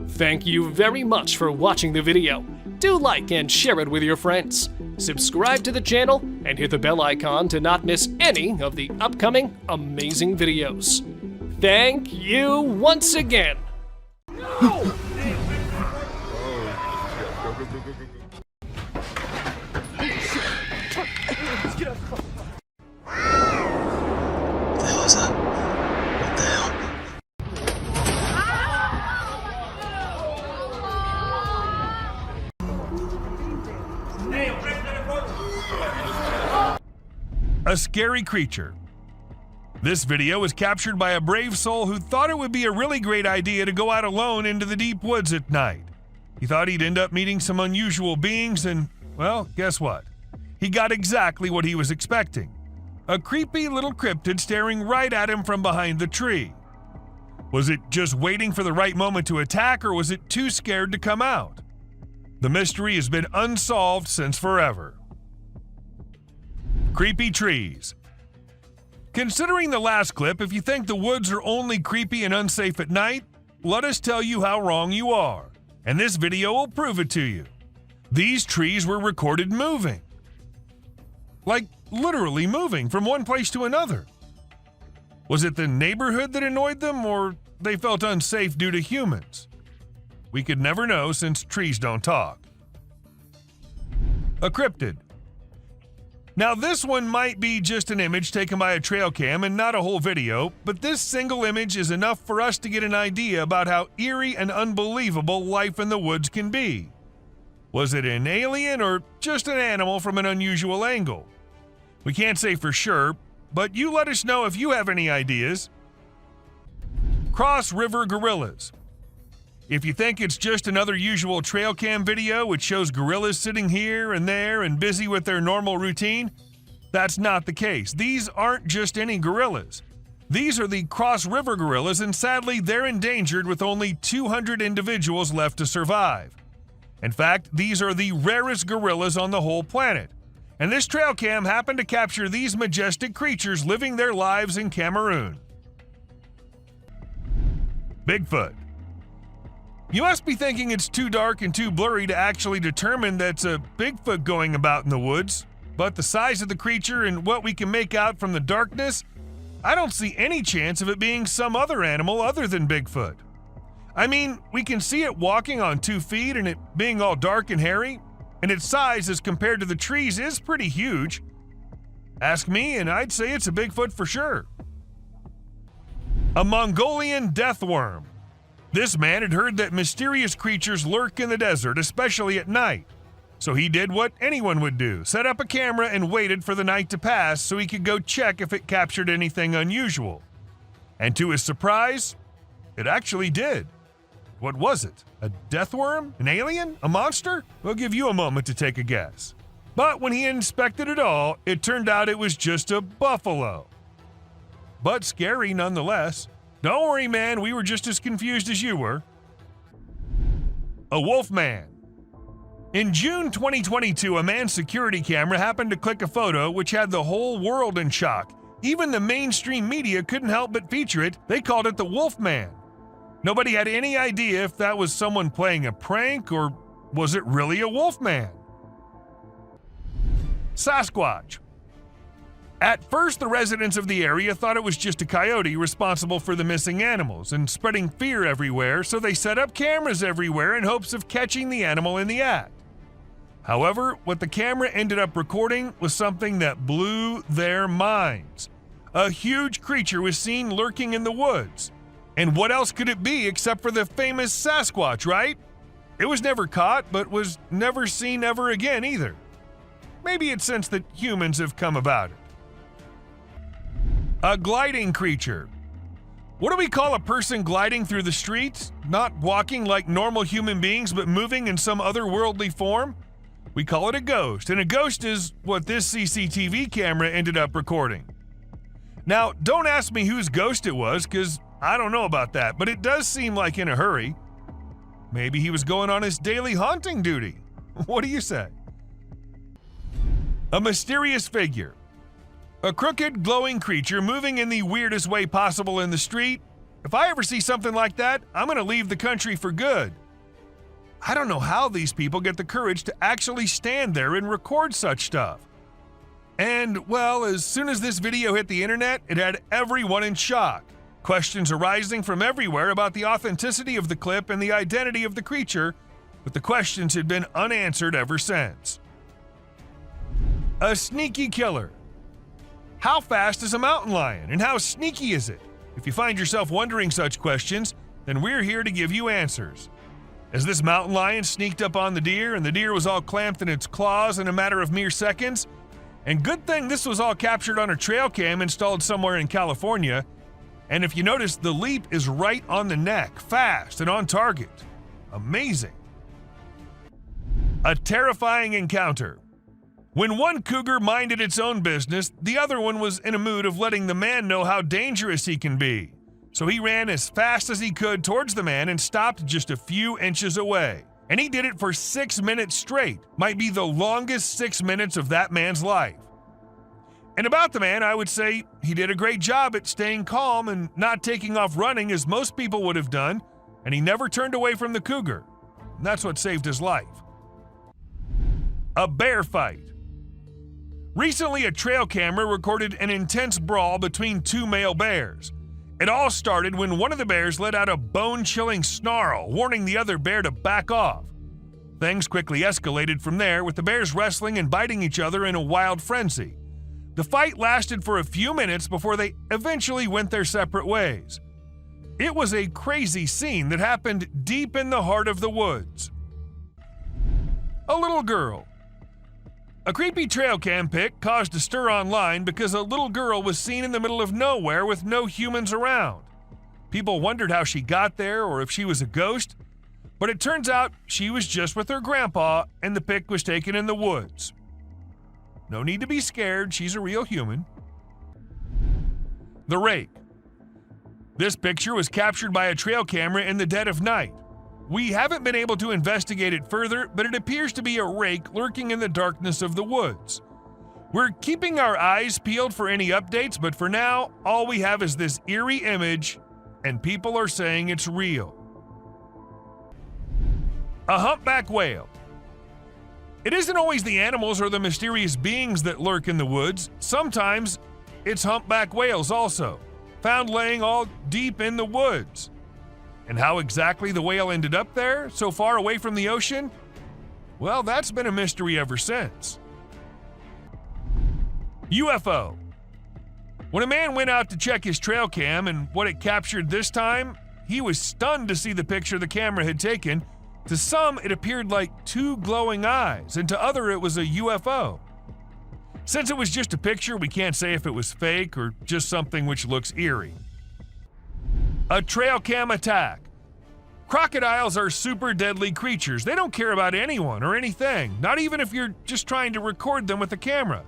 Thank you very much for watching the video. do like and share it with your friends. Subscribe to the channel and hit the bell icon to not miss any of the upcoming amazing videos. Thank you once again. What the hell is that? What the hell? A scary creature. This video was captured by a brave soul who thought it would be a really great idea to go out alone into the deep woods at night. He thought he'd end up meeting some unusual beings and, well, guess what? He got exactly what he was expecting. A creepy little cryptid staring right at him from behind the tree. Was it just waiting for the right moment to attack, or was it too scared to come out? The mystery has been unsolved since forever. Creepy trees. Considering the last clip, if you think the woods are only creepy and unsafe at night, let us tell you how wrong you are, and this video will prove it to you. These trees were recorded moving. Like literally moving from one place to another. Was it the neighborhood that annoyed them, or they felt unsafe due to humans? We could never know since trees don't talk. A cryptid. Now this one might be just an image taken by a trail cam and not a whole video, but this single image is enough for us to get an idea about how eerie and unbelievable life in the woods can be. Was it an alien or just an animal from an unusual angle? We can't say for sure, but you let us know if you have any ideas. Cross River Gorillas. If you think it's just another usual trail cam video which shows gorillas sitting here and there and busy with their normal routine, that's not the case. These aren't just any gorillas. These are the Cross River gorillas, and sadly they're endangered with only 200 individuals left to survive. In fact, these are the rarest gorillas on the whole planet. And this trail cam happened to capture these majestic creatures living their lives in Cameroon. Bigfoot. You must be thinking it's too dark and too blurry to actually determine that's a Bigfoot going about in the woods, but the size of the creature and what we can make out from the darkness, I don't see any chance of it being some other animal other than Bigfoot. I mean, we can see it walking on 2 feet and it being all dark and hairy, and its size as compared to the trees is pretty huge. Ask me and I'd say it's a Bigfoot for sure. A Mongolian death worm. This man had heard that mysterious creatures lurk in the desert, especially at night. So he did what anyone would do, set up a camera and waited for the night to pass so he could go check if it captured anything unusual. And to his surprise, it actually did. What was it? A death worm? An alien? A monster? We'll give you a moment to take a guess. But when he inspected it all, it turned out it was just a buffalo. But scary nonetheless. Don't worry, man, we were just as confused as you were. A wolf man. In June 2022, a man's security camera happened to click a photo which had the whole world in shock. Even the mainstream media couldn't help but feature it. They called it the Wolf Man. Nobody had any idea if that was someone playing a prank or was it really a wolf man. Sasquatch. At first, the residents of the area thought it was just a coyote responsible for the missing animals and spreading fear everywhere, so they set up cameras everywhere in hopes of catching the animal in the act. However, what the camera ended up recording was something that blew their minds. A huge creature was seen lurking in the woods. And what else could it be except for the famous Sasquatch, right? It was never caught, but was never seen ever again either. Maybe it's since that humans have come about it. A gliding creature. What do we call a person gliding through the streets? Not walking like normal human beings, but moving in some otherworldly form? We call it a ghost, and a ghost is what this CCTV camera ended up recording. Now, don't ask me whose ghost it was, because I don't know about that, but it does seem like in a hurry. Maybe he was going on his daily haunting duty. What do you say? A mysterious figure. A crooked, glowing creature moving in the weirdest way possible in the street. If I ever see something like that, I'm going to leave the country for good. I don't know how these people get the courage to actually stand there and record such stuff. And, well, as soon as this video hit the internet, it had everyone in shock. Questions arising from everywhere about the authenticity of the clip and the identity of the creature, but the questions had been unanswered ever since. A sneaky killer. How fast is a mountain lion, and how sneaky is it? If you find yourself wondering such questions, then we're here to give you answers. As this mountain lion sneaked up on the deer, and the deer was all clamped in its claws in a matter of mere seconds, and good thing this was all captured on a trail cam installed somewhere in California, and if you notice, the leap is right on the neck, fast and on target. Amazing. A terrifying encounter. When one cougar minded its own business, the other one was in a mood of letting the man know how dangerous he can be. So he ran as fast as he could towards the man and stopped just a few inches away. And he did it for 6 minutes straight. Might be the longest 6 minutes of that man's life. And about the man, I would say he did a great job at staying calm and not taking off running as most people would have done, and he never turned away from the cougar. And that's what saved his life. A bear fight. Recently, a trail camera recorded an intense brawl between two male bears. It all started when one of the bears let out a bone-chilling snarl, warning the other bear to back off. Things quickly escalated from there, with the bears wrestling and biting each other in a wild frenzy. The fight lasted for a few minutes before they eventually went their separate ways. It was a crazy scene that happened deep in the heart of the woods. A little girl. A creepy trail cam pic caused a stir online because a little girl was seen in the middle of nowhere with no humans around. People wondered how she got there or if she was a ghost, but it turns out she was just with her grandpa and the pic was taken in the woods. No need to be scared, she's a real human. The rake. This picture was captured by a trail camera in the dead of night. We haven't been able to investigate it further, but it appears to be a rake lurking in the darkness of the woods. We're keeping our eyes peeled for any updates, but for now, all we have is this eerie image, and people are saying it's real. A humpback whale. It isn't always the animals or the mysterious beings that lurk in the woods. Sometimes it's humpback whales also, found laying all deep in the woods. And how exactly the whale ended up there, so far away from the ocean? Well, that's been a mystery ever since. UFO. When a man went out to check his trail cam and what it captured this time, he was stunned to see the picture the camera had taken. To some, it appeared like two glowing eyes, and to others, it was a UFO. Since it was just a picture, we can't say if it was fake or just something which looks eerie. A trail cam attack. Crocodiles are super deadly creatures. They don't care about anyone or anything, not even if you're just trying to record them with a camera.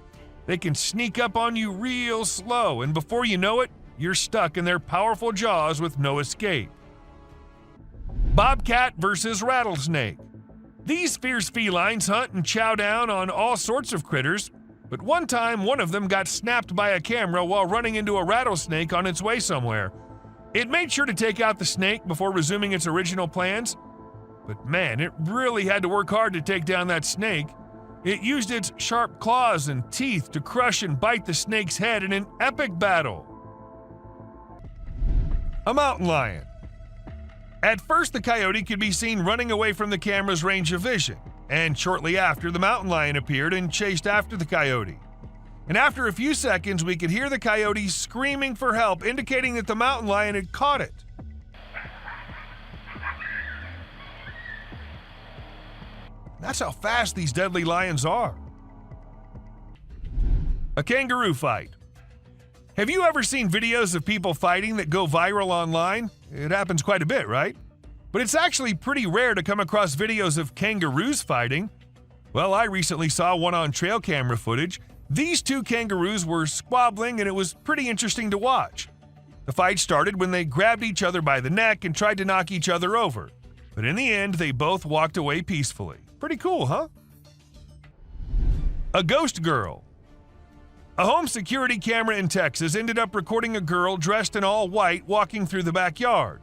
They can sneak up on you real slow, and before you know it, you're stuck in their powerful jaws with no escape. Bobcat versus rattlesnake. These fierce felines hunt and chow down on all sorts of critters, but one time one of them got snapped by a camera while running into a rattlesnake on its way somewhere. It made sure to take out the snake before resuming its original plans, but man, it really had to work hard to take down that snake. It used its sharp claws and teeth to crush and bite the snake's head in an epic battle. A mountain lion. At first, the coyote could be seen running away from the camera's range of vision, and shortly after, the mountain lion appeared and chased after the coyote. And after a few seconds, we could hear the coyote screaming for help, indicating that the mountain lion had caught it. That's how fast these deadly lions are. A kangaroo fight. Have you ever seen videos of people fighting that go viral online? It happens quite a bit, right? But it's actually pretty rare to come across videos of kangaroos fighting. Well, I recently saw one on trail camera footage. These two kangaroos were squabbling and it was pretty interesting to watch. The fight started when they grabbed each other by the neck and tried to knock each other over. But in the end, they both walked away peacefully. Pretty cool, huh? A ghost girl. A home security camera in Texas ended up recording a girl dressed in all white walking through the backyard.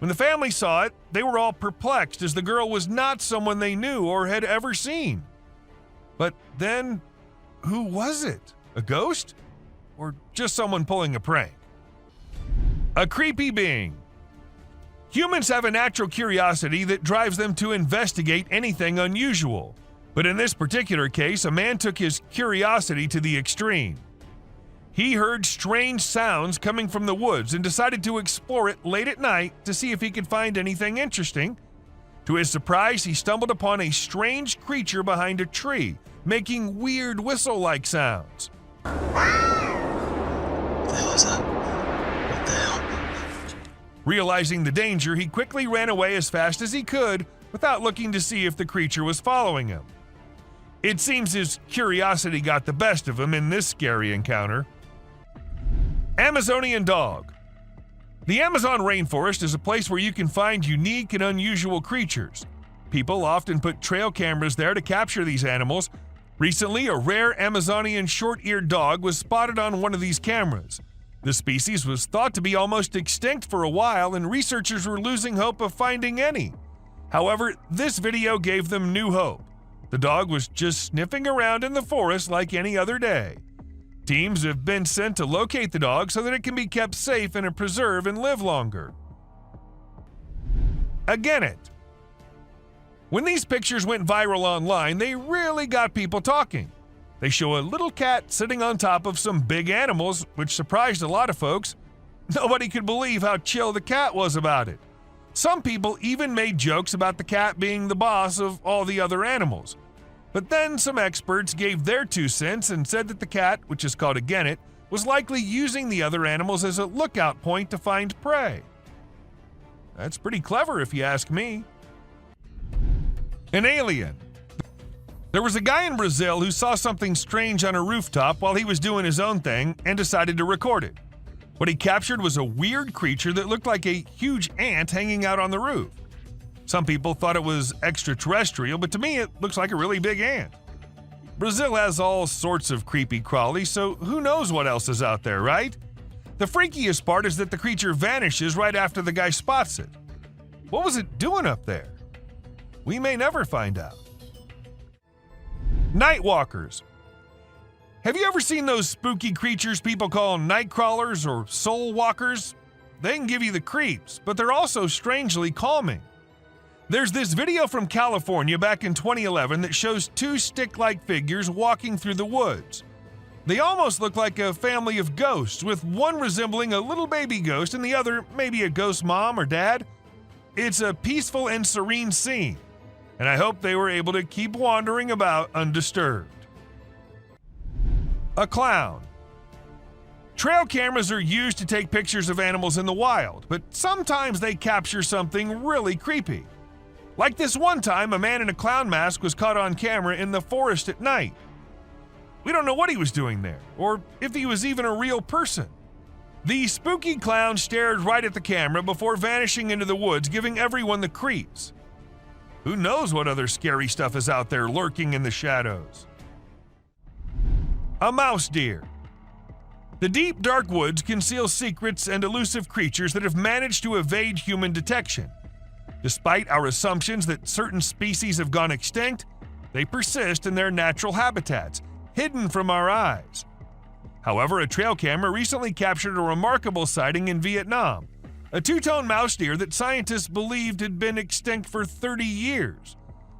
When the family saw it, they were all perplexed as the girl was not someone they knew or had ever seen. But then, who was it? A ghost? Or just someone pulling a prank? A creepy being. Humans have a natural curiosity that drives them to investigate anything unusual. But in this particular case, a man took his curiosity to the extreme. He heard strange sounds coming from the woods and decided to explore it late at night to see if he could find anything interesting. To his surprise, he stumbled upon a strange creature behind a tree, making weird whistle-like sounds. What the hell is that? What the hell? Realizing the danger, he quickly ran away as fast as he could without looking to see if the creature was following him. It seems his curiosity got the best of him in this scary encounter. Amazonian dog. The Amazon rainforest is a place where you can find unique and unusual creatures. People often put trail cameras there to capture these animals. Recently, a rare Amazonian short-eared dog was spotted on one of these cameras. The species was thought to be almost extinct for a while, and researchers were losing hope of finding any. However, this video gave them new hope. The dog was just sniffing around in the forest like any other day. Teams have been sent to locate the dog so that it can be kept safe in a preserve and live longer. A genet. When these pictures went viral online, they really got people talking. They show a little cat sitting on top of some big animals, which surprised a lot of folks. Nobody could believe how chill the cat was about it. Some people even made jokes about the cat being the boss of all the other animals. But then some experts gave their 2 cents and said that the cat, which is called a genet, was likely using the other animals as a lookout point to find prey. That's pretty clever if you ask me. An alien. There was a guy in Brazil who saw something strange on a rooftop while he was doing his own thing and decided to record it. What he captured was a weird creature that looked like a huge ant hanging out on the roof. Some people thought it was extraterrestrial, but to me it looks like a really big ant. Brazil has all sorts of creepy crawlies, so who knows what else is out there, right? The freakiest part is that the creature vanishes right after the guy spots it. What was it doing up there? We may never find out. Night walkers. Have you ever seen those spooky creatures people call night crawlers or soul walkers? They can give you the creeps, but they're also strangely calming. There's this video from California back in 2011 that shows 2 stick-like figures walking through the woods. They almost look like a family of ghosts, with one resembling a little baby ghost and the other maybe a ghost mom or dad. It's a peaceful and serene scene, and I hope they were able to keep wandering about undisturbed. A clown. Trail cameras are used to take pictures of animals in the wild, but sometimes they capture something really creepy. Like this one time, a man in a clown mask was caught on camera in the forest at night. We don't know what he was doing there, or if he was even a real person. The spooky clown stared right at the camera before vanishing into the woods, giving everyone the creeps. Who knows what other scary stuff is out there lurking in the shadows? A mouse deer. The deep, dark woods conceal secrets and elusive creatures that have managed to evade human detection. Despite our assumptions that certain species have gone extinct, they persist in their natural habitats, hidden from our eyes. However, a trail camera recently captured a remarkable sighting in Vietnam, a 2-tone mouse deer that scientists believed had been extinct for 30 years.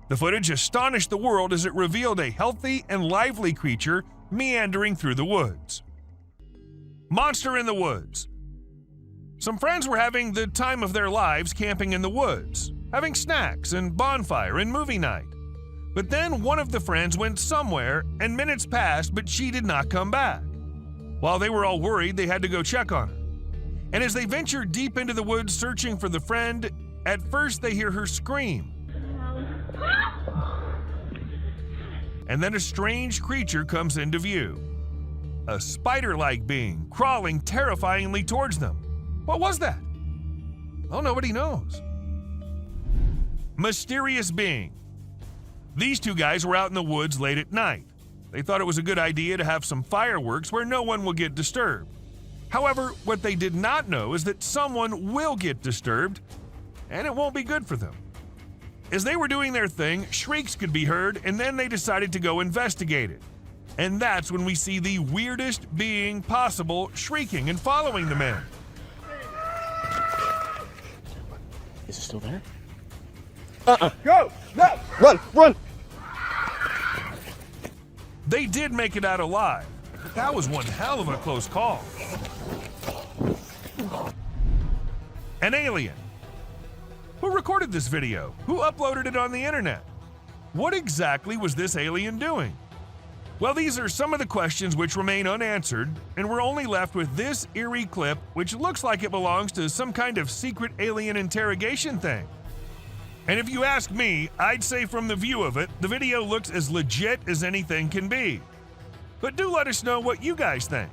The footage astonished the world as it revealed a healthy and lively creature meandering through the woods. Monster in the woods. Some friends were having the time of their lives camping in the woods, having snacks and bonfire and movie night. But then one of the friends went somewhere and minutes passed, but she did not come back. While they were all worried, they had to go check on her. And as they ventured deep into the woods searching for the friend, at first they hear her scream. And then a strange creature comes into view. A spider-like being crawling terrifyingly towards them. What was that? Well, nobody knows. Mysterious being. These 2 guys were out in the woods late at night. They thought it was a good idea to have some fireworks where no one will get disturbed. However, what they did not know is that someone will get disturbed and it won't be good for them. As they were doing their thing, shrieks could be heard, and then they decided to go investigate it. And that's when we see the weirdest being possible shrieking and following the men. Is it still there? Go! No! Run! Run! They did make it out alive, but that was one hell of a close call. An alien. Who recorded this video? Who uploaded it on the internet? What exactly was this alien doing? Well, these are some of the questions which remain unanswered, and we're only left with this eerie clip, which looks like it belongs to some kind of secret alien interrogation thing. And if you ask me, I'd say from the view of it, the video looks as legit as anything can be. But do let us know what you guys think.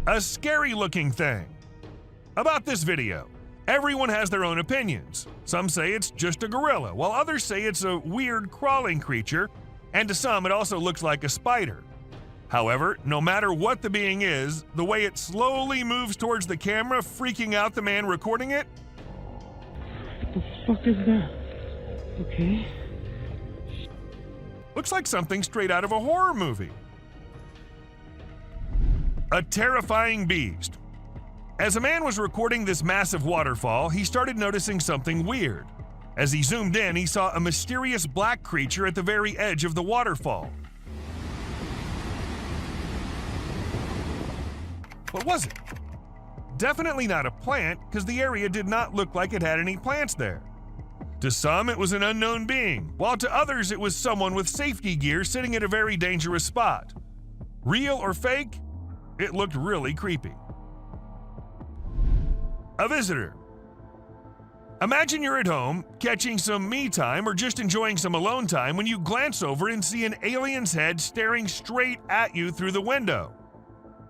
A scary looking thing. About this video, everyone has their own opinions. Some say it's just a gorilla, while others say it's a weird crawling creature, and to some it also looks like a spider. However, no matter what the being is, the way it slowly moves towards the camera, freaking out the man recording it, What the fuck is that? Okay. looks like something straight out of a horror movie. A terrifying beast. As a man was recording this massive waterfall, he started noticing something weird. As he zoomed in, he saw a mysterious black creature at the very edge of the waterfall. What was it? Definitely not a plant, because the area did not look like it had any plants there. To some, it was an unknown being, while to others it was someone with safety gear sitting at a very dangerous spot. Real or fake? It looked really creepy. A visitor. Imagine you're at home, catching some me time or just enjoying some alone time when you glance over and see an alien's head staring straight at you through the window.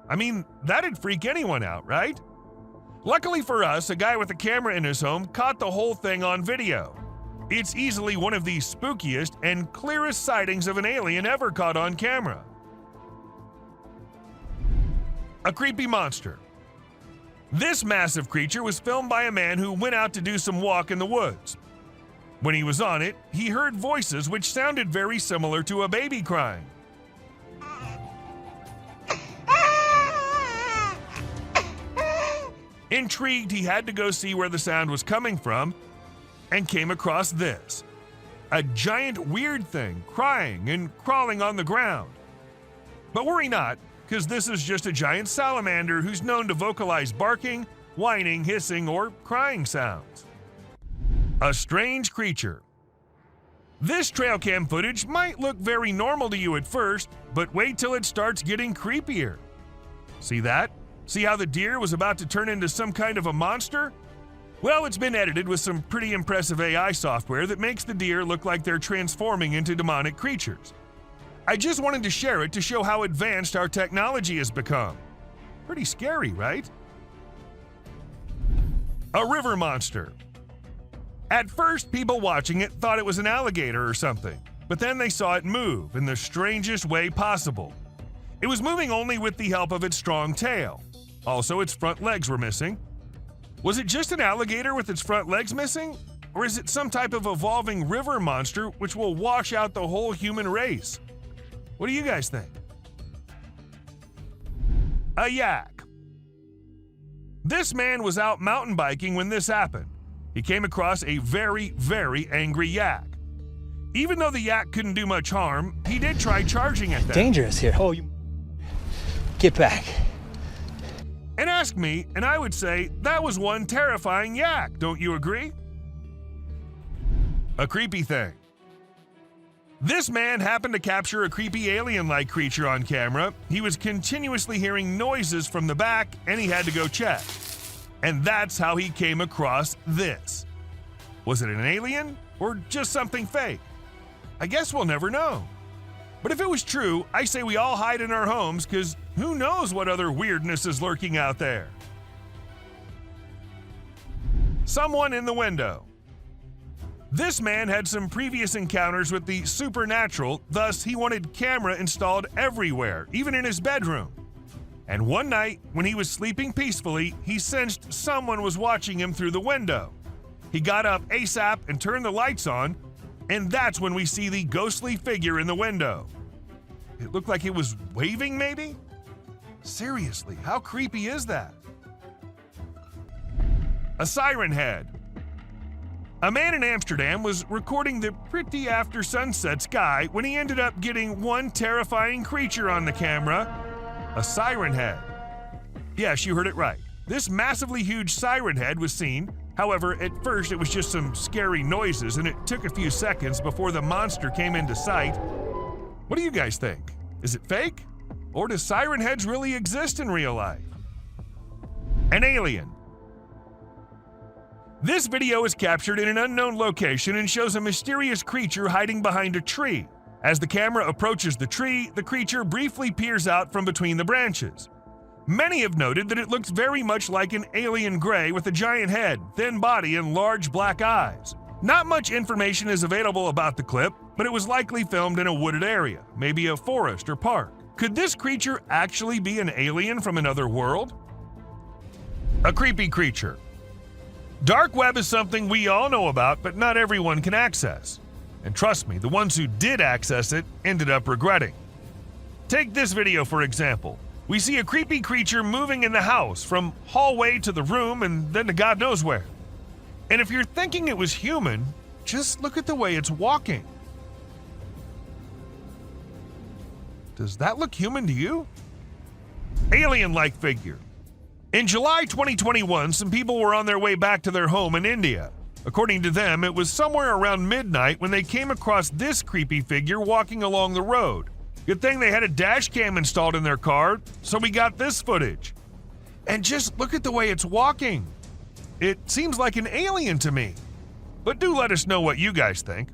I mean, that'd freak anyone out, right? Luckily for us, a guy with a camera in his home caught the whole thing on video. It's easily one of the spookiest and clearest sightings of an alien ever caught on camera. A creepy monster. This massive creature was filmed by a man who went out to do some walk in the woods. When he was on it, he heard voices which sounded very similar to a baby crying. Intrigued, he had to go see where the sound was coming from and came across this. A giant weird thing crying and crawling on the ground. But worry not, because this is just a giant salamander who's known to vocalize barking, whining, hissing, or crying sounds. A strange creature. This trail cam footage might look very normal to you at first, but wait till it starts getting creepier. See that? See how the deer was about to turn into some kind of a monster? Well, it's been edited with some pretty impressive AI software that makes the deer look like they're transforming into demonic creatures. I just wanted to share it to show how advanced our technology has become. Pretty scary, right? A river monster. At first, people watching it thought it was an alligator or something, but then they saw it move in the strangest way possible. It was moving only with the help of its strong tail. Also, its front legs were missing. Was it just an alligator with its front legs missing? Or is it some type of evolving river monster which will wash out the whole human race? What do you guys think? A yak. This man was out mountain biking when this happened. He came across a very, very angry yak. Even though the yak couldn't do much harm, he did try charging at them. Dangerous here. Oh, you. Get back. And ask me, and I would say that was one terrifying yak, don't you agree? A creepy thing. This man happened to capture a creepy alien-like creature on camera. He was continuously hearing noises from the back, and he had to go check. And that's how he came across this. Was it an alien, or just something fake? I guess we'll never know. But if it was true, I say we all hide in our homes, because who knows what other weirdness is lurking out there. Someone in the window. This man had some previous encounters with the supernatural, thus he wanted camera installed everywhere, even in his bedroom. And one night, when he was sleeping peacefully, he sensed someone was watching him through the window. He got up ASAP and turned the lights on, and that's when we see the ghostly figure in the window. It looked like it was waving, maybe? Seriously, how creepy is that? A siren head. A man in Amsterdam was recording the pretty after sunset sky when he ended up getting one terrifying creature on the camera, a siren head. Yes, you heard it right. This massively huge siren head was seen. However, at first it was just some scary noises, and it took a few seconds before the monster came into sight. What do you guys think? Is it fake? Or do siren heads really exist in real life? An alien. This video is captured in an unknown location and shows a mysterious creature hiding behind a tree. As the camera approaches the tree, the creature briefly peers out from between the branches. Many have noted that it looks very much like an alien gray with a giant head, thin body, and large black eyes. Not much information is available about the clip, but it was likely filmed in a wooded area, maybe a forest or park. Could this creature actually be an alien from another world? A creepy creature. Dark web is something we all know about, but not everyone can access. And trust me, the ones who did access it ended up regretting. Take this video for example. We see a creepy creature moving in the house from hallway to the room and then to God knows where. And if you're thinking it was human, just look at the way it's walking. Does that look human to you? Alien-like figure. In July 2021, some people were on their way back to their home in India. According to them, it was somewhere around midnight when they came across this creepy figure walking along the road. Good thing they had a dash cam installed in their car, so we got this footage. And just look at the way it's walking. It seems like an alien to me. But do let us know what you guys think.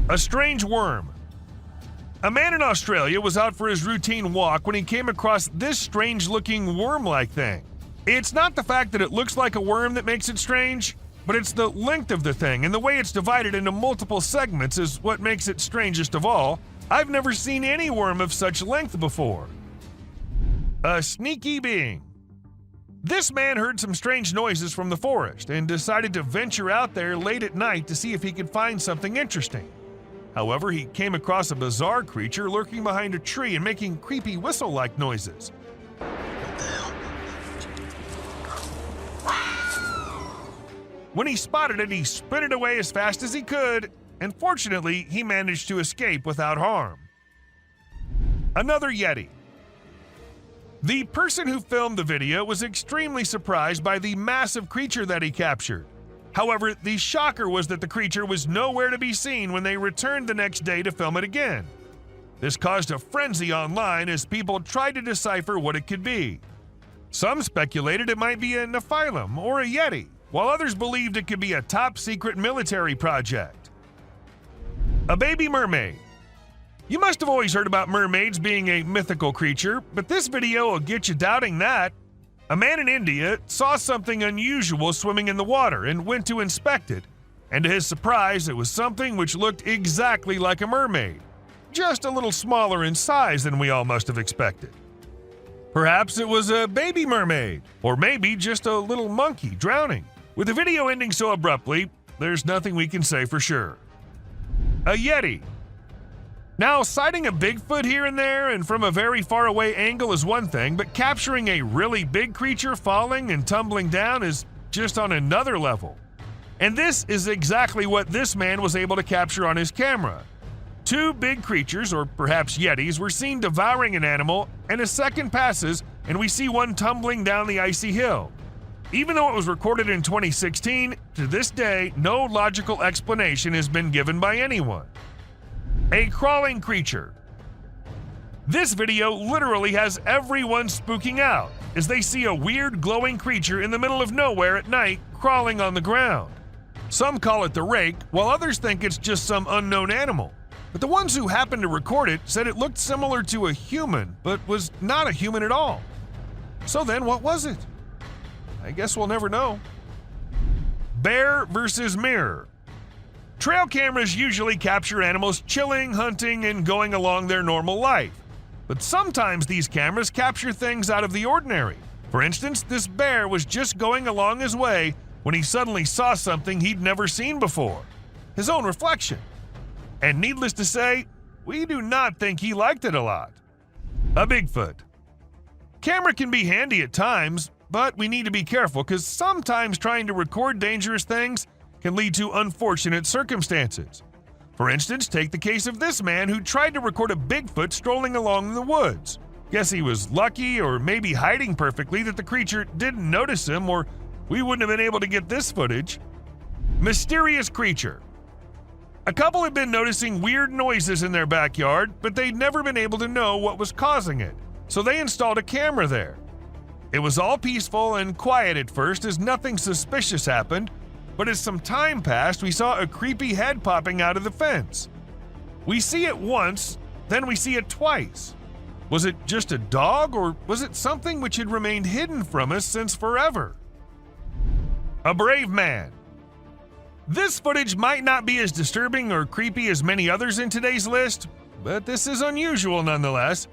A strange worm. A man in Australia was out for his routine walk when he came across this strange-looking worm-like thing. It's not the fact that it looks like a worm that makes it strange, but it's the length of the thing and the way it's divided into multiple segments is what makes it strangest of all. I've never seen any worm of such length before. A sneaky being. This man heard some strange noises from the forest and decided to venture out there late at night to see if he could find something interesting. However, he came across a bizarre creature lurking behind a tree and making creepy whistle-like noises. When he spotted it, he sprinted away as fast as he could, and fortunately, he managed to escape without harm. Another Yeti. The person who filmed the video was extremely surprised by the massive creature that he captured. However, the shocker was that the creature was nowhere to be seen when they returned the next day to film it again. This caused a frenzy online as people tried to decipher what it could be. Some speculated it might be a Nephilim or a Yeti, while others believed it could be a top-secret military project. A baby mermaid. You must have always heard about mermaids being a mythical creature, but this video will get you doubting that. A man in India saw something unusual swimming in the water and went to inspect it, and to his surprise, it was something which looked exactly like a mermaid, just a little smaller in size than we all must have expected. Perhaps it was a baby mermaid, or maybe just a little monkey drowning. With the video ending so abruptly, there's nothing we can say for sure. A Yeti. Now, sighting a Bigfoot here and there and from a very far away angle is one thing, but capturing a really big creature falling and tumbling down is just on another level. And this is exactly what this man was able to capture on his camera. Two big creatures, or perhaps Yetis, were seen devouring an animal, and a second passes and we see one tumbling down the icy hill. Even though it was recorded in 2016, to this day, no logical explanation has been given by anyone. A crawling creature. This video literally has everyone spooking out as they see a weird glowing creature in the middle of nowhere at night crawling on the ground. Some call it the rake, while others think it's just some unknown animal. But the ones who happened to record it said it looked similar to a human, but was not a human at all. So then what was it? I guess we'll never know. Bear versus mirror. Trail cameras usually capture animals chilling, hunting, and going along their normal life. But sometimes these cameras capture things out of the ordinary. For instance, this bear was just going along his way when he suddenly saw something he'd never seen before, his own reflection. And needless to say, we do not think he liked it a lot. A Bigfoot. Camera can be handy at times, but we need to be careful because sometimes trying to record dangerous things can lead to unfortunate circumstances. For instance, take the case of this man who tried to record a Bigfoot strolling along in the woods. Guess he was lucky, or maybe hiding perfectly, that the creature didn't notice him, or we wouldn't have been able to get this footage. Mysterious creature. A couple had been noticing weird noises in their backyard, but they'd never been able to know what was causing it, so they installed a camera there. It was all peaceful and quiet at first as nothing suspicious happened, but as some time passed, we saw a creepy head popping out of the fence. We see it once, then we see it twice. Was it just a dog, or was it something which had remained hidden from us since forever? A brave man. This footage might not be as disturbing or creepy as many others in today's list, but this is unusual nonetheless.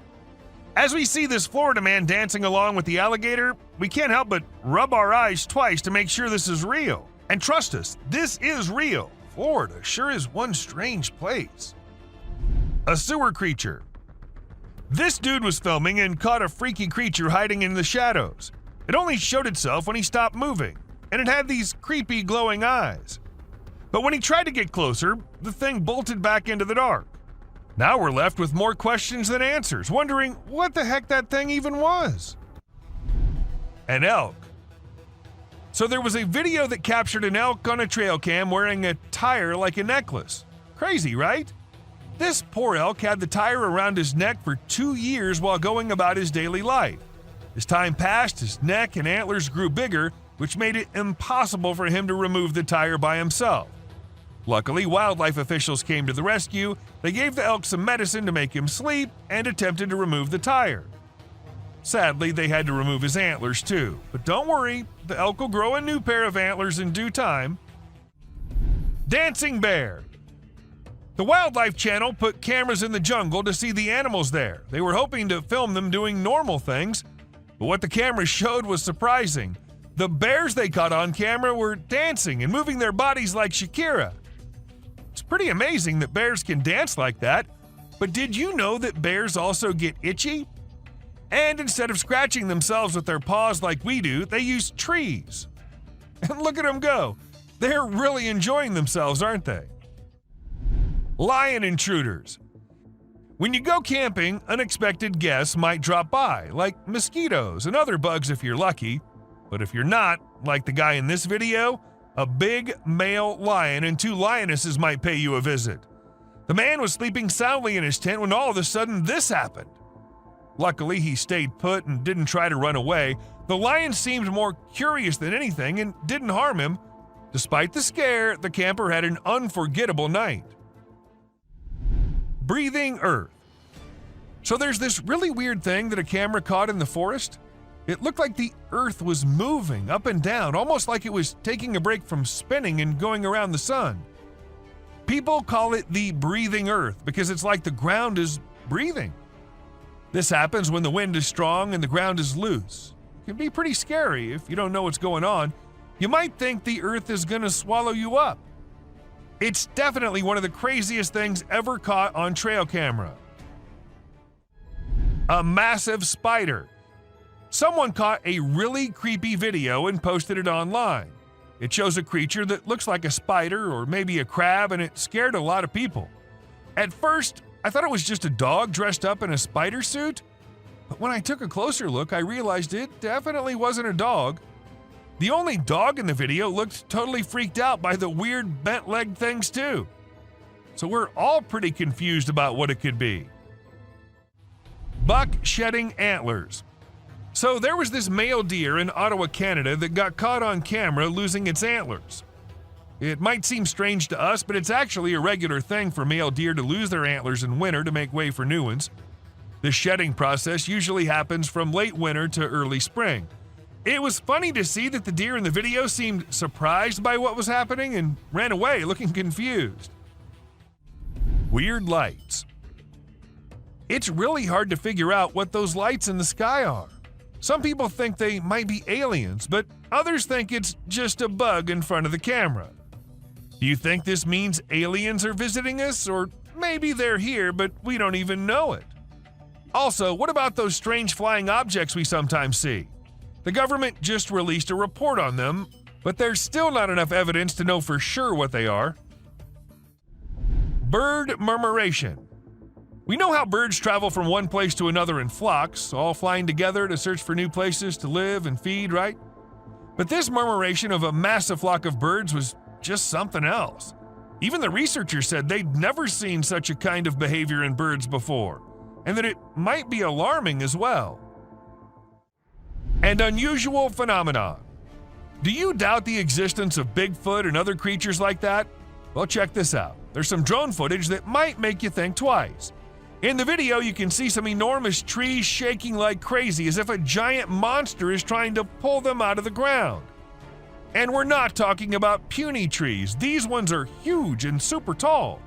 As we see this Florida man dancing along with the alligator, we can't help but rub our eyes twice to make sure this is real. And trust us, this is real. Florida sure is one strange place. A sewer creature. This dude was filming and caught a freaky creature hiding in the shadows. It only showed itself when he stopped moving, and it had these creepy glowing eyes. But when he tried to get closer, the thing bolted back into the dark. Now we're left with more questions than answers, wondering what the heck that thing even was. An elk. So there was a video that captured an elk on a trail cam wearing a tire like a necklace. Crazy, right? This poor elk had the tire around his neck for 2 years while going about his daily life. As time passed, his neck and antlers grew bigger, which made it impossible for him to remove the tire by himself. Luckily, wildlife officials came to the rescue. They gave the elk some medicine to make him sleep and attempted to remove the tire. Sadly, they had to remove his antlers too. But don't worry, the elk will grow a new pair of antlers in due time. Dancing bear. The Wildlife Channel put cameras in the jungle to see the animals there. They were hoping to film them doing normal things, but what the cameras showed was surprising. The bears they caught on camera were dancing and moving their bodies like Shakira. It's pretty amazing that bears can dance like that, but did you know that bears also get itchy? And instead of scratching themselves with their paws like we do, they use trees. And look at them go. They're really enjoying themselves, aren't they? Lion intruders. When you go camping, unexpected guests might drop by, like mosquitoes and other bugs if you're lucky. But if you're not, like the guy in this video, a big male lion and 2 lionesses might pay you a visit. The man was sleeping soundly in his tent when all of a sudden this happened. Luckily, he stayed put and didn't try to run away. The lion seemed more curious than anything and didn't harm him. Despite the scare, the camper had an unforgettable night. Breathing earth. So there's this really weird thing that a camera caught in the forest. It looked like the earth was moving up and down, almost like it was taking a break from spinning and going around the sun. People call it the breathing earth because it's like the ground is breathing. This happens when the wind is strong and the ground is loose. It can be pretty scary if you don't know what's going on. You might think the earth is going to swallow you up. It's definitely one of the craziest things ever caught on trail camera. A massive spider. Someone caught a really creepy video and posted it online. It shows a creature that looks like a spider or maybe a crab, and it scared a lot of people. At first, I thought it was just a dog dressed up in a spider suit, but when I took a closer look, I realized it definitely wasn't a dog. The only dog in the video looked totally freaked out by the weird bent-legged things too. So we're all pretty confused about what it could be. Buck shedding antlers. So there was this male deer in Ottawa, Canada that got caught on camera losing its antlers. It might seem strange to us, but it's actually a regular thing for male deer to lose their antlers in winter to make way for new ones. The shedding process usually happens from late winter to early spring. It was funny to see that the deer in the video seemed surprised by what was happening and ran away looking confused. Weird lights. It's really hard to figure out what those lights in the sky are. Some people think they might be aliens, but others think it's just a bug in front of the camera. Do you think this means aliens are visiting us, or maybe they're here but we don't even know it? Also, what about those strange flying objects we sometimes see? The government just released a report on them, but there's still not enough evidence to know for sure what they are. Bird murmuration. We know how birds travel from one place to another in flocks, all flying together to search for new places to live and feed, right? But this murmuration of a massive flock of birds was just something else. Even the researchers said they'd never seen such a kind of behavior in birds before, and that it might be alarming as well. An unusual phenomenon. Do you doubt the existence of Bigfoot and other creatures like that? Well, check this out. There's some drone footage that might make you think twice. In the video, you can see some enormous trees shaking like crazy as if a giant monster is trying to pull them out of the ground. And we're not talking about puny trees. These ones are huge and super tall.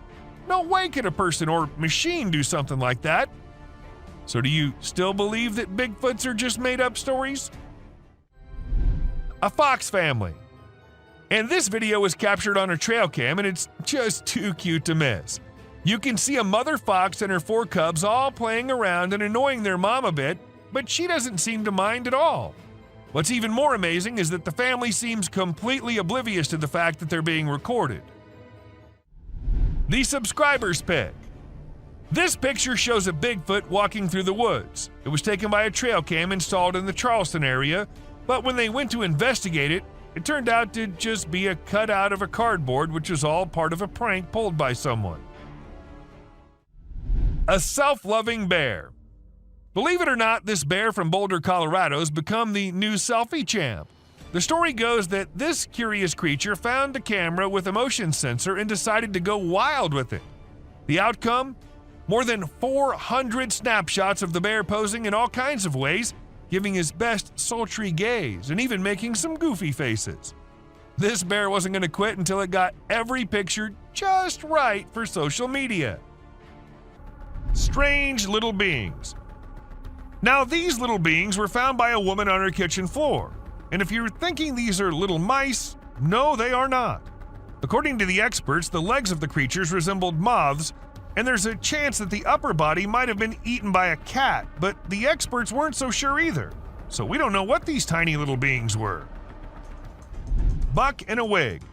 No way could a person or machine do something like that. So do you still believe that Bigfoots are just made-up stories? A fox family. And this video was captured on a trail cam, and it's just too cute to miss. You can see a mother fox and her 4 cubs all playing around and annoying their mom a bit, but she doesn't seem to mind at all. What's even more amazing is that the family seems completely oblivious to the fact that they're being recorded. The subscriber's pick. This picture shows a Bigfoot walking through the woods. It was taken by a trail cam installed in the Charleston area, but when they went to investigate it, it turned out to just be a cutout of a cardboard, which was all part of a prank pulled by someone. A self-loving bear. Believe it or not, this bear from Boulder, Colorado has become the new selfie champ. The story goes that this curious creature found a camera with a motion sensor and decided to go wild with it. The outcome? More than 400 snapshots of the bear posing in all kinds of ways, giving his best sultry gaze and even making some goofy faces. This bear wasn't going to quit until it got every picture just right for social media. Strange little beings. Now, these little beings were found by a woman on her kitchen floor. And if you're thinking these are little mice, no, they are not. According to the experts, the legs of the creatures resembled moths, and there's a chance that the upper body might have been eaten by a cat, but the experts weren't so sure either. So we don't know what these tiny little beings were. Buck in a wig.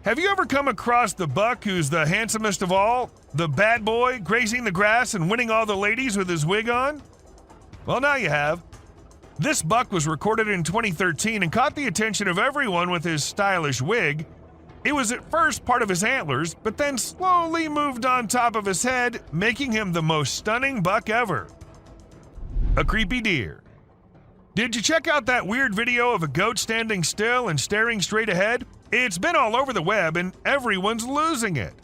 Have you ever come across the buck who's the handsomest of all? The bad boy grazing the grass and winning all the ladies with his wig on? Well, now you have. This buck was recorded in 2013 and caught the attention of everyone with his stylish wig. It was at first part of his antlers, but then slowly moved on top of his head, making him the most stunning buck ever. A creepy deer. Did you check out that weird video of a goat standing still and staring straight ahead? It's been all over the web and everyone's losing it.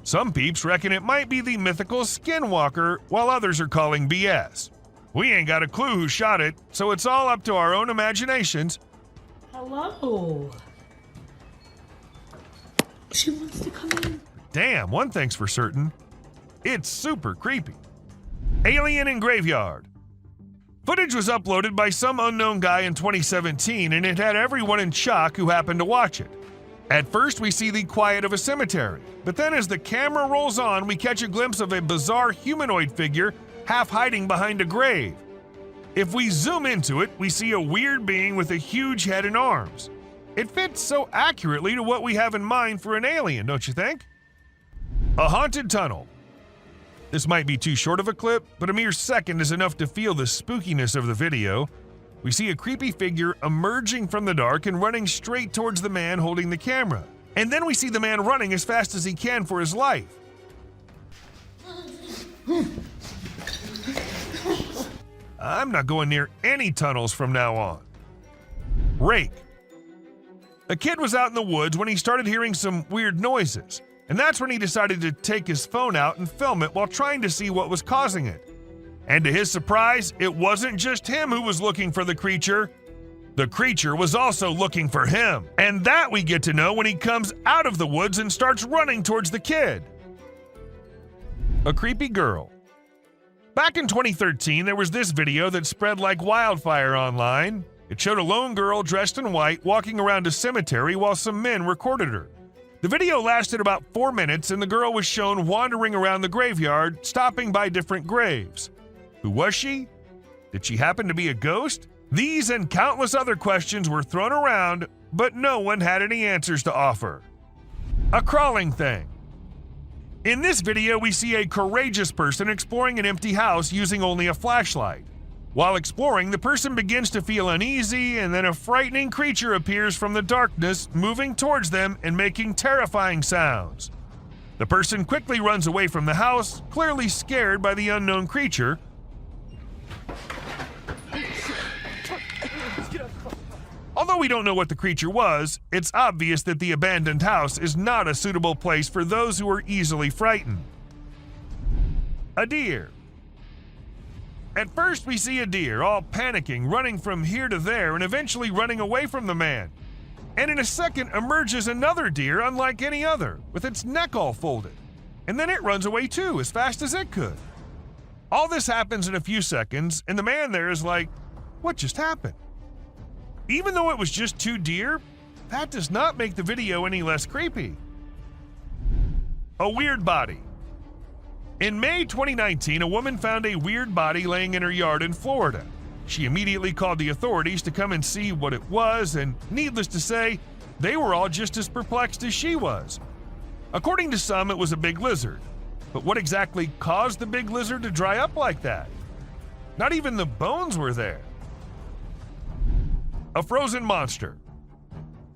Some peeps reckon it might be the mythical skinwalker, while others are calling BS. We ain't got a clue who shot it, so it's all up to our own imaginations. Hello. She wants to come in. Damn, one thing's for certain. It's super creepy. Alien in graveyard. Footage was uploaded by some unknown guy in 2017, and it had everyone in shock who happened to watch it. At first, we see the quiet of a cemetery, but then as the camera rolls on, we catch a glimpse of a bizarre humanoid figure half hiding behind a grave. If we zoom into it, we see a weird being with a huge head and arms. It fits so accurately to what we have in mind for an alien, don't you think? A haunted tunnel. This might be too short of a clip, but a mere second is enough to feel the spookiness of the video. We see a creepy figure emerging from the dark and running straight towards the man holding the camera. And then we see the man running as fast as he can for his life. I'm not going near any tunnels from now on. Rake. A kid was out in the woods when he started hearing some weird noises, and that's when he decided to take his phone out and film it while trying to see what was causing it. And to his surprise, it wasn't just him who was looking for the creature. The creature was also looking for him, and that we get to know when he comes out of the woods and starts running towards the kid. A creepy girl. Back in 2013, there was this video that spread like wildfire online. It showed a lone girl dressed in white walking around a cemetery while some men recorded her. The video lasted about 4 minutes, and the girl was shown wandering around the graveyard, stopping by different graves. Who was she? Did she happen to be a ghost? These and countless other questions were thrown around, but no one had any answers to offer. A crawling thing. In this video, we see a courageous person exploring an empty house using only a flashlight. While exploring, the person begins to feel uneasy, and then a frightening creature appears from the darkness, moving towards them and making terrifying sounds. The person quickly runs away from the house, clearly scared by the unknown creature. Although we don't know what the creature was, it's obvious that the abandoned house is not a suitable place for those who are easily frightened. A deer. At first, we see a deer all panicking, running from here to there, and eventually running away from the man. And in a second emerges another deer unlike any other, with its neck all folded. And then it runs away too, as fast as it could. All this happens in a few seconds, and the man there is like, what just happened? Even though it was just 2 deer, that does not make the video any less creepy. A weird body. In May 2019, a woman found a weird body laying in her yard in Florida. She immediately called the authorities to come and see what it was, and needless to say, they were all just as perplexed as she was. According to some, it was a big lizard. But what exactly caused the big lizard to dry up like that? Not even the bones were there. A frozen monster.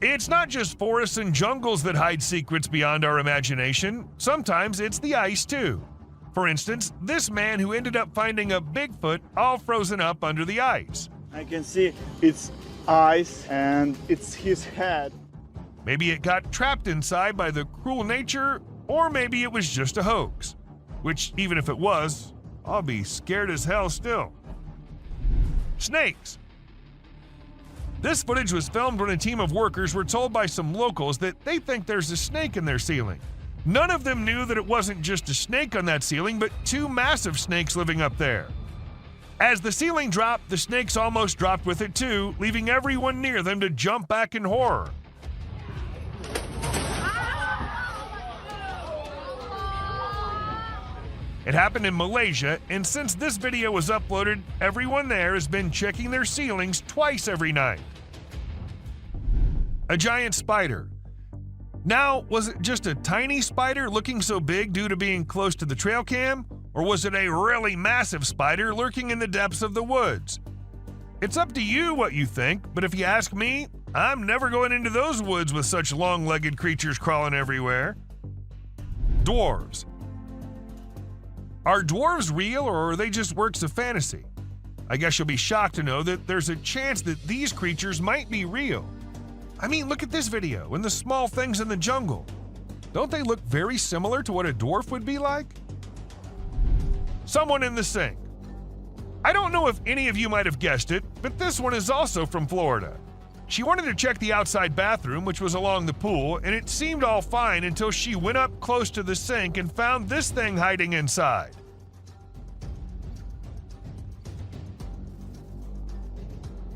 It's not just forests and jungles that hide secrets beyond our imagination. Sometimes it's the ice, too. For instance, this man who ended up finding a Bigfoot all frozen up under the ice. I can see its eyes and it's his head. Maybe it got trapped inside by the cruel nature, or maybe it was just a hoax. Which, even if it was, I'll be scared as hell still. Snakes. This footage was filmed when a team of workers were told by some locals that they think there's a snake in their ceiling. None of them knew that it wasn't just a snake on that ceiling, but 2 massive snakes living up there. As the ceiling dropped, the snakes almost dropped with it too, leaving everyone near them to jump back in horror. It happened in Malaysia, and since this video was uploaded, everyone there has been checking their ceilings twice every night. A giant spider. Now, was it just a tiny spider looking so big due to being close to the trail cam? Or was it a really massive spider lurking in the depths of the woods? It's up to you what you think, but if you ask me, I'm never going into those woods with such long-legged creatures crawling everywhere. Dwarves. Are dwarves real, or are they just works of fantasy? I guess you'll be shocked to know that there's a chance that these creatures might be real. I mean, look at this video and the small things in the jungle. Don't they look very similar to what a dwarf would be like? Someone in the sink. I don't know if any of you might have guessed it, but this one is also from Florida. She wanted to check the outside bathroom, which was along the pool, and it seemed all fine until she went up close to the sink and found this thing hiding inside.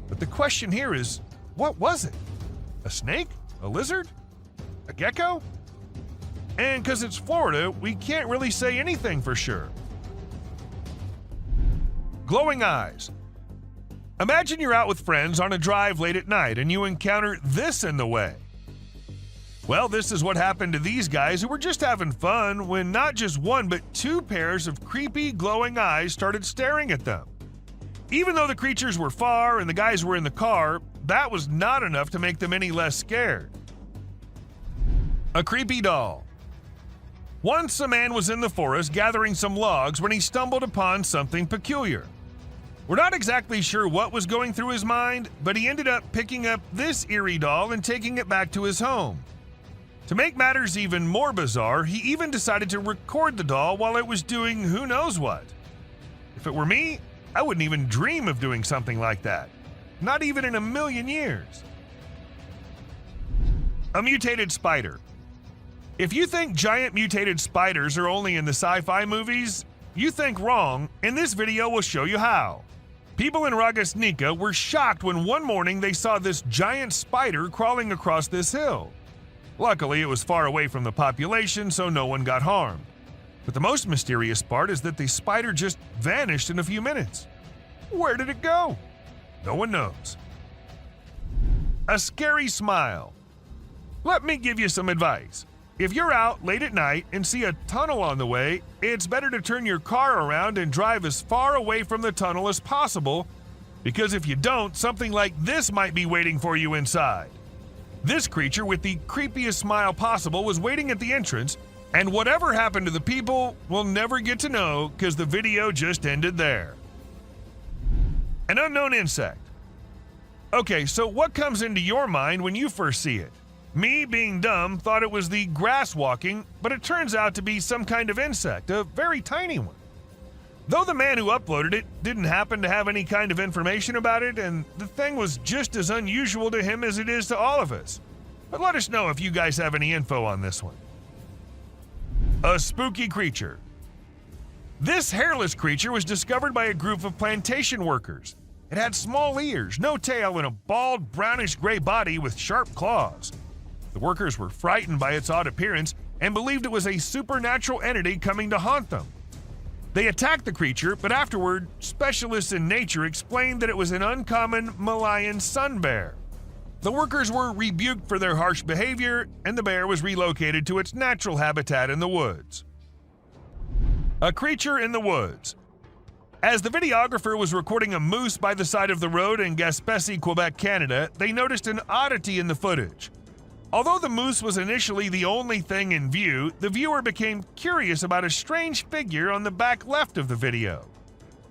But the question here is, what was it? A snake? A lizard? A gecko? And because it's Florida, we can't really say anything for sure. Glowing eyes. Imagine you're out with friends on a drive late at night and you encounter this in the way. Well, this is what happened to these guys who were just having fun when not just 1 but 2 pairs of creepy glowing eyes started staring at them. Even though the creatures were far and the guys were in the car, that was not enough to make them any less scared. A creepy doll. Once a man was in the forest gathering some logs when he stumbled upon something peculiar. We're not exactly sure what was going through his mind, but he ended up picking up this eerie doll and taking it back to his home. To make matters even more bizarre, he even decided to record the doll while it was doing who knows what. If it were me, I wouldn't even dream of doing something like that. Not even in a million years. A mutated spider. If you think giant mutated spiders are only in the sci-fi movies, you think wrong, and this video will show you how. People in Ragasnica were shocked when one morning they saw this giant spider crawling across this hill. Luckily, it was far away from the population, so no one got harmed. But the most mysterious part is that the spider just vanished in a few minutes. Where did it go? No one knows. A scary smile. Let me give you some advice. If you're out late at night and see a tunnel on the way, it's better to turn your car around and drive as far away from the tunnel as possible, because if you don't, something like this might be waiting for you inside. This creature with the creepiest smile possible was waiting at the entrance, and whatever happened to the people, we'll never get to know because the video just ended there. An unknown insect. Okay, so what comes into your mind when you first see it? Me, being dumb, thought it was the grass walking, but it turns out to be some kind of insect, a very tiny one. Though the man who uploaded it didn't happen to have any kind of information about it, and the thing was just as unusual to him as it is to all of us. But let us know if you guys have any info on this one. A spooky creature. This hairless creature was discovered by a group of plantation workers. It had small ears, no tail, and a bald, brownish-gray body with sharp claws. The workers were frightened by its odd appearance and believed it was a supernatural entity coming to haunt them. They attacked the creature, but afterward, specialists in nature explained that it was an uncommon Malayan sun bear. The workers were rebuked for their harsh behavior, and the bear was relocated to its natural habitat in the woods. A creature in the woods. As the videographer was recording a moose by the side of the road in Gaspésie, Quebec, Canada, they noticed an oddity in the footage. Although the moose was initially the only thing in view, the viewer became curious about a strange figure on the back left of the video.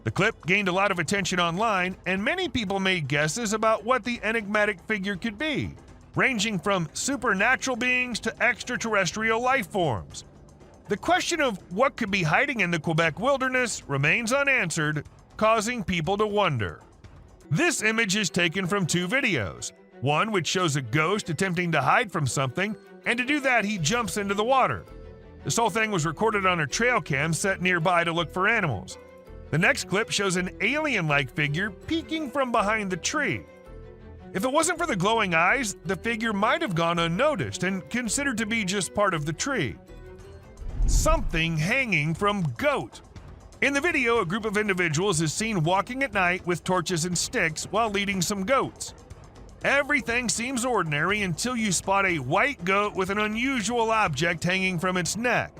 The clip gained a lot of attention online, and many people made guesses about what the enigmatic figure could be, ranging from supernatural beings to extraterrestrial life forms. The question of what could be hiding in the Quebec wilderness remains unanswered, causing people to wonder. This image is taken from two videos. One which shows a ghost attempting to hide from something, and to do that he jumps into the water. This whole thing was recorded on a trail cam set nearby to look for animals. The next clip shows an alien-like figure peeking from behind the tree. If it wasn't for the glowing eyes, the figure might have gone unnoticed and considered to be just part of the tree. Something hanging from goat. In the video, a group of individuals is seen walking at night with torches and sticks while leading some goats. Everything seems ordinary until you spot a white goat with an unusual object hanging from its neck.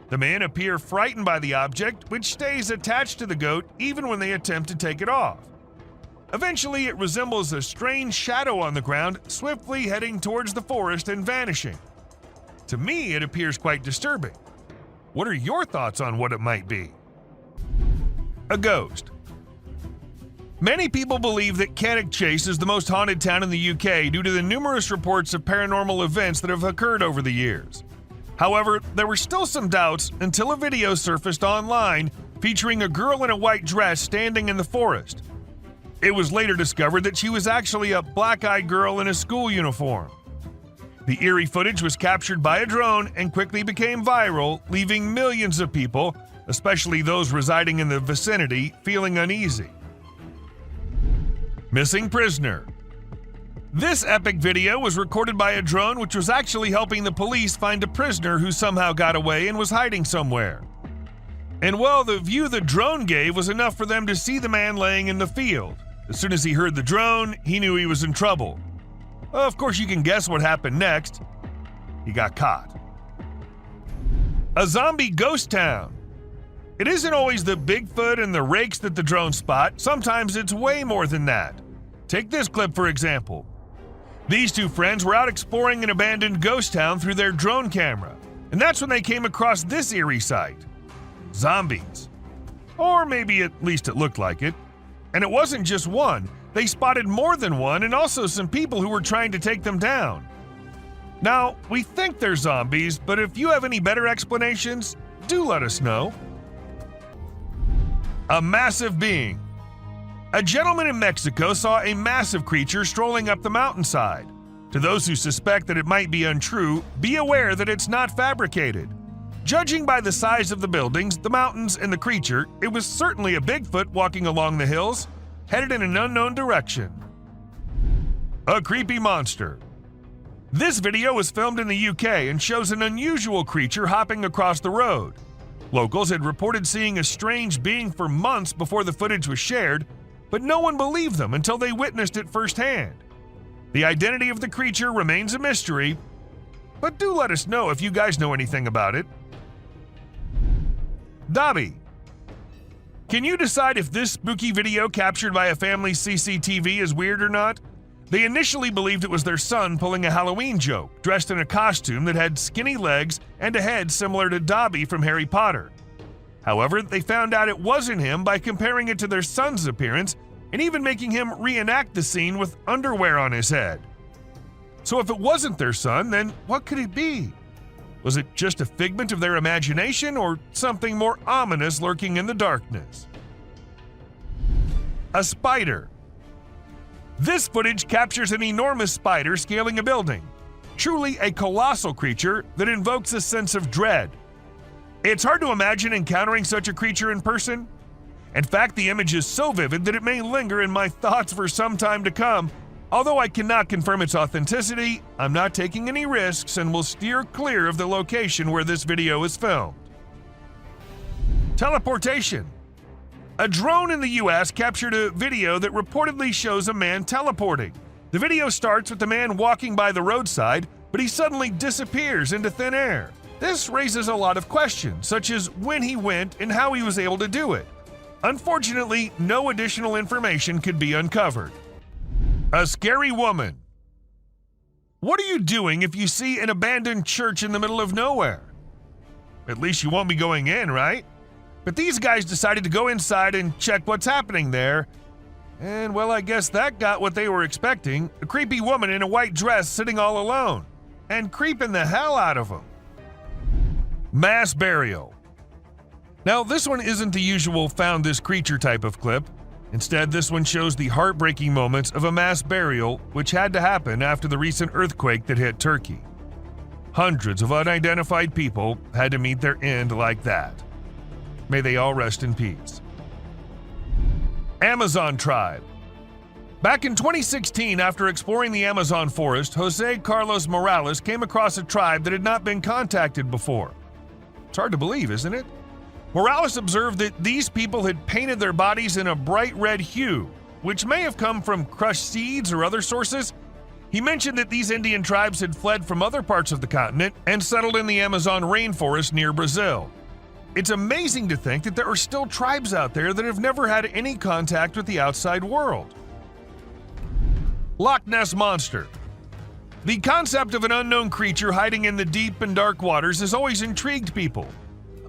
The men appear frightened by the object, which stays attached to the goat even when they attempt to take it off. Eventually, it resembles a strange shadow on the ground, swiftly heading towards the forest and vanishing. To me, it appears quite disturbing. What are your thoughts on what it might be? A ghost. Many people believe that Cannock Chase is the most haunted town in the UK due to the numerous reports of paranormal events that have occurred over the years. However, there were still some doubts until a video surfaced online featuring a girl in a white dress standing in the forest. It was later discovered that she was actually a black-eyed girl in a school uniform. The eerie footage was captured by a drone and quickly became viral, leaving millions of people, especially those residing in the vicinity, feeling uneasy. Missing prisoner. This epic video was recorded by a drone which was actually helping the police find a prisoner who somehow got away and was hiding somewhere. And well, the view the drone gave was enough for them to see the man laying in the field. As soon as he heard the drone, he knew he was in trouble. Of course, you can guess what happened next. He got caught. A zombie ghost town. It isn't always the Bigfoot and the rakes that the drones spot. Sometimes it's way more than that. Take this clip for example. These two friends were out exploring an abandoned ghost town through their drone camera, and that's when they came across this eerie sight. Zombies. Or maybe at least it looked like it. And it wasn't just one. They spotted more than one and also some people who were trying to take them down. Now, we think they're zombies, but if you have any better explanations, do let us know. A massive being. A gentleman in Mexico saw a massive creature strolling up the mountainside. To those who suspect that it might be untrue, be aware that it's not fabricated. Judging by the size of the buildings, the mountains, and the creature, it was certainly a Bigfoot walking along the hills, headed in an unknown direction. A creepy monster. This video was filmed in the UK and shows an unusual creature hopping across the road. Locals had reported seeing a strange being for months before the footage was shared, but no one believed them until they witnessed it firsthand. The identity of the creature remains a mystery, but do let us know if you guys know anything about it. Dobby. Can you decide if this spooky video captured by a family's CCTV is weird or not? They initially believed it was their son pulling a Halloween joke, dressed in a costume that had skinny legs and a head similar to Dobby from Harry Potter. However, they found out it wasn't him by comparing it to their son's appearance and even making him reenact the scene with underwear on his head. So if it wasn't their son, then what could it be? Was it just a figment of their imagination or something more ominous lurking in the darkness? A spider. This footage captures an enormous spider scaling a building, truly a colossal creature that invokes a sense of dread. It's hard to imagine encountering such a creature in person. In fact, the image is so vivid that it may linger in my thoughts for some time to come. Although I cannot confirm its authenticity, I'm not taking any risks and will steer clear of the location where this video is filmed. Teleportation. A drone in the US captured a video that reportedly shows a man teleporting. The video starts with the man walking by the roadside, but he suddenly disappears into thin air. This raises a lot of questions, such as when he went and how he was able to do it. Unfortunately, no additional information could be uncovered. A scary woman. What are you doing if you see an abandoned church in the middle of nowhere? At least you won't be going in, right? But these guys decided to go inside and check what's happening there. And well, I guess that got what they were expecting. A creepy woman in a white dress sitting all alone. And creeping the hell out of them. Mass burial. Now, this one isn't the usual found this creature type of clip. Instead, this one shows the heartbreaking moments of a mass burial which had to happen after the recent earthquake that hit Turkey. Hundreds of unidentified people had to meet their end like that. May they all rest in peace. Amazon tribe. Back in 2016, after exploring the Amazon forest, Jose Carlos Morales came across a tribe that had not been contacted before. It's hard to believe, isn't it? Morales observed that these people had painted their bodies in a bright red hue, which may have come from crushed seeds or other sources. He mentioned that these Indian tribes had fled from other parts of the continent and settled in the Amazon rainforest near Brazil. It's amazing to think that there are still tribes out there that have never had any contact with the outside world. Loch Ness Monster. The concept of an unknown creature hiding in the deep and dark waters has always intrigued people.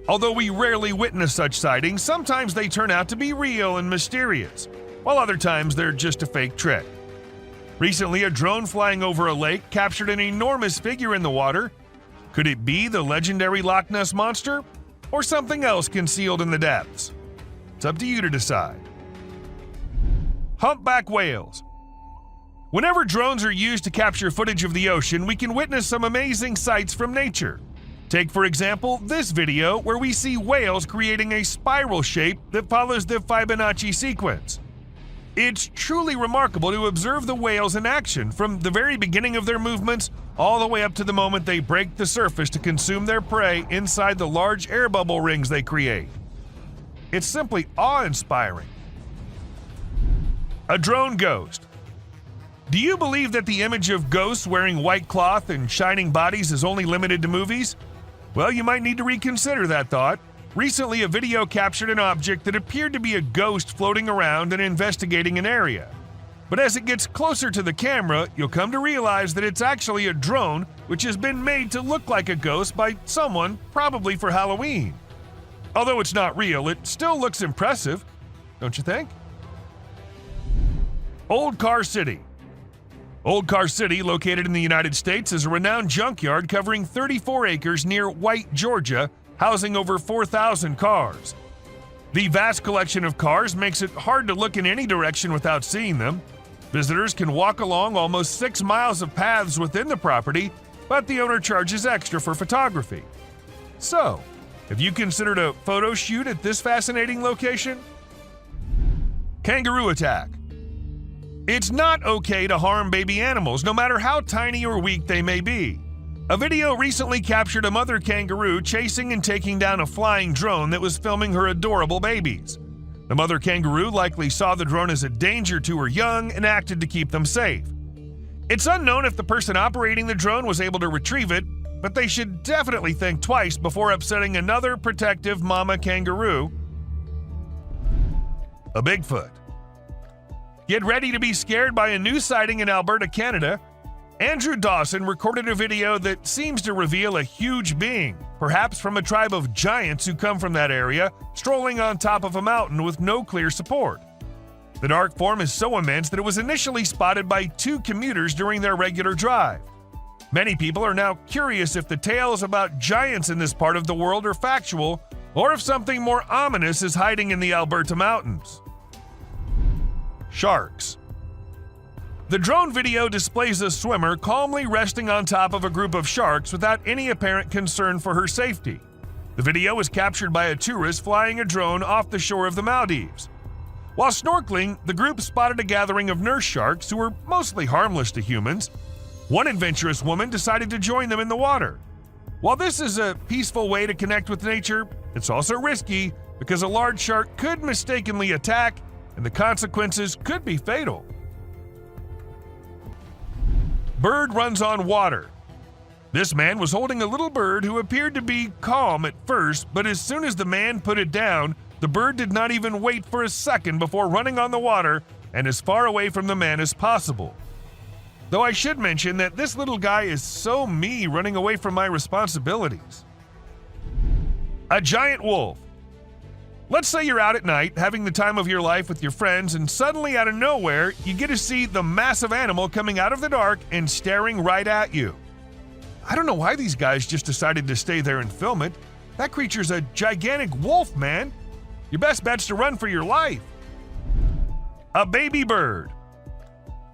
Although we rarely witness such sightings, sometimes they turn out to be real and mysterious, while other times they're just a fake trick. Recently, a drone flying over a lake captured an enormous figure in the water. Could it be the legendary Loch Ness Monster? Or something else concealed in the depths? It's up to you to decide. Humpback whales. Whenever drones are used to capture footage of the ocean, we can witness some amazing sights from nature. Take, for example, this video where we see whales creating a spiral shape that follows the Fibonacci sequence. It's truly remarkable to observe the whales in action from the very beginning of their movements all the way up to the moment they break the surface to consume their prey inside the large air bubble rings they create. It's simply awe-inspiring. A drone ghost. Do you believe that the image of ghosts wearing white cloth and shining bodies is only limited to movies? Well, you might need to reconsider that thought. Recently, a video captured an object that appeared to be a ghost floating around and investigating an area. But as it gets closer to the camera, you'll come to realize that it's actually a drone which has been made to look like a ghost by someone, probably for Halloween. Although it's not real, it still looks impressive, don't you think? Old Car City. Old Car City, located in the United States, is a renowned junkyard covering 34 acres near White, Georgia, housing over 4,000 cars. The vast collection of cars makes it hard to look in any direction without seeing them. Visitors can walk along almost 6 miles of paths within the property, but the owner charges extra for photography. So, have you considered a photo shoot at this fascinating location? Kangaroo attack. It's not okay to harm baby animals, no matter how tiny or weak they may be. A video recently captured a mother kangaroo chasing and taking down a flying drone that was filming her adorable babies. The mother kangaroo likely saw the drone as a danger to her young and acted to keep them safe. It's unknown if the person operating the drone was able to retrieve it, but they should definitely think twice before upsetting another protective mama kangaroo. A Bigfoot. Get ready to be scared by a new sighting in Alberta, Canada. Andrew Dawson recorded a video that seems to reveal a huge being, perhaps from a tribe of giants who come from that area, strolling on top of a mountain with no clear support. The dark form is so immense that it was initially spotted by 2 commuters during their regular drive. Many people are now curious if the tales about giants in this part of the world are factual, or if something more ominous is hiding in the Alberta mountains. Sharks. The drone video displays a swimmer calmly resting on top of a group of sharks without any apparent concern for her safety. The video was captured by a tourist flying a drone off the shore of the Maldives. While snorkeling, the group spotted a gathering of nurse sharks who were mostly harmless to humans. One adventurous woman decided to join them in the water. While this is a peaceful way to connect with nature, it's also risky because a large shark could mistakenly attack and the consequences could be fatal. Bird runs on water. This man was holding a little bird who appeared to be calm at first, but as soon as the man put it down, the bird did not even wait for a second before running on the water and as far away from the man as possible. Though I should mention that this little guy is so me running away from my responsibilities. A giant wolf. Let's say you're out at night having the time of your life with your friends, and suddenly out of nowhere you get to see the massive animal coming out of the dark and staring right at you. I don't know why these guys just decided to stay there and film it. That creature's a gigantic wolf, man. Your best bet's to run for your life. A baby bird.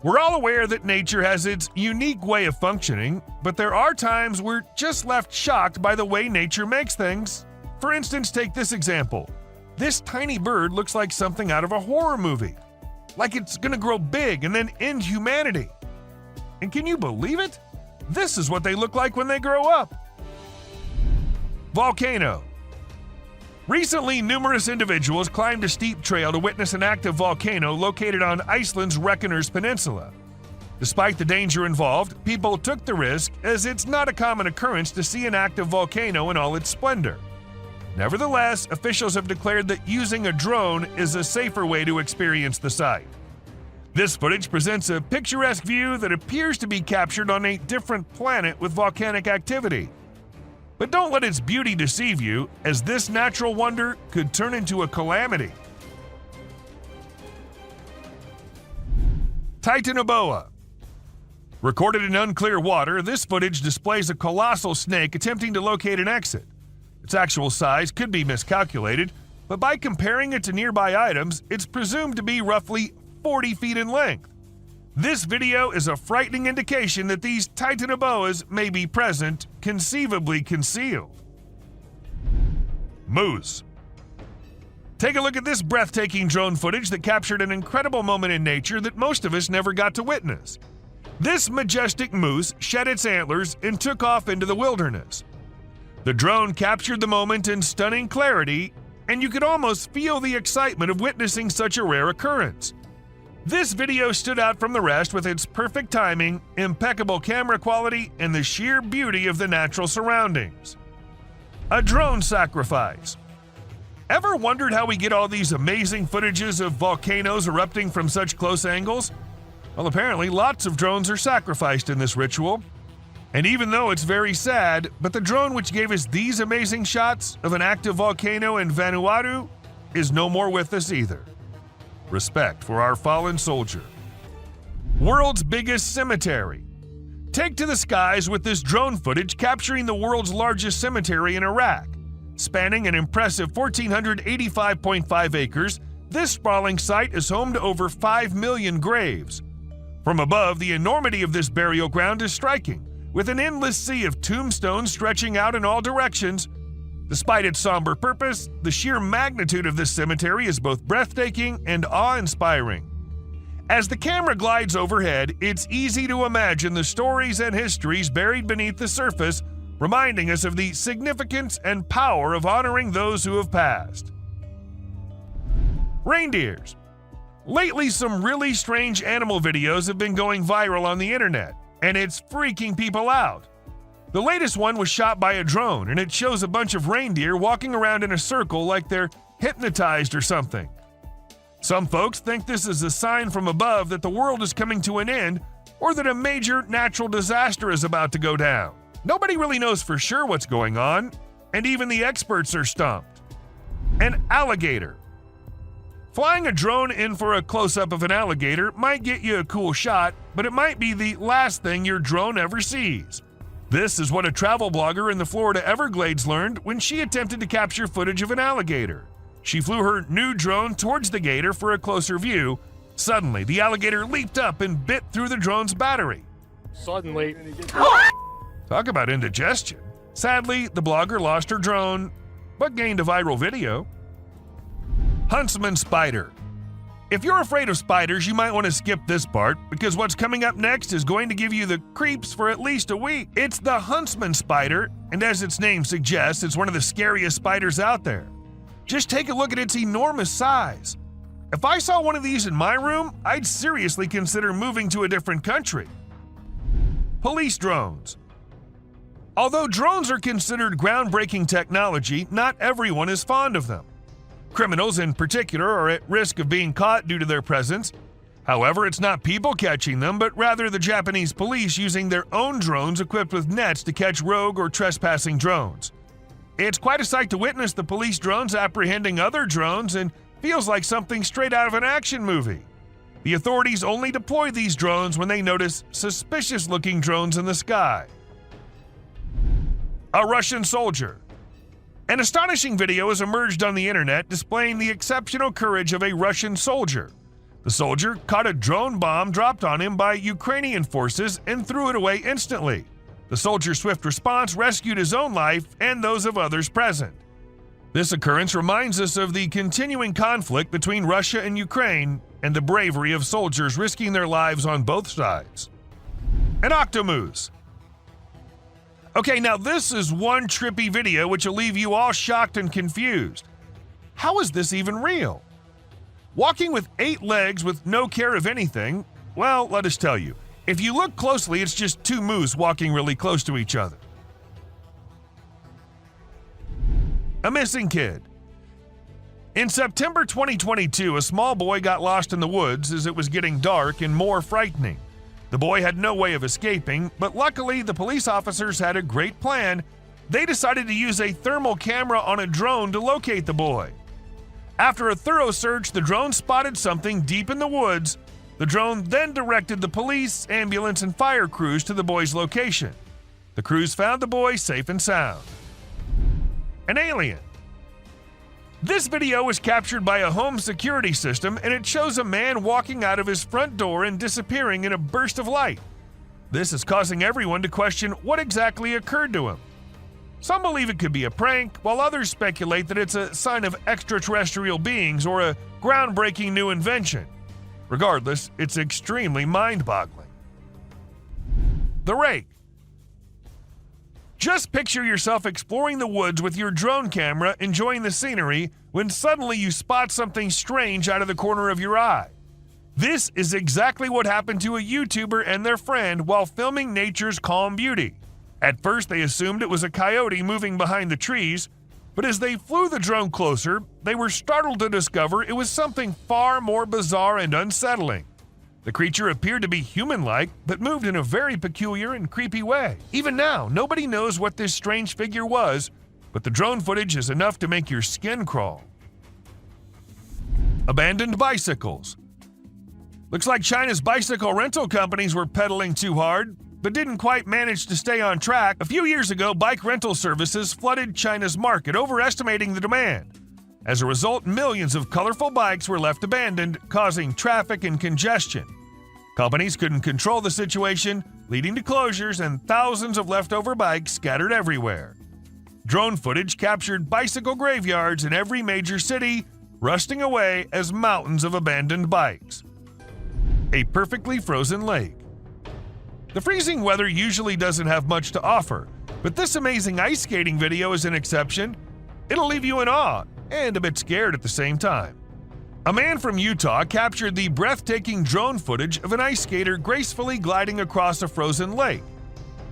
We're all aware that nature has its unique way of functioning, but there are times we're just left shocked by the way nature makes things. For instance, take this example. This tiny bird looks like something out of a horror movie. Like it's gonna grow big and then end humanity. And can you believe it? This is what they look like when they grow up. Volcano. Recently, numerous individuals climbed a steep trail to witness an active volcano located on Iceland's Reykjanes Peninsula. Despite the danger involved, people took the risk as it's not a common occurrence to see an active volcano in all its splendor. Nevertheless, officials have declared that using a drone is a safer way to experience the site. This footage presents a picturesque view that appears to be captured on a different planet with volcanic activity. But don't let its beauty deceive you, as this natural wonder could turn into a calamity. Titanoboa. Recorded in unclear water, this footage displays a colossal snake attempting to locate an exit. Its actual size could be miscalculated, but by comparing it to nearby items, it's presumed to be roughly 40 feet in length. This video is a frightening indication that these Titanoboas may be present, conceivably concealed. Moose. Take a look at this breathtaking drone footage that captured an incredible moment in nature that most of us never got to witness. This majestic moose shed its antlers and took off into the wilderness. The drone captured the moment in stunning clarity, and you could almost feel the excitement of witnessing such a rare occurrence. This video stood out from the rest with its perfect timing, impeccable camera quality, and the sheer beauty of the natural surroundings. A drone sacrifice. Ever wondered how we get all these amazing footages of volcanoes erupting from such close angles? Well, apparently lots of drones are sacrificed in this ritual. And even though it's very sad, but the drone which gave us these amazing shots of an active volcano in Vanuatu is no more with us either. Respect for our fallen soldier. World's biggest cemetery. Take to the skies with this drone footage capturing the world's largest cemetery in Iraq. Spanning an impressive 1,485.5 acres, this sprawling site is home to over 5 million graves. From above, the enormity of this burial ground is striking, with an endless sea of tombstones stretching out in all directions, Despite its somber purpose, the sheer magnitude of this cemetery is both breathtaking and awe-inspiring. As the camera glides overhead, it's easy to imagine the stories and histories buried beneath the surface, reminding us of the significance and power of honoring those who have passed. Reindeers. Lately, some really strange animal videos have been going viral on the internet, and it's freaking people out. The latest one was shot by a drone, and it shows a bunch of reindeer walking around in a circle like they're hypnotized or something. Some folks think this is a sign from above that the world is coming to an end or that a major natural disaster is about to go down. Nobody really knows for sure what's going on, and even the experts are stumped. An alligator. Flying a drone in for a close-up of an alligator might get you a cool shot, but it might be the last thing your drone ever sees. This is what a travel blogger in the Florida Everglades learned when she attempted to capture footage of an alligator. She flew her new drone towards the gator for a closer view. Suddenly, the alligator leaped up and bit through the drone's battery. Suddenly. Talk about indigestion. Sadly, the blogger lost her drone, but gained a viral video. Huntsman spider. If you're afraid of spiders, you might want to skip this part, because what's coming up next is going to give you the creeps for at least a week. It's the huntsman spider, and as its name suggests, it's one of the scariest spiders out there. Just take a look at its enormous size. If I saw one of these in my room, I'd seriously consider moving to a different country. Police drones. Although drones are considered groundbreaking technology, not everyone is fond of them. Criminals in particular are at risk of being caught due to their presence. However, it's not people catching them, but rather the Japanese police using their own drones equipped with nets to catch rogue or trespassing drones. It's quite a sight to witness the police drones apprehending other drones and feels like something straight out of an action movie. The authorities only deploy these drones when they notice suspicious-looking drones in the sky. A Russian soldier. An astonishing video has emerged on the internet displaying the exceptional courage of a Russian soldier. The soldier caught a drone bomb dropped on him by Ukrainian forces and threw it away instantly. The soldier's swift response rescued his own life and those of others present. This occurrence reminds us of the continuing conflict between Russia and Ukraine and the bravery of soldiers risking their lives on both sides. An octomoose. Okay, now this is one trippy video which will leave you all shocked and confused. How is this even real? Walking with 8 legs with no care of anything? Well, let us tell you. If you look closely, it's just 2 moose walking really close to each other. A missing kid. In September 2022, a small boy got lost in the woods as it was getting dark and more frightening. The boy had no way of escaping, but luckily the police officers had a great plan. They decided to use a thermal camera on a drone to locate the boy. After a thorough search, the drone spotted something deep in the woods. The drone then directed the police, ambulance, and fire crews to the boy's location. The crews found the boy safe and sound. An alien. This video was captured by a home security system, and it shows a man walking out of his front door and disappearing in a burst of light. This is causing everyone to question what exactly occurred to him. Some believe it could be a prank, while others speculate that it's a sign of extraterrestrial beings or a groundbreaking new invention. Regardless, it's extremely mind-boggling. The rake. Just picture yourself exploring the woods with your drone camera, enjoying the scenery, when suddenly you spot something strange out of the corner of your eye. This is exactly what happened to a YouTuber and their friend while filming nature's calm beauty. At first, they assumed it was a coyote moving behind the trees, but as they flew the drone closer, they were startled to discover it was something far more bizarre and unsettling. The creature appeared to be human-like, but moved in a very peculiar and creepy way. Even now, nobody knows what this strange figure was, but the drone footage is enough to make your skin crawl. Abandoned bicycles. Looks like China's bicycle rental companies were pedaling too hard, but didn't quite manage to stay on track. A few years ago, bike rental services flooded China's market, overestimating the demand. As a result, millions of colorful bikes were left abandoned, causing traffic and congestion. Companies couldn't control the situation, leading to closures and thousands of leftover bikes scattered everywhere. Drone footage captured bicycle graveyards in every major city, rusting away as mountains of abandoned bikes. A perfectly frozen lake. The freezing weather usually doesn't have much to offer, but this amazing ice skating video is an exception. It'll leave you in awe and a bit scared at the same time. A man from Utah captured the breathtaking drone footage of an ice skater gracefully gliding across a frozen lake.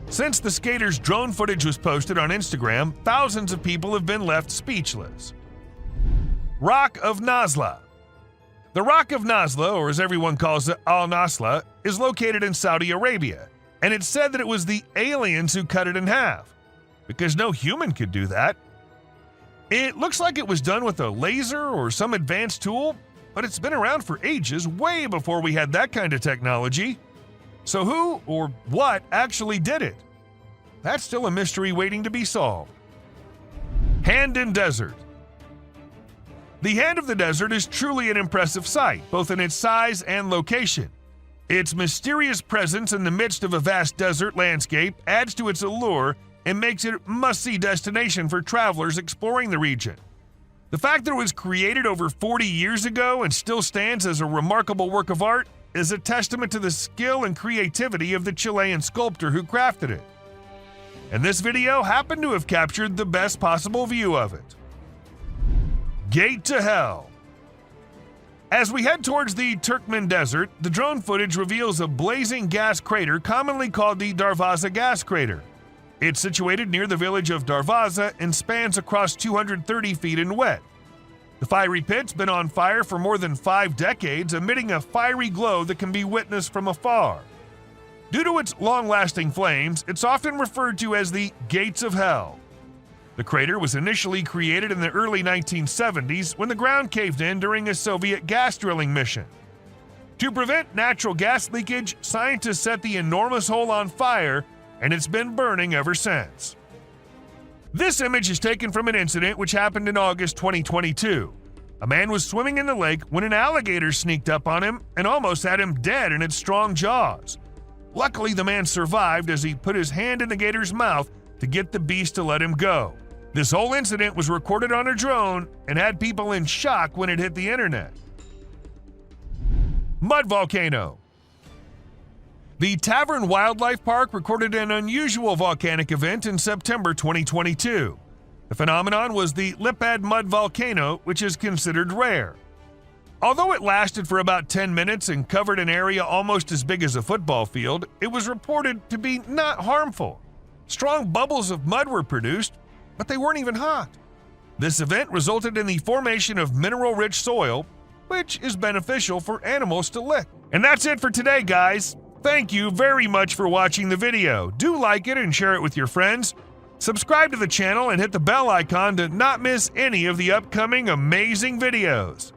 Since the skater's drone footage was posted on Instagram, thousands of people have been left speechless. Rock of Nazla. The Rock of Nazla, or as everyone calls it, Al-Nasla, is located in Saudi Arabia, and it's said that it was the aliens who cut it in half, because no human could do that. It looks like it was done with a laser or some advanced tool, but it's been around for ages, way before we had that kind of technology. So who or what actually did it? That's still a mystery waiting to be solved. Hand in Desert. The Hand of the Desert is truly an impressive sight, both in its size and location. Its mysterious presence in the midst of a vast desert landscape adds to its allure and makes it a must-see destination for travelers exploring the region. The fact that it was created over 40 years ago and still stands as a remarkable work of art is a testament to the skill and creativity of the Chilean sculptor who crafted it. And this video happened to have captured the best possible view of it. Gate to Hell. As we head towards the Turkmen Desert, the drone footage reveals a blazing gas crater commonly called the Darvaza gas crater. It's situated near the village of Darvaza and spans across 230 feet in width. The fiery pit's been on fire for more than 5 decades, emitting a fiery glow that can be witnessed from afar. Due to its long-lasting flames, it's often referred to as the Gates of Hell. The crater was initially created in the early 1970s when the ground caved in during a Soviet gas drilling mission. To prevent natural gas leakage, scientists set the enormous hole on fire, and it's been burning ever since. This image is taken from an incident which happened in August 2022. A man was swimming in the lake when an alligator sneaked up on him and almost had him dead in its strong jaws. Luckily, the man survived as he put his hand in the gator's mouth to get the beast to let him go. This whole incident was recorded on a drone and had people in shock when it hit the internet. Mud volcano. The Tavern Wildlife Park recorded an unusual volcanic event in September 2022. The phenomenon was the Lipad mud volcano, which is considered rare. Although it lasted for about 10 minutes and covered an area almost as big as a football field, it was reported to be not harmful. Strong bubbles of mud were produced, but they weren't even hot. This event resulted in the formation of mineral-rich soil, which is beneficial for animals to lick. And that's it for today, guys. Thank you very much for watching the video. Do like it and share it with your friends. Subscribe to the channel and hit the bell icon to not miss any of the upcoming amazing videos.